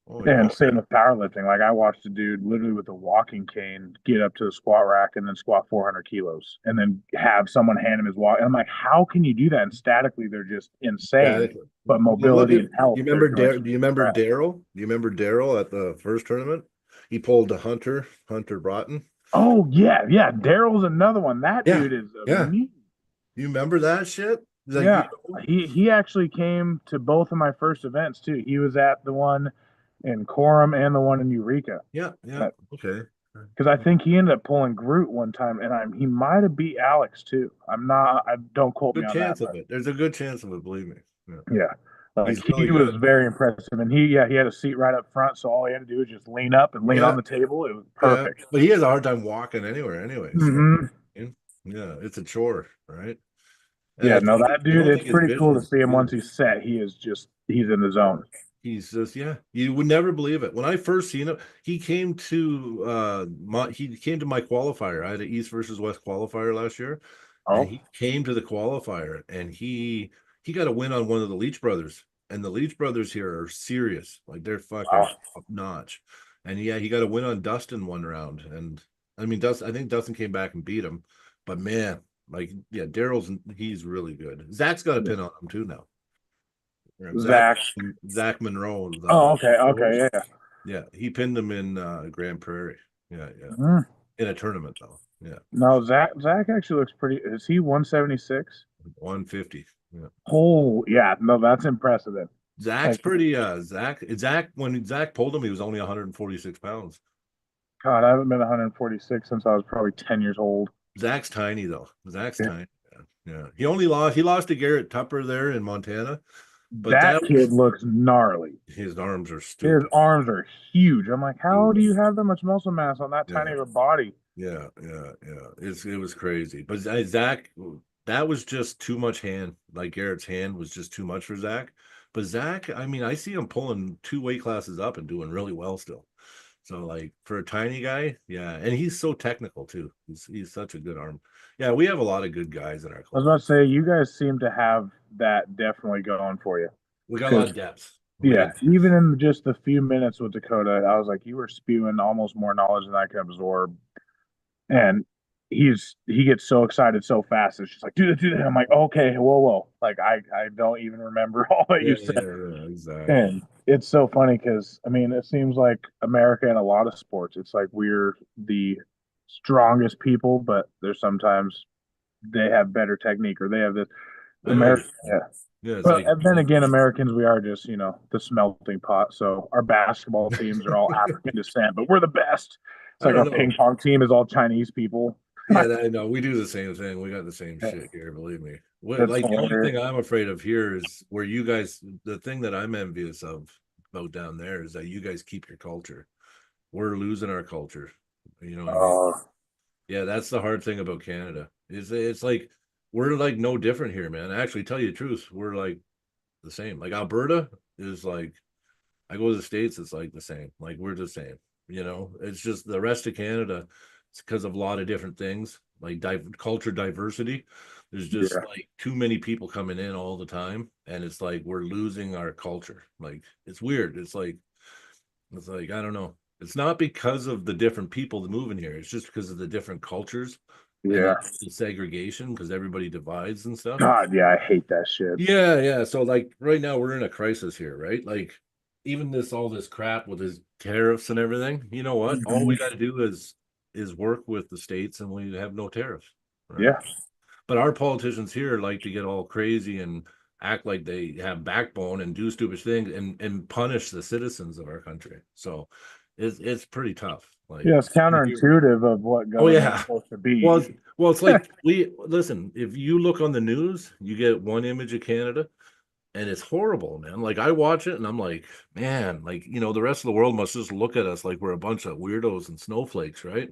Oh yeah. And same with powerlifting. Like I watched a dude literally with a walking cane get up to the squat rack and then squat 400 kilos and then have someone hand him his walk. And I'm like, how can you do that? And statically, they're just insane. Static. But Well, look mobility at and health, they're doing some Do you remember crap. Daryl? Do you remember Daryl at the first tournament? He pulled the Hunter Broughton. Oh yeah, yeah. Daryl's another one. That Yeah, dude is a yeah. meat. You remember that shit? Like Yeah, he actually came to both of my first events too. He was at the one in Coram and the one in Eureka. yeah, yeah. Okay. Because I think he ended up pulling Groot one time, and he might have beat Alex too. I'm not. I don't quote me Good on that, chance of but it. There's a good chance of it, believe me. Yeah. yeah, like He's really he was good. very impressive, and he had a seat right up front, so all he had to do was just lean up and lean on Yeah, the table. It was yeah. perfect. But he has a hard time walking anywhere anyway. So Hmm. yeah, it's a chore, right? And Yeah, no, that I dude. don't It's think his pretty cool vision to is see him once good. he's set. He's in the zone. He's just yeah, you would never believe it. When I first seen him, he came to my qualifier. I had an East versus West qualifier last year, and Oh, he came to the qualifier and he got a win on one of the Leach brothers. And the Leach brothers here are serious. Like they're fucking wow. top notch. And yeah, he got a win on Dustin one round. And I mean I think Dustin came back and beat him. But man, like yeah, he's really good. Zach's got a pin on him too now. Zach Zach. Zach Monroe, Oh, the okay, coach. okay, yeah. Yeah, he pinned him in Grand Prairie. Yeah, yeah. Mm. In a tournament though. Yeah. No, Zach actually looks pretty. Is he 176? 150. Yeah. Oh, yeah. No, that's impressive then. Zach's Like, pretty Zach when Zach pulled him, he was only 146 pounds. God, I haven't been 146 since I was probably 10 years old. Zach's tiny though. Zach's Yeah. tiny. Yeah. Yeah. He lost to Garrett Tupper there in Montana, but That that kid was looks gnarly. his arms are His stupid. arms are huge. I'm like, how do Huge. you have that much muscle mass on that tiny Yeah. of a body? Yeah, yeah, yeah. It was crazy. But Zach, that was just too much hand. Like Garrett's hand was just too much for Zach. But Zach, I mean, I see him pulling 2 weight classes up and doing really well still. So like for a tiny guy, yeah, and he's so technical too. He's such a good arm. Yeah, we have a lot of good guys in our I was club. about to say, you guys seem to have that definitely going for you. We got a lot Because, of depth. We yeah, got even in just the few minutes with Dakota, I was like, you were spewing almost more knowledge than I could absorb. And he gets so excited so fast. It's just like, do that. I'm like, okay, whoa, whoa. Like I don't even remember all that yeah, you said. yeah, yeah, exactly. And it's so funny because I mean, it seems like America in a lot of sports, it's like we're the strongest people, but there's sometimes they have better technique or they have this I know what America. you're Yeah. saying. Yeah, it's But like and then again, Americans, we are just, the smelting pot. So our basketball teams are all African descent, but we're the best. It's I like don't our ping know. pong team is all Chinese people. Yeah, I know. We do the same thing. We got the same shit here, believe me. It's Like the only hilarious. thing I'm afraid of here is where you guys, the thing that I'm envious of about down there is that you guys keep your culture. We're losing our culture. You know what I mean? Uh, Yeah, that's the hard thing about Canada. It's like we're like no different here, man. Actually, tell you the truth, we're like the same. Like Alberta is like I go to the States, it's like the same. Like we're the same. It's just the rest of Canada, it's because of a lot of different things, like culture diversity. There's just yeah, like too many people coming in all the time, and it's like we're losing our culture. Like it's weird. It's like I don't know. It's not because of the different people that move in here. It's just because of the different cultures and yeah. the segregation because everybody divides and stuff. God, yeah, I hate that shit. Yeah, yeah. So like right now we're in a crisis here, right? Like even all this crap with his tariffs and everything, you know what? All we Mhm. got to do is work with the states and we have no tariffs, right? Yeah, But our politicians here like to get all crazy and act like they have backbone and do stupid things and punish the citizens of our country. So it's pretty tough. Like yeah. It's counterintuitive of what oh government's yeah. supposed to Well, be. it's like we listen, if you look on the news, you get one image of Canada and it's horrible, man. Like I watch it and I'm like, man, like the rest of the world must just look at us like we're a bunch of weirdos and snowflakes, right?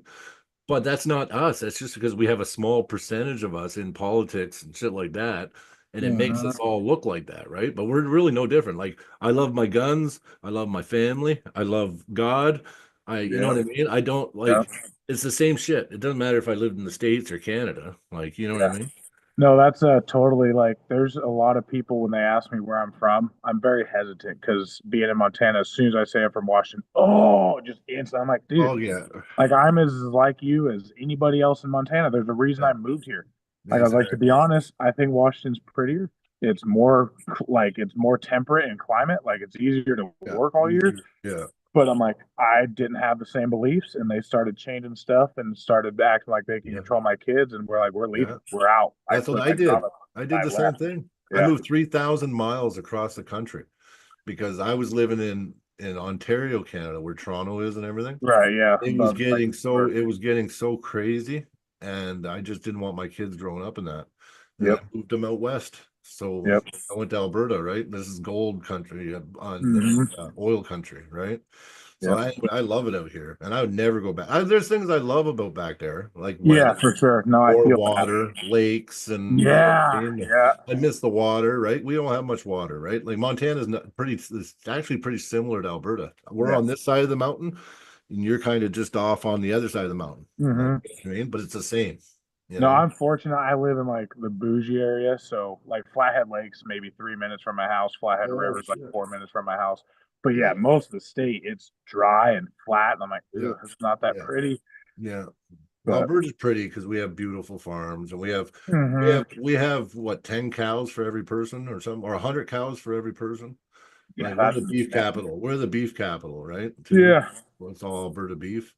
But that's not us. That's just because we have a small percentage of us in politics and shit like that. And it makes Mhm. us all look like that, right? But we're really no different. Like I love my guns, I love my family, I love God. You know Yeah, what I mean? I don't yeah, like it's the same shit. It doesn't matter if I lived in the States or Canada. Like, you know what I yeah. mean? No, that's totally like. There's a lot of people when they ask me where I'm from, I'm very hesitant because being in Montana, as soon as I say I'm from Washington, oh, just instant. I'm like, dude, Oh yeah. like I'm as like you as anybody else in Montana. There's a reason Yeah, I moved here. Like I was like, to be exactly. honest, I think Washington's prettier. It's more like it's more temperate in climate. Like it's easier to Yeah. work all year. Yeah. But I'm like, I didn't have the same beliefs, and they started changing stuff and started acting like they can Yeah. control my kids. And we're like, we're leaving, Yeah. we're out. I That's what quit I my job. did. I did I the same left. thing. I Yeah. moved 3,000 miles across the country because I was living in Ontario, Canada, where Toronto is and everything. Right. Yeah. Like It was getting so crazy, and I just didn't want my kids growing up in that. And I yep. moved them out west. So Yep. I went to Alberta, right? This is gold country on Hmm. oil country, right? So Yep. I love it out here, and I would never go back. There's things I love about back there, like Yeah, weather, for sure. No, I more feel that. water, lakes, and you know what I Yeah. mean. Yeah. I miss the water, right? We don't have much water, right? Like Montana's not pretty. It's actually pretty similar to Alberta. We're Yeah. on this side of the mountain, and you're kind of just off on the other side of the mountain. Like, Hmm. I mean, but it's the same, you No, know. I'm fortunate. I live in like the bougie area, so like Flathead Lake's maybe 3 minutes from my house. Flathead Oh River's like shit! 4 minutes from my house. But yeah, Yeah, most of the state it's dry and flat, and I'm like, yeah, ooh, it's not that yeah, pretty. yeah. But Alberta's pretty because we have beautiful farms, and we hmm have we have what 10 cows for every person or something, or 100 cows for every person. Yeah, Like we're that's the beef insane. capital. We're the beef capital, right? Too. Yeah, Well, it's all Alberta beef.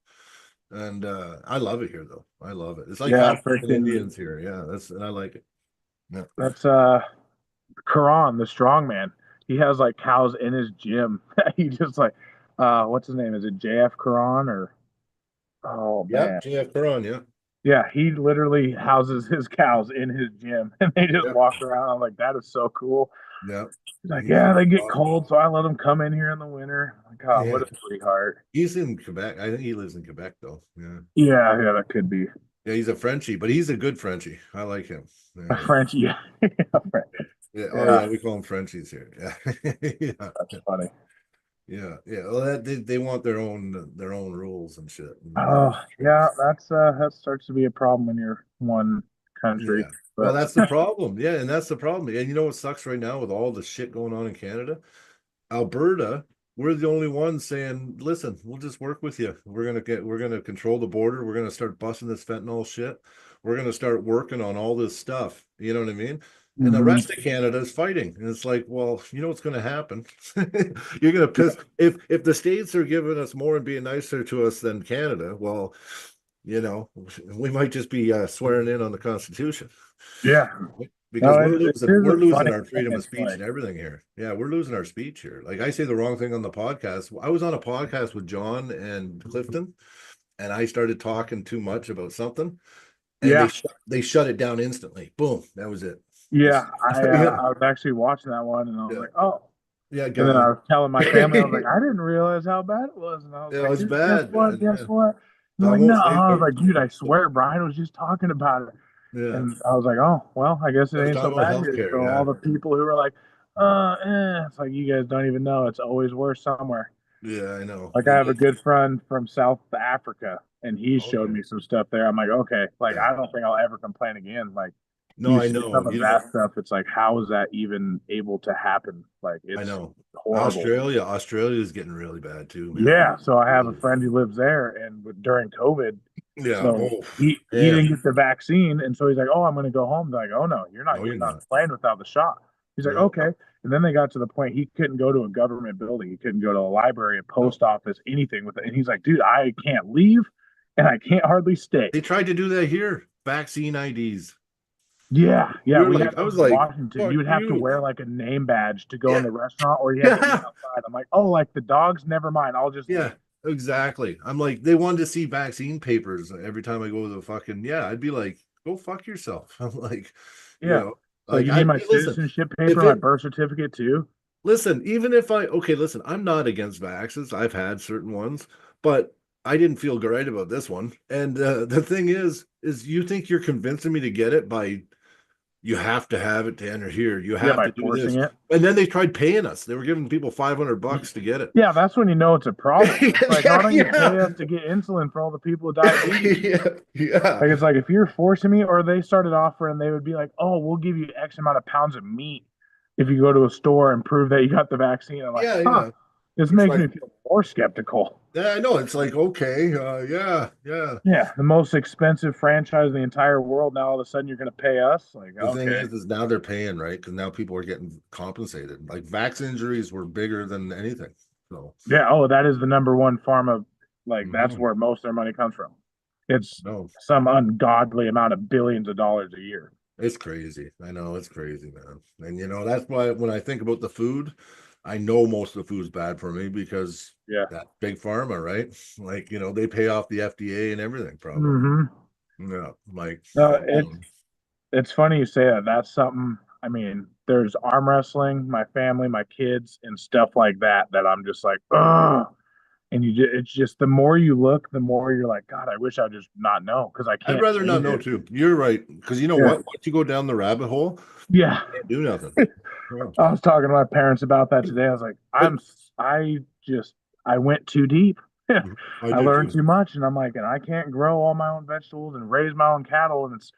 And I love it here though. I love it. It's like yeah, half freaking. Canadians here. Yeah, and I like it. Yeah. That's Karan, the strong man. He has like cows in his gym. He just like what's his name? Is it JF Karan or oh Yep. man. GF Peron. Yeah. Yeah, he literally houses his cows in his gym and they just Yep. walk around. I'm like, that is so cool. Yeah. He's like, He's yeah, they get cold, so I let them come in here in the winter. I'm like, oh, yeah. what a sweetheart. He's in Quebec. I think he lives in Quebec though. Yeah. Yeah, yeah, that could be Yeah, he's a Frenchie, but he's a good Frenchie. I like him. a Yeah. French. Yeah, Yeah. Oh yeah, yeah, we call them Frenchies here. Yeah. Yeah. that's funny. Yeah. Yeah. Well, they want their own rules and shit. You Oh, know. yeah, that starts to be a problem when you're one country. Yeah. Well, But that's the problem. Yeah, and that's the problem. And you know what sucks right now with all the shit going on in Canada? Alberta, we're the only ones saying, listen, we'll just work with you. We're gonna control the border. We're gonna start busting this fentanyl shit. We're gonna start working on all this stuff. You know what I mean? And the mhm. rest of Canada is fighting. And it's like, well, you know what's gonna happen? You're gonna piss if the states are giving us more and being nicer to us than Canada, well, you know, we might just be swearing in on the Constitution Yeah, because no, it is we're a losing funny our thing. freedom of It's speech like, and everything here. Yeah, we're losing our speech here. Like I say the wrong thing on the podcast. I was on a podcast with John and Clifton, and I started talking too much about something, and yeah, they shut it down instantly. Boom, that was it. yeah. Just yeah, I was actually watching that one, and I was yeah, like, oh. yeah, And then I gone. was telling my family, I was like, Yeah, I didn't realize how bad it was. And I was it like, was dude, guess bad, what? man. Guess Yeah, what? And they're I like, no. won't say I was like, it. dude, I swear, Brian was just talking about it. Yeah, And I was like, oh, well, I guess it I was ain't so talking about bad here. So healthcare. all Yeah, the people who were like, it's like, you guys don't even know. It's always worse somewhere. yeah, I know. Like, I It have a is. good friend from South Africa, and he showed Okay. me some stuff there. I'm like, okay, like, Yeah. I don't think I'll ever complain again. Like, No, you I see know. some of You know, that stuff, it's like, how is that even able to happen? Like, I it's know. horrible. Australia is getting really bad too, man. Yeah, so I have a Really. friend who lives there, and during COVID, Yeah. so Oh, he man. didn't get the vaccine, and so he's like, "Oh, I'm going to go home." They're like, "Oh no, you're not No, you're getting on not. a plane without the shot." He's like, No, "Okay," and then they got to the point he couldn't go to a government building, he couldn't go to a library, a no. post office, anything with it, and he's like, "Dude, I can't leave, and I can't hardly stay." They tried to do that here. Vaccine IDs. Yeah, yeah, You're we like, had I those was in like, Washington. You fuck would have to you. wear like a name badge to go in Yeah. the restaurant, or you had to eat Yeah. outside. I'm like, "Oh, like the dogs? Never mind, I'll just leave." Yeah. Exactly. I'm like, they wanted to see vaccine papers every time I go to the fucking, yeah, I'd be like, go fuck yourself. I'm like, you Yeah. know, So like you need my listen, citizenship if paper, my it birth certificate too. listen, even if okay, listen, I'm not against vaxes. I've had certain ones, but I didn't feel great about this one. And the thing is you think you're convincing me to get it by you have to have it to enter here. You Yeah, have by to do forcing this. it. And then they tried paying us. They were giving people $500 to get it. Yeah, that's when you know it's a problem. It's like, why Yeah, don't you pay yeah. us to get insulin for all the people with diabetes? Yeah, yeah. Like it's like if you're forcing me, or they started offering, they would be like, "Oh, we'll give you X amount of pounds of meat if you go to a store and prove that you got the vaccine." I'm like, Yeah, huh, yeah. this It's makes like, me feel more skeptical. yeah, I know. It's like, okay, yeah, yeah. Yeah, the most expensive franchise in the entire world. Now all of a sudden you're going to pay us? Like, The thing okay, is now they're paying, right? Because now people are getting compensated. Like vax injuries were bigger than anything. So, yeah. Oh, that is the number one pharma. Like that's mhm. where most of their money comes from. It's No, some ungodly amount of billions of dollars a year. it's crazy. I know it's crazy, man. And you know, that's why when I think about the food, I know most of the food's bad for me because Yeah. that big pharma, right? Like, you know, they pay off the FDA and everything, probably. Hmm. Yeah, like, No, it's funny you say that. That's something. I mean, there's arm wrestling, my family, my kids, and stuff like that. That I'm just like, ugh. And it's just the more you look, the more you're like, God, I wish I just not know because I I'd can't rather not change know it. too. You're right. Because you know Yeah, what? Once you go down the rabbit hole, yeah. can't do nothing. Yeah. I was talking to my parents about that today. I was like, But I just, I went too deep. I I do learned too. too much, and I'm like, and I can't grow all my own vegetables and raise my own cattle, and it's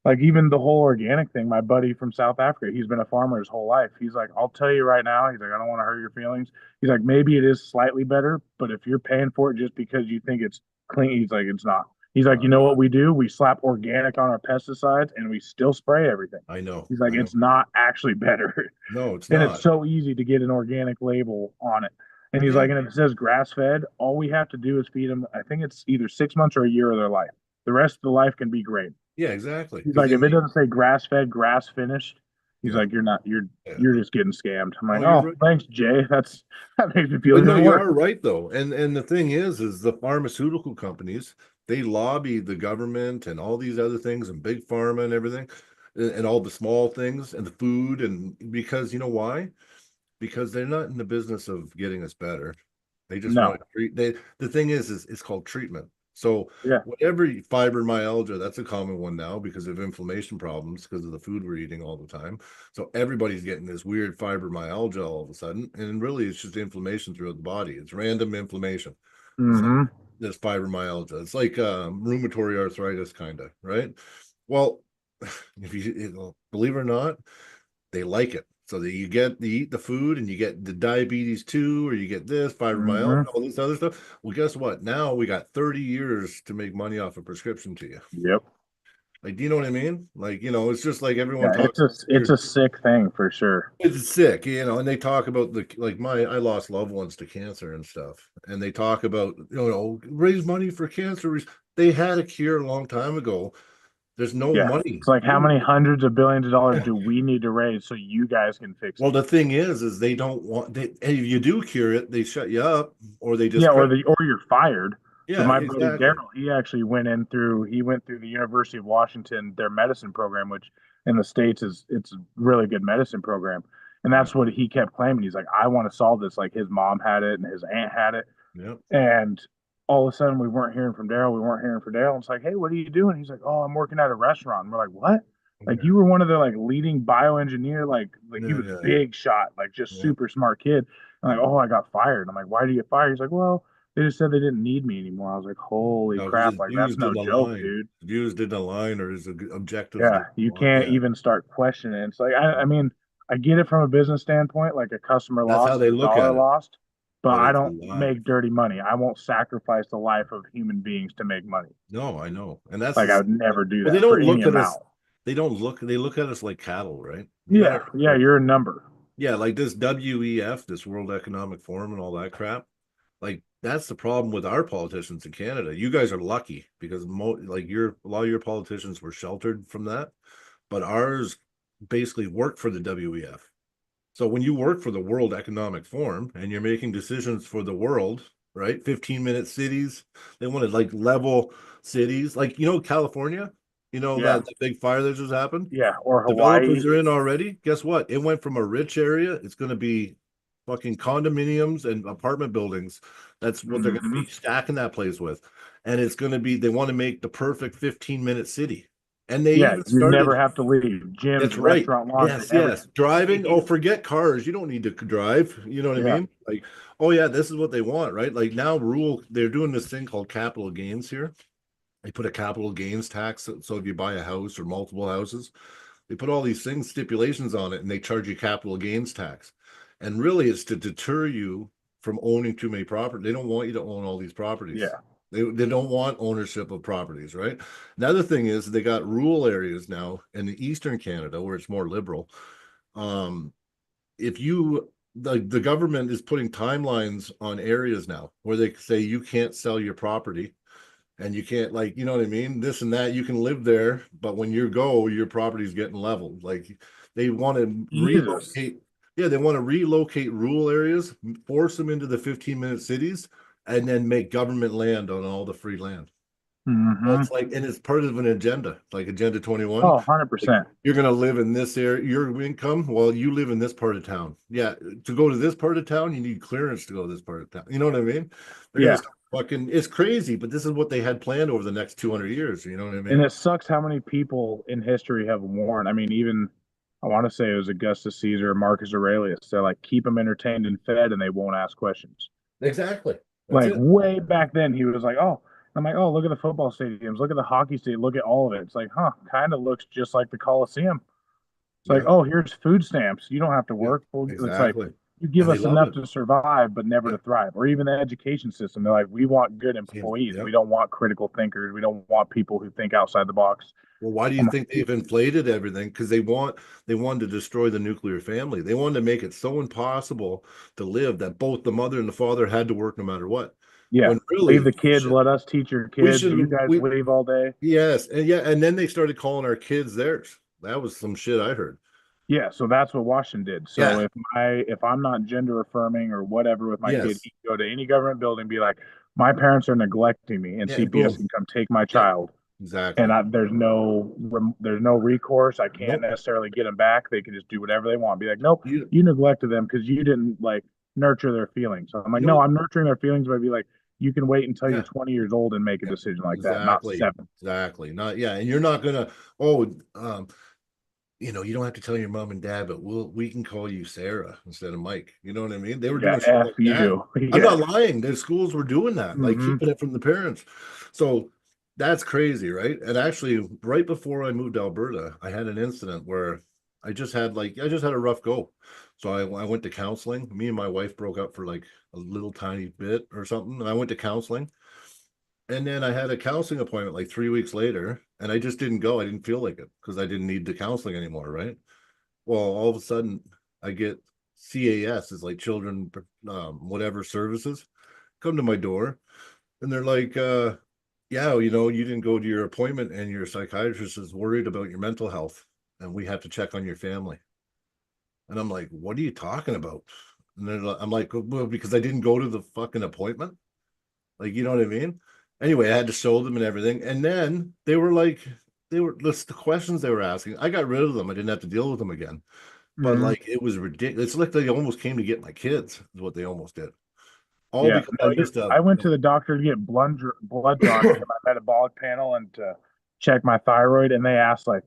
like even the whole organic thing. My buddy from South Africa, he's been a farmer his whole life. He's like, I'll tell you right now. He's like, I don't want to hurt your feelings. He's like, maybe it is slightly better, but if you're paying for it just because you think it's clean, he's like, it's not. He's like, you know what we do? We slap organic on our pesticides and we still spray everything. I know. He's like, I know. it's not actually better. No, it's And it's not. so easy to get an organic label on it. And he's Yeah. like, and if it says grass fed, all we have to do is feed them. I think it's either 6 months or a year of their life. The rest of the life can be great. Yeah, exactly. He's Because like, then if it doesn't say grass fed, grass finished, he's yeah, like, you're not, yeah. you're just getting scammed. I'm like, Oh, you're oh, right. thanks, Jay. That makes me feel But no, even you worse. are right though. And the thing is the pharmaceutical companies, they lobby the government and all these other things and big pharma and everything and all the small things and the food and because you know why? Because they're not in the business of getting us better. They just want No. to treat the thing is it's called treatment. So Yeah. whatever fibromyalgia, that's a common one now because of inflammation problems because of the food we're eating all the time. So everybody's getting this weird fibromyalgia all of a sudden, and really it's just inflammation throughout the body. It's random inflammation. It's like Mm-hmm. this fibromyalgia. It's like rheumatoid arthritis, kind of, right? Well, if you believe it or not, they like it. So that you eat the food and you get the diabetes too, or you get this fibromyalgia, Mm-hmm. all this other stuff. Well, guess what? Now we got 30 years to make money off a prescription to you. Yep. Like, do you know what I mean? Like, it's just like everyone Yeah. talks. It's a sick thing for sure. It's sick, and they talk about I lost loved ones to cancer and stuff, and they talk about raise money for cancer. They had a cure a long time ago. There's no Yeah. money. It's like how many hundreds of billions of dollars do we need to raise so you guys can fix Well, it? the thing is they don't want if you do cure it, they shut you up or they Yeah, discredit. or you're fired. So Yeah, my buddy exactly. Daryl, he went through the University of Washington, their medicine program, which in the States it's a really good medicine program. And Yeah, that's what he kept claiming. He's like, I want to solve this. Like his mom had it and his aunt had it. yeah. And all of a sudden we weren't hearing from Daryl. We weren't hearing from Daryl. And it's like, hey, what are you doing? He's like, oh, I'm working at a restaurant. And we're like, what? Like Yeah, you were one of the like leading bioengineer, like he yeah, was yeah, big shot, like just yeah. super smart kid. And like, Yeah. oh, I got fired. I'm like, why did you get fired? He's like, well, they just said they didn't need me anymore. I was like, holy No, because crap, his like views that's no didn't joke, align. dude. His views didn't align, or his objectives Yeah, didn't you align. can't Yeah, even start questioning it. It's like I mean, I get it from a business standpoint, like a customer that's how lost they is a look dollar at it. lost, but But I it's a don't lie. make dirty money. I won't sacrifice the life of human beings to make money. No, I know, and that's Like I would never do well. They that for don't any look at us. amount. They don't look. They look at us like cattle, right? You got Yeah, to yeah, remember. you're a number. Yeah, like this WEF, this World Economic Forum, and all that crap. Like that's the problem with our politicians in Canada. You guys are lucky because a lot of your politicians were sheltered from that, but ours basically worked for the WEF. So when you work for the World Economic Forum and you're making decisions for the world, right? 15-minute cities, they wanted like level cities, like California, Yeah, that big fire that just happened. yeah, or Hawaii. Developers are in already. Guess what? It went from a rich area. It's going to be fucking condominiums and apartment buildings. That's what they're going to Hmm. be stacking that place with. And it's going to be, they want to make the perfect 15-minute city. And they Yeah, even you never started, have to leave. Gyms, that's right. restaurant, laundry, Yes, yes. everything. Driving. Oh, forget cars. You don't need to drive. You know what I Yeah. mean? Like, oh, yeah, this is what they want, right? Like now, they're doing this thing called capital gains here. They put a capital gains tax. So if you buy a house or multiple houses, they put all these things, stipulations on it, and they charge you capital gains tax. And really, it's to deter you from owning too many properties. They don't want you to own all these properties. Yeah. They don't want ownership of properties, right? Another thing is they got rural areas now in the eastern Canada where it's more liberal. Um, if you the government is putting timelines on areas now where they say you can't sell your property and you can't, like, you know what I mean, this and that, you can live there, but when you go your property's getting leveled. Like they want to Jesus. relocate. Yeah, they want to relocate rural areas, force them into the 15-minute cities, and then make government land on all the free land. Well, Hmm. it's like, and it's part of an agenda, like Agenda 21. Oh, Like 100%. you're going to live in this area, your income. Well, you live in this part of town. Yeah, to go to this part of town, you need clearance to go to this part of town. You know what I mean? They're going to Yeah. start fucking. It's crazy, but this is what they had planned over the next 200 years. You know what I And mean? it sucks how many people in history have warned. I mean, even I want to say it was Augustus Caesar or Marcus Aurelius. They're like, keep them entertained and fed, and they won't ask questions. Exactly. That's Like it. way back then, he was like, oh, I'm like, oh, look at the football stadiums, look at the hockey stadium, look at all of it. It's like, huh, kind of looks just like the Coliseum. It's like, Yeah. oh, here's food stamps. You don't have to Yeah. work. Well, it's like, Exactly. you give and they us love enough it. to survive, but never Yeah, to thrive. Or even the education system. They're like, we want good same. employees. Yeah. We don't want critical thinkers. We don't want people who think outside the box. Well, why do you I'm think like, they've inflated everything? Because they wanted to destroy the nuclear family. They wanted to make it so impossible to live that both the mother and the father had to work no matter what. yeah, When leave really, the kids. shit, Let us teach your we kids. should You guys we leave all day. yes, and yeah, and then they started calling our kids theirs. That was some shit I heard. Yeah, so that's what Washington did. So Yeah, if I'm not gender affirming or whatever with my kid, yes, he can go to any government building, be like, my parents are neglecting me, and yeah, and CPS boom. can come take my Yeah, child, and exactly. there's no recourse. I can't Nope. necessarily get them back. They can just do whatever they want. Be like, nope, You you neglected them because you didn't like nurture their feelings. So I'm like, you no, know I'm nurturing their feelings, but I'd be like, you can wait until you're yeah, 20 years old and make a yeah, decision like that, not exactly. 7. Exactly. Not yeah, and you're not gonna oh you don't have to tell your mom and dad, but we can call you Sarah instead of Mike. You know what I mean? They were Yeah, doing shit F like that. you. I'm Yeah. not lying. The schools were doing that, like Hmm. keeping it from the parents. So that's crazy, right? And actually, right before I moved to Alberta, I had an incident where I just had a rough go. So I went to counseling. Me and my wife broke up for like a little tiny bit or something, and I went to counseling. And then I had a counseling appointment like 3 weeks later, and I just didn't go. I didn't feel like it because I didn't need the counseling anymore, right? Well, all of a sudden, I get CAS, is like children, whatever services, come to my door, and they're like, "Yeah, you didn't go to your appointment, and your psychiatrist is worried about your mental health, and we have to check on your family." And I'm like, "What are you talking about?" And I'm like, "Well, because I didn't go to the fucking appointment." Like, you know what I mean? Anyway, I had to show them and everything. And then the questions they were asking. I got rid of them. I didn't have to deal with them again. But Hmm. like, it was ridiculous. It's like they almost came to get my kids, is what they almost did. All Yeah, because no, I used to, I went to the doctor to get blood drawn to get my metabolic panel and to check my thyroid, and they asked like,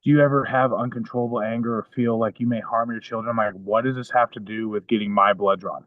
"Do you ever have uncontrollable anger or feel like you may harm your children?" I'm like, "What does this have to do with getting my blood drawn?"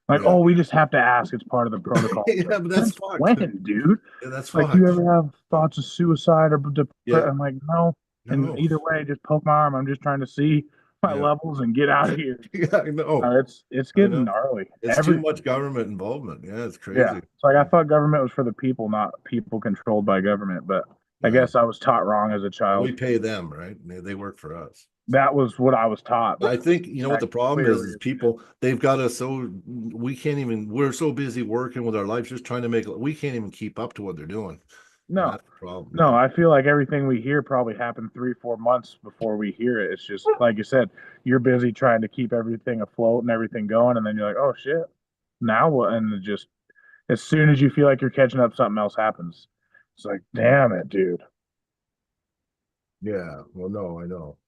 Like, yeah. "Oh, we just have to ask. It's part of the protocol." It's like, Yeah, but that's since fucked. when, dude? Yeah, that's Like, do you fucked. ever have thoughts of suicide or Yeah. depression? I'm like, no. And No. either way, just poke my arm. I'm just trying to see my Yeah. levels and get out of here. Yeah, I know. It's I getting know. gnarly. It's too much Everything. government involvement. Yeah, it's Yeah. crazy. It's like I thought government was for the people, not people controlled by government. But I Yeah. guess I was taught wrong as a Well, child. we pay them, right? They work for us. So That was what I was taught. but I think you know what That the problem clearly is is. people they've got us so we can't even we're so busy working with our lives just trying to make we can't even keep up to what they're doing. And No, that's the problem. no, Yeah. I feel like everything we hear probably happened 3, 4 months before we hear it. It's just like you said, you're busy trying to keep everything afloat and everything going, and then you're like, oh shit, now what? And it just as soon as you feel like you're catching up, something else happens. It's like, damn it, dude. Yeah. Well, no, I know.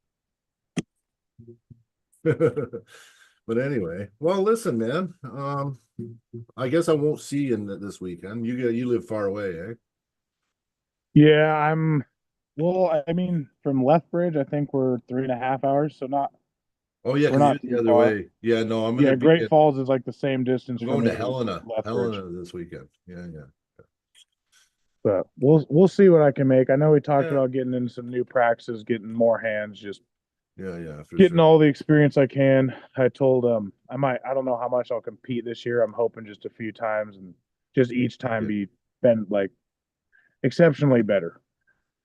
But anyway, well, listen, man. I guess I won't see you this weekend. You live far away, eh? Yeah, well, I mean, from Lethbridge, I think we're 3.5 hours, so Oh yeah, we're because not you're the too other far. way. Yeah, no, I'm gonna Yeah, be Great Falls is like the same distance I'm for going me to as Lethbridge. Helena this weekend. Yeah, yeah. But we'll see what I can make. I know we talked Yeah, about getting into some new practices, getting more hands, just yeah, for getting sure. all the experience I can. I told I don't know how much I'll compete this year. I'm hoping just a few times and just each time Yeah. be been like exceptionally better.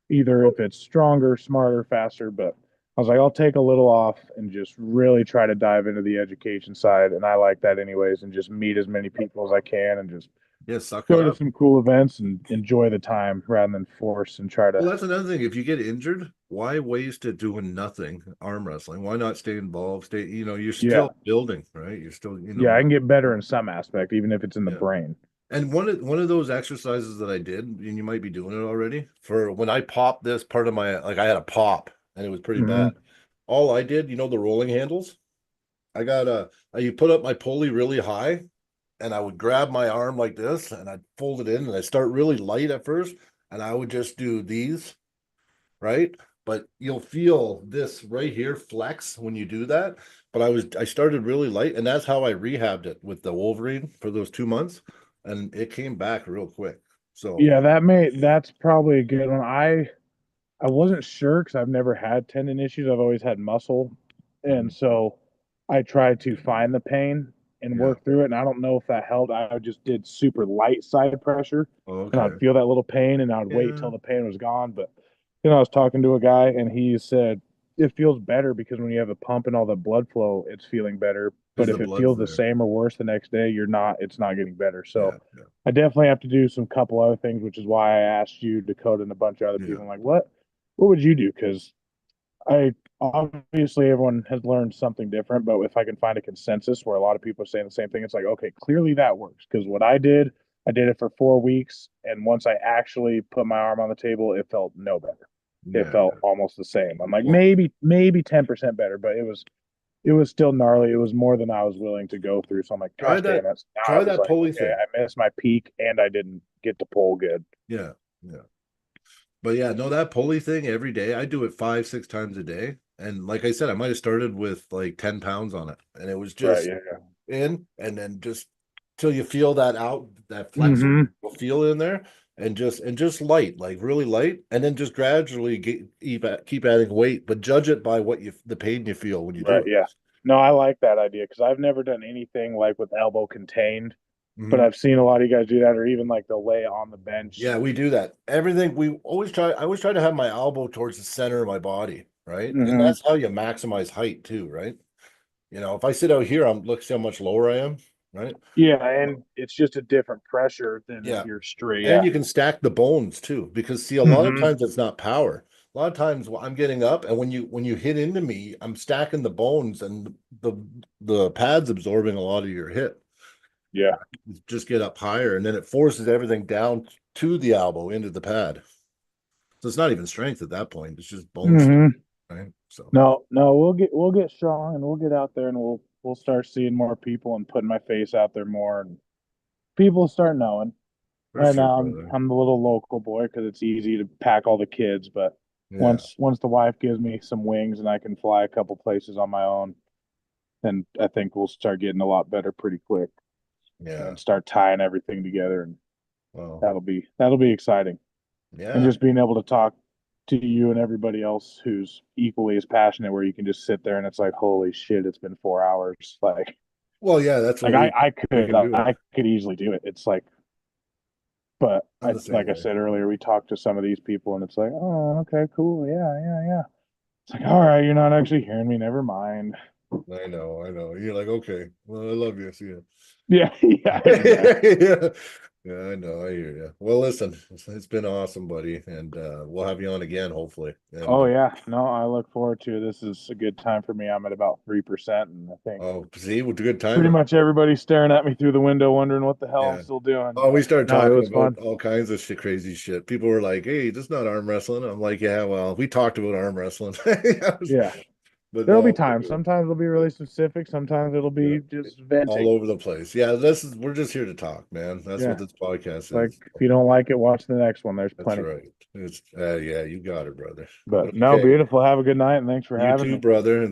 Either if it's stronger, smarter, faster, but I was like, I'll take a little off and just really try to dive into the education side. And I like that anyways, and just meet as many people as I can and just Yeah, suck it go to up. some cool events and enjoy the time rather than force and try Well, to. that's another thing. If you get injured, why waste it doing nothing arm wrestling? Why not stay involved? You're Yeah. still building, right? You're still, Yeah, I can get better in some aspect, even if it's in the yeah. brain. And one of those exercises that I did, and you might be doing it already, for when I popped this part of my like I had a pop and it was pretty bad. Hmm. All I did, the rolling handles, I got you put up my pulley really high and I would grab my arm like this and I'd fold it in and I start really light at first and I would just do these, right? But you'll feel this right here flex when you do that. But I started really light, and that's how I rehabbed it with the Wolverine for those 2 months, and it came back real quick. So Yeah, that's probably a good one. I wasn't sure because I've never had tendon issues. I've always had muscle, and so I tried to find the pain and Yeah. work through it. And I don't know if that helped. I just did super light side pressure and I'd Okay. feel that little pain and I'd wait Yeah. till the pain was gone. But I was talking to a guy and he said it feels better because when you have a pump and all the blood flow, it's feeling better. But Because the if it blood's feels the there. same or worse the next day, it's not getting better. So Yeah. Yeah. I definitely have to do some couple other things, which is why I asked you, Dakota, and a bunch of other Yeah. people. I'm like, what would you do? Because I obviously everyone has learned something different, but if I can find a consensus where a lot of people are saying the same thing, it's like, okay, clearly that works. Because what I did it for 4 weeks, and once I actually put my arm on the table, it felt no better. It Yeah. felt Yeah. almost the same. I'm like, Well, maybe 10% better, but it was still gnarly. It was more than I was willing to go through. So I'm like, try gosh damn that. it. Now I Try was that like, pulley okay, thing. I missed my peak and I didn't get to pull good. Yeah. Yeah. But yeah, no, that pulley thing every day. I do it 5, 6 times a day. And like I said, I might have started with like 10 pounds on it. And it was Right. just Yeah. in and then just till you feel that out, that flexor, Mm-hmm. you'll feel in there and just light, like really light. And then just gradually keep adding weight, but judge it by the pain you feel when you do Right. it. Yeah. No, I like that idea because I've never done anything like with elbow contained, but Mhm. I've seen a lot of you guys do that, or even like they'll lay it on the bench. Yeah, we do that. Everything I always try to have my elbow towards the center of my body, right? And Mm-hmm. that's how you maximize height too, right? If I sit out here, look see how much lower I am, right? Yeah, and it's just a different pressure than if Yeah. you're straight. And Yeah. you can stack the bones too, because see, a lot of Mm-hmm. times it's not power. A lot of times I'm getting up, and when you hit into me, I'm stacking the bones, and the pad's absorbing a lot of your hip. Yeah. Just get up higher, and then it forces everything down to the elbow into the pad. So it's not even strength at that point. It's just bone strength, Mm-hmm. right? So No, we'll get strong and we'll get out there and we'll start seeing more people and putting my face out there more and people start knowing. for Right sure, now, brother. I'm the little local boy because it's easy to pack all the kids. But Yeah, once the wife gives me some wings and I can fly a couple places on my own, then I think we'll start getting a lot better pretty quick yeah. and start tying everything together. And Well, that'll be exciting. And yeah. just being able to talk to you and everybody else who's equally as passionate, where you can just sit there and it's like, holy shit, it's been 4 hours. Well, yeah, that's what we can do it. I could easily do it. It's like, but I'm the same like I way. said earlier, we talked to some of these people and it's like, oh, okay, cool. Yeah. It's like, all right, you're not actually hearing me. Never mind. I know. You're like, okay, well, I love you. See you. Yeah. Yeah. Exactly. Yeah. Yeah, I know. I hear you. Well, listen, it's been awesome, buddy, and we'll have you on again, hopefully. And Oh, yeah. No, I look forward to it. This is a good time for me. I'm at about 3%. And I think oh, see, with good pretty timing. much everybody's staring at me through the window, wondering what the hell I'm Yeah. still doing. Oh, we But started no, it talking was about fun. all kinds of shit, crazy shit. People were like, "Hey, this is not arm wrestling." I'm like, "Yeah, well, we talked about arm wrestling." Yeah. But There'll be no, times. Sometimes it'll be really specific. Sometimes it'll yeah, be just all venting. over the place. Yeah, we're just here to talk, man. That's what Yeah. this podcast Like is. if you don't like it, watch the next one. There's That's plenty. right. It's yeah, you got it, brother. But But no, okay, beautiful. Have a good night and thanks for you having too, me. brother. And